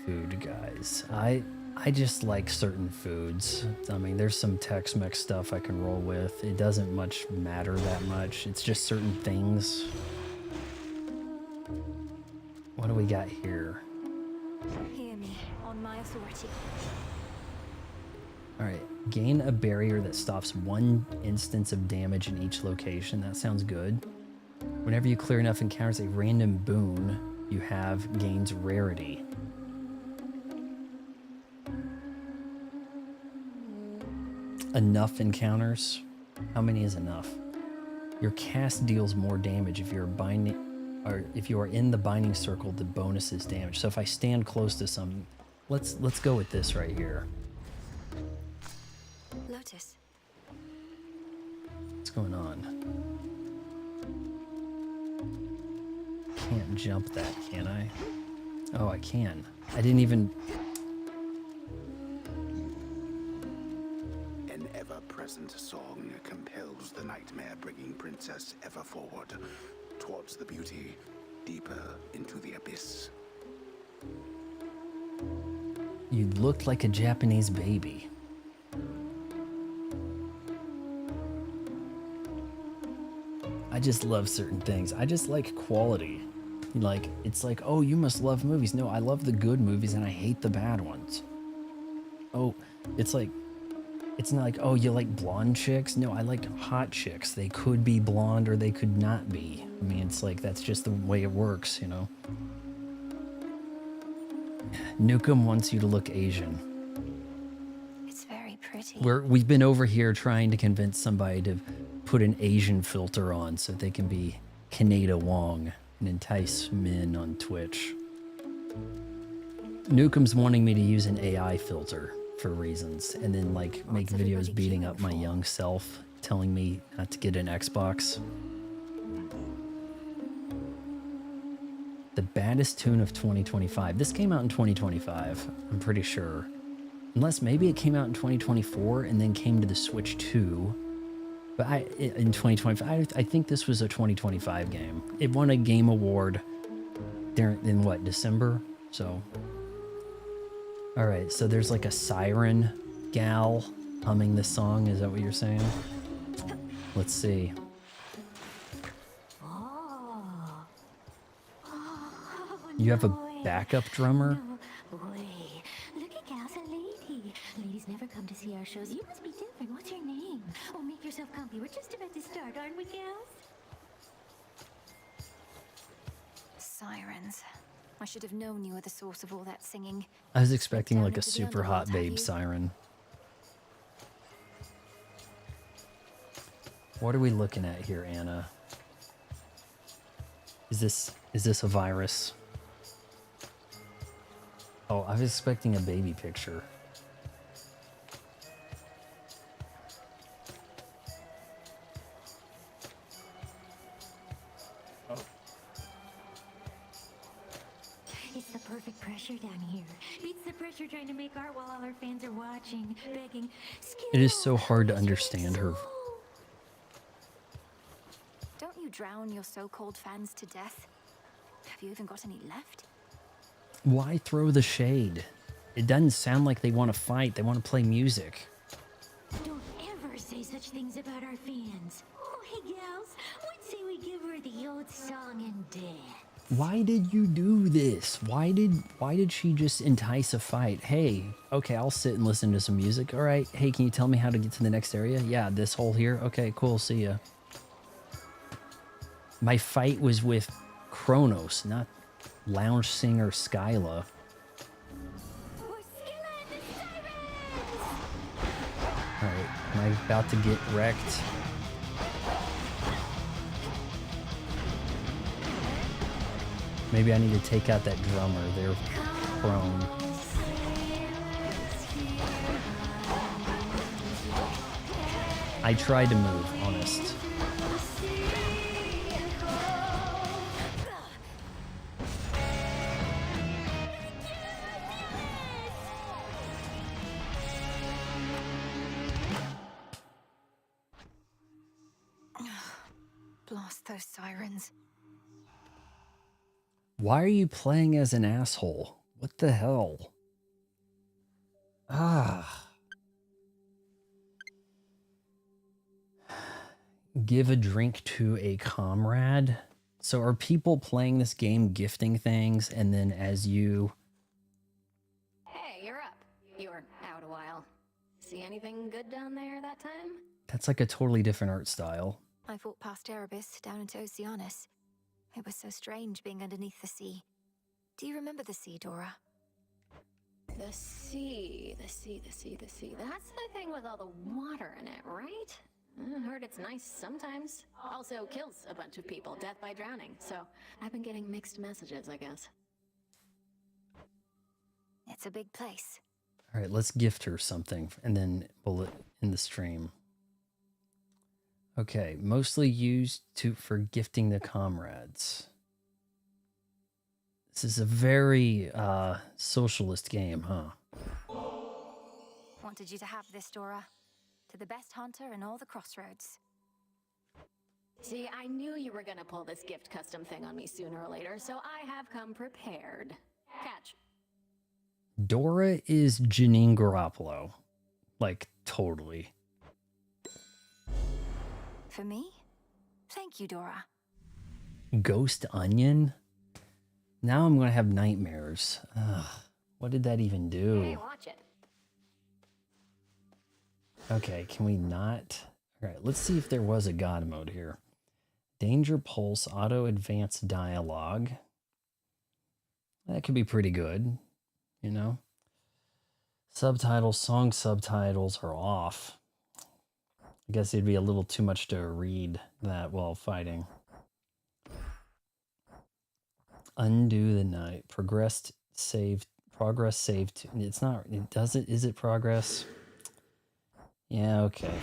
food, guys. I I just like certain foods. I mean, there's some Tex-Mex stuff I can roll with. It doesn't much matter that much. It's just certain things. What do we got here? Hear me, on my authority. All right, gain a barrier that stops 1 instance of damage in each location. That sounds good. Whenever you clear enough encounters, a random boon you have gains rarity. Enough encounters? How many is enough? Your cast deals more damage if you're binding, or if you are in the binding circle. The bonus is damage. So if I stand close to some, let's go with this right here. Lotus. What's going on? Can't jump that, can I? Oh, I can. I didn't even. An ever-present song compels the nightmare-bringing princess ever forward, towards the beauty, deeper into the abyss. You looked like a Japanese baby. I just love certain things. I just like quality. Like, it's like, oh, you must love movies. No, I love the good movies and I hate the bad ones. Oh, it's like, it's not like, oh, you like blonde chicks? No, I like hot chicks. They could be blonde or they could not be. I mean, it's like, that's just the way it works, you know? Nukem wants you to look Asian. It's very pretty. We've been over here trying to convince somebody to put an Asian filter on so they can be Kaneda Wong and entice men on Twitch. Nukem's wanting me to use an AI filter for reasons, and then like make videos beating up my young self, telling me not to get an Xbox. The baddest tune of 2025. This came out in 2025, I'm pretty sure. Unless maybe it came out in 2024 and then came to the Switch 2. But in 2025, I think this was a 2025 game. It won a game award there in what, December? So, all right. So there's like a siren gal humming this song. Is that what you're saying? Let's see. You have a backup drummer? Wait, look at gals and lady. Ladies never come to see our shows. You must be different. What's your name? Oh, make yourself comfy. We're just about to start, aren't we, gals? Sirens. I should have known you were the source of all that singing. I was expecting like a super hot babe siren. What are we looking at here, Anna? Is this a virus? Oh, I was expecting a baby picture. It's the perfect pressure down here. Beats the pressure trying to make art while all our fans are watching, begging. It is so hard to understand her. Don't you drown your so-called fans to death? Have you even got any left? Why throw the shade? It doesn't sound like they want to fight. They want to play music. Don't ever say such things about our fans. Oh, hey, gals. What say we give her the old song and dance? Why did you do this? Why did she just entice a fight? Hey, okay, I'll sit and listen to some music. All right. Hey, can you tell me how to get to the next area? Yeah, this hole here. Okay, cool. See ya. My fight was with Kronos, not lounge singer Skyla. Alright, am I about to get wrecked? Maybe I need to take out that drummer. They're prone. I tried to move, honest. Blast those sirens. Why are you playing as an asshole? What the hell? Give a drink to a comrade. So are people playing this game gifting things, and then as you... Hey, you're up. You were out a while. See anything good down there that time? That's like a totally different art style. I fought past Erebus down into Oceanus. It was so strange being underneath the sea. Do you remember the sea, Dora? The sea. That's the thing with all the water in it, right? I heard it's nice sometimes. Also kills a bunch of people, death by drowning. So I've been getting mixed messages, I guess. It's a big place. All right, let's gift her something, and then we'll in the stream. Okay, mostly used for gifting the comrades. This is a very socialist game, huh? Wanted you to have this, Dora. To the best hunter in all the Crossroads. See, I knew you were gonna pull this gift custom thing on me sooner or later, so I have come prepared. Catch. Dora is Janine Garoppolo. Like, totally. For me? Thank you, Dora. Ghost Onion? Now I'm gonna have nightmares. Ugh, what did that even do? Hey, watch it. Okay, can we not? All right, let's see if there was a God mode here. Danger Pulse, Auto Advanced Dialogue. That could be pretty good, you know? Subtitles, song subtitles are off. I guess it'd be a little too much to read that while fighting. Undo the night. Progress saved. It's not, it doesn't, is it progress? Yeah, okay.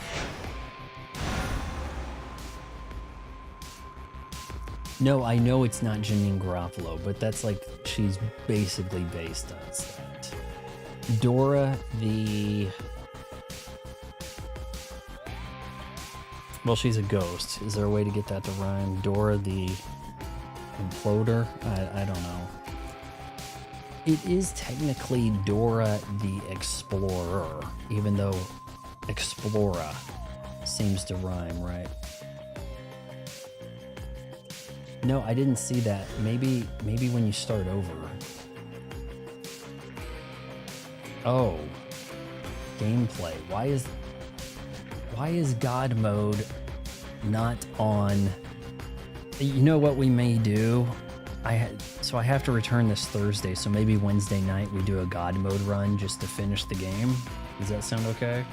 No, I know it's not Janine Garoppolo, but that's like, she's basically based on that. Dora the... Well, she's a ghost. Is there a way to get that to rhyme? Dora the Imploder? I don't know. It is technically Dora the Explorer, even though Explora seems to rhyme, right? No, I didn't see that. Maybe when you start over. Oh. Gameplay. Why is God mode not on? You know what we may do? So I have to return this Thursday, so maybe Wednesday night we do a God mode run just to finish the game. Does that sound okay?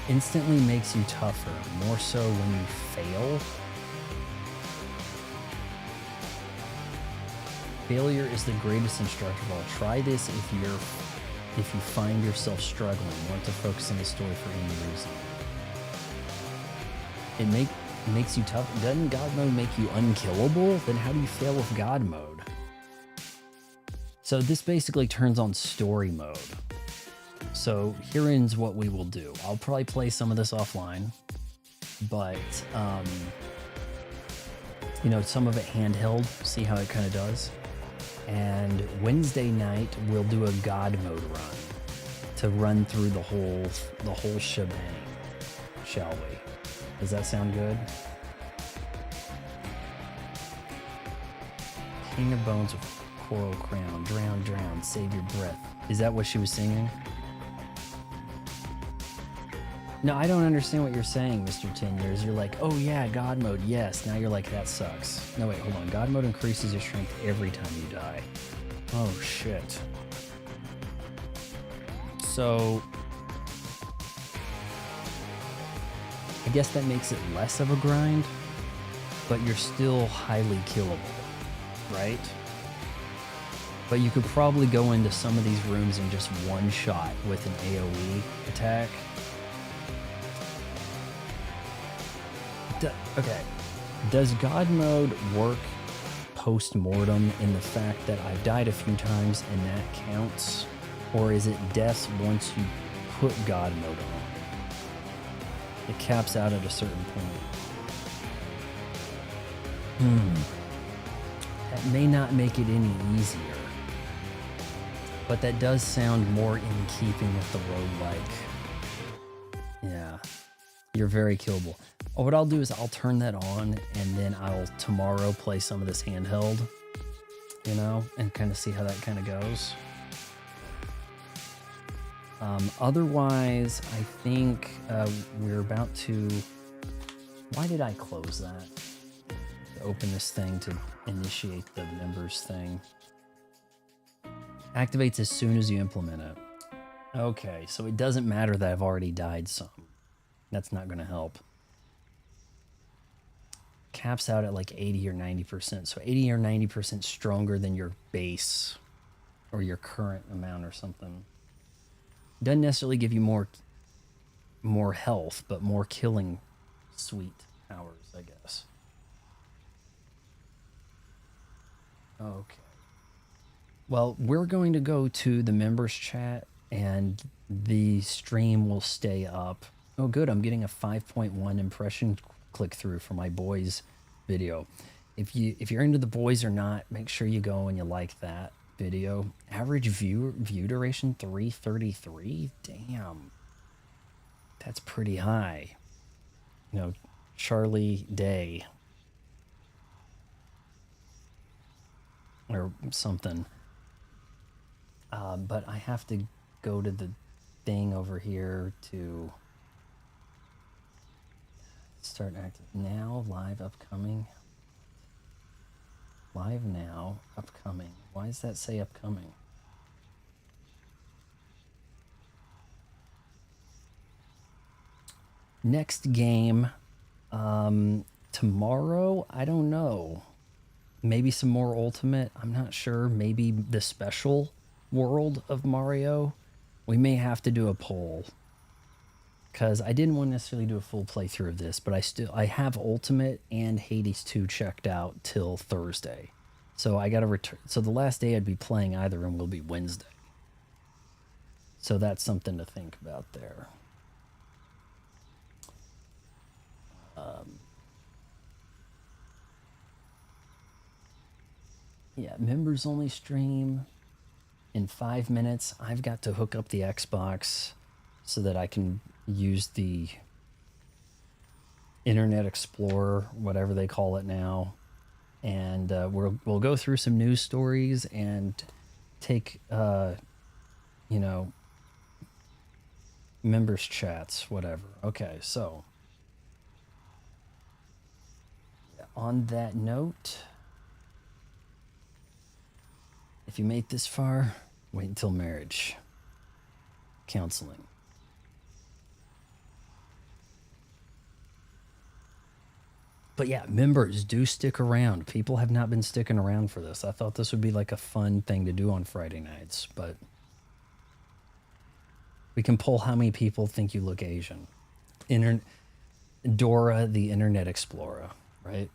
Instantly makes you tougher, more so when you fail. Failure is the greatest instructor of all. Try this if you find yourself struggling, want to focus on the story for any reason. It makes you tough. Doesn't God mode make you unkillable? Then how do you fail with God mode? So this basically turns on story mode. So here's what we will do. I'll probably play some of this offline, but you know, some of it handheld, see how it kind of does. And Wednesday night we'll do a God mode run to run through the whole shebang, shall we? Does that sound good? King of Bones with Coral Crown, drown, drown, save your breath. Is that what she was singing? No, I don't understand what you're saying, Mr. 10 Years. You're like, oh yeah, God mode, yes. Now you're like, that sucks. No, wait, hold on. God mode increases your strength every time you die. Oh, shit. So, I guess that makes it less of a grind, but you're still highly killable, right? But you could probably go into some of these rooms in just one shot with an AoE attack. Okay, does God mode work post-mortem in the fact that I've died a few times and that counts? Or is it deaths once you put God mode on? It caps out at a certain point. That may not make it any easier. But that does sound more in keeping with the roguelike. Yeah. You're very killable. Oh, what I'll do is I'll turn that on and then I'll tomorrow play some of this handheld, you know, and kind of see how that kind of goes. Otherwise, I think we're about to... Why did I close that? To open this thing to initiate the members thing. Activates as soon as you implement it. Okay, so it doesn't matter that I've already died some. That's not going to help. Caps out at like 80 or 90%. So 80 or 90% stronger than your base or your current amount or something. Doesn't necessarily give you more health, but more killing sweet hours, I guess. Okay. Well, we're going to go to the members chat and the stream will stay up. Oh, good. I'm getting a 5.1 impression click through for my boys video. If you're into the boys or not, make sure you go and you like that video. Average view duration 333. Damn. That's pretty high. You know, Charlie Day or something. But I have to go to the thing over here to start active now. Live upcoming. Live now upcoming. Why does that say upcoming? Next game tomorrow. I don't know. Maybe some more Ultimate. I'm not sure. Maybe the special world of Mario. We may have to do a poll because I didn't want to necessarily do a full playthrough of this, but I have Ultimate and Hades 2 checked out till Thursday. So I got to return. So the last day I'd be playing either of them will be Wednesday. So that's something to think about there. Yeah, members only stream in 5 minutes. I've got to hook up the Xbox so that I can use the Internet Explorer, whatever they call it now. And we'll go through some news stories and take, you know, members chats, whatever. Okay, so on that note, if you made this far, wait until marriage counseling. But yeah, members do stick around. People have not been sticking around for this. I thought this would be like a fun thing to do on Friday nights, but we can poll how many people think you look Asian. Dora the Internet Explorer, right?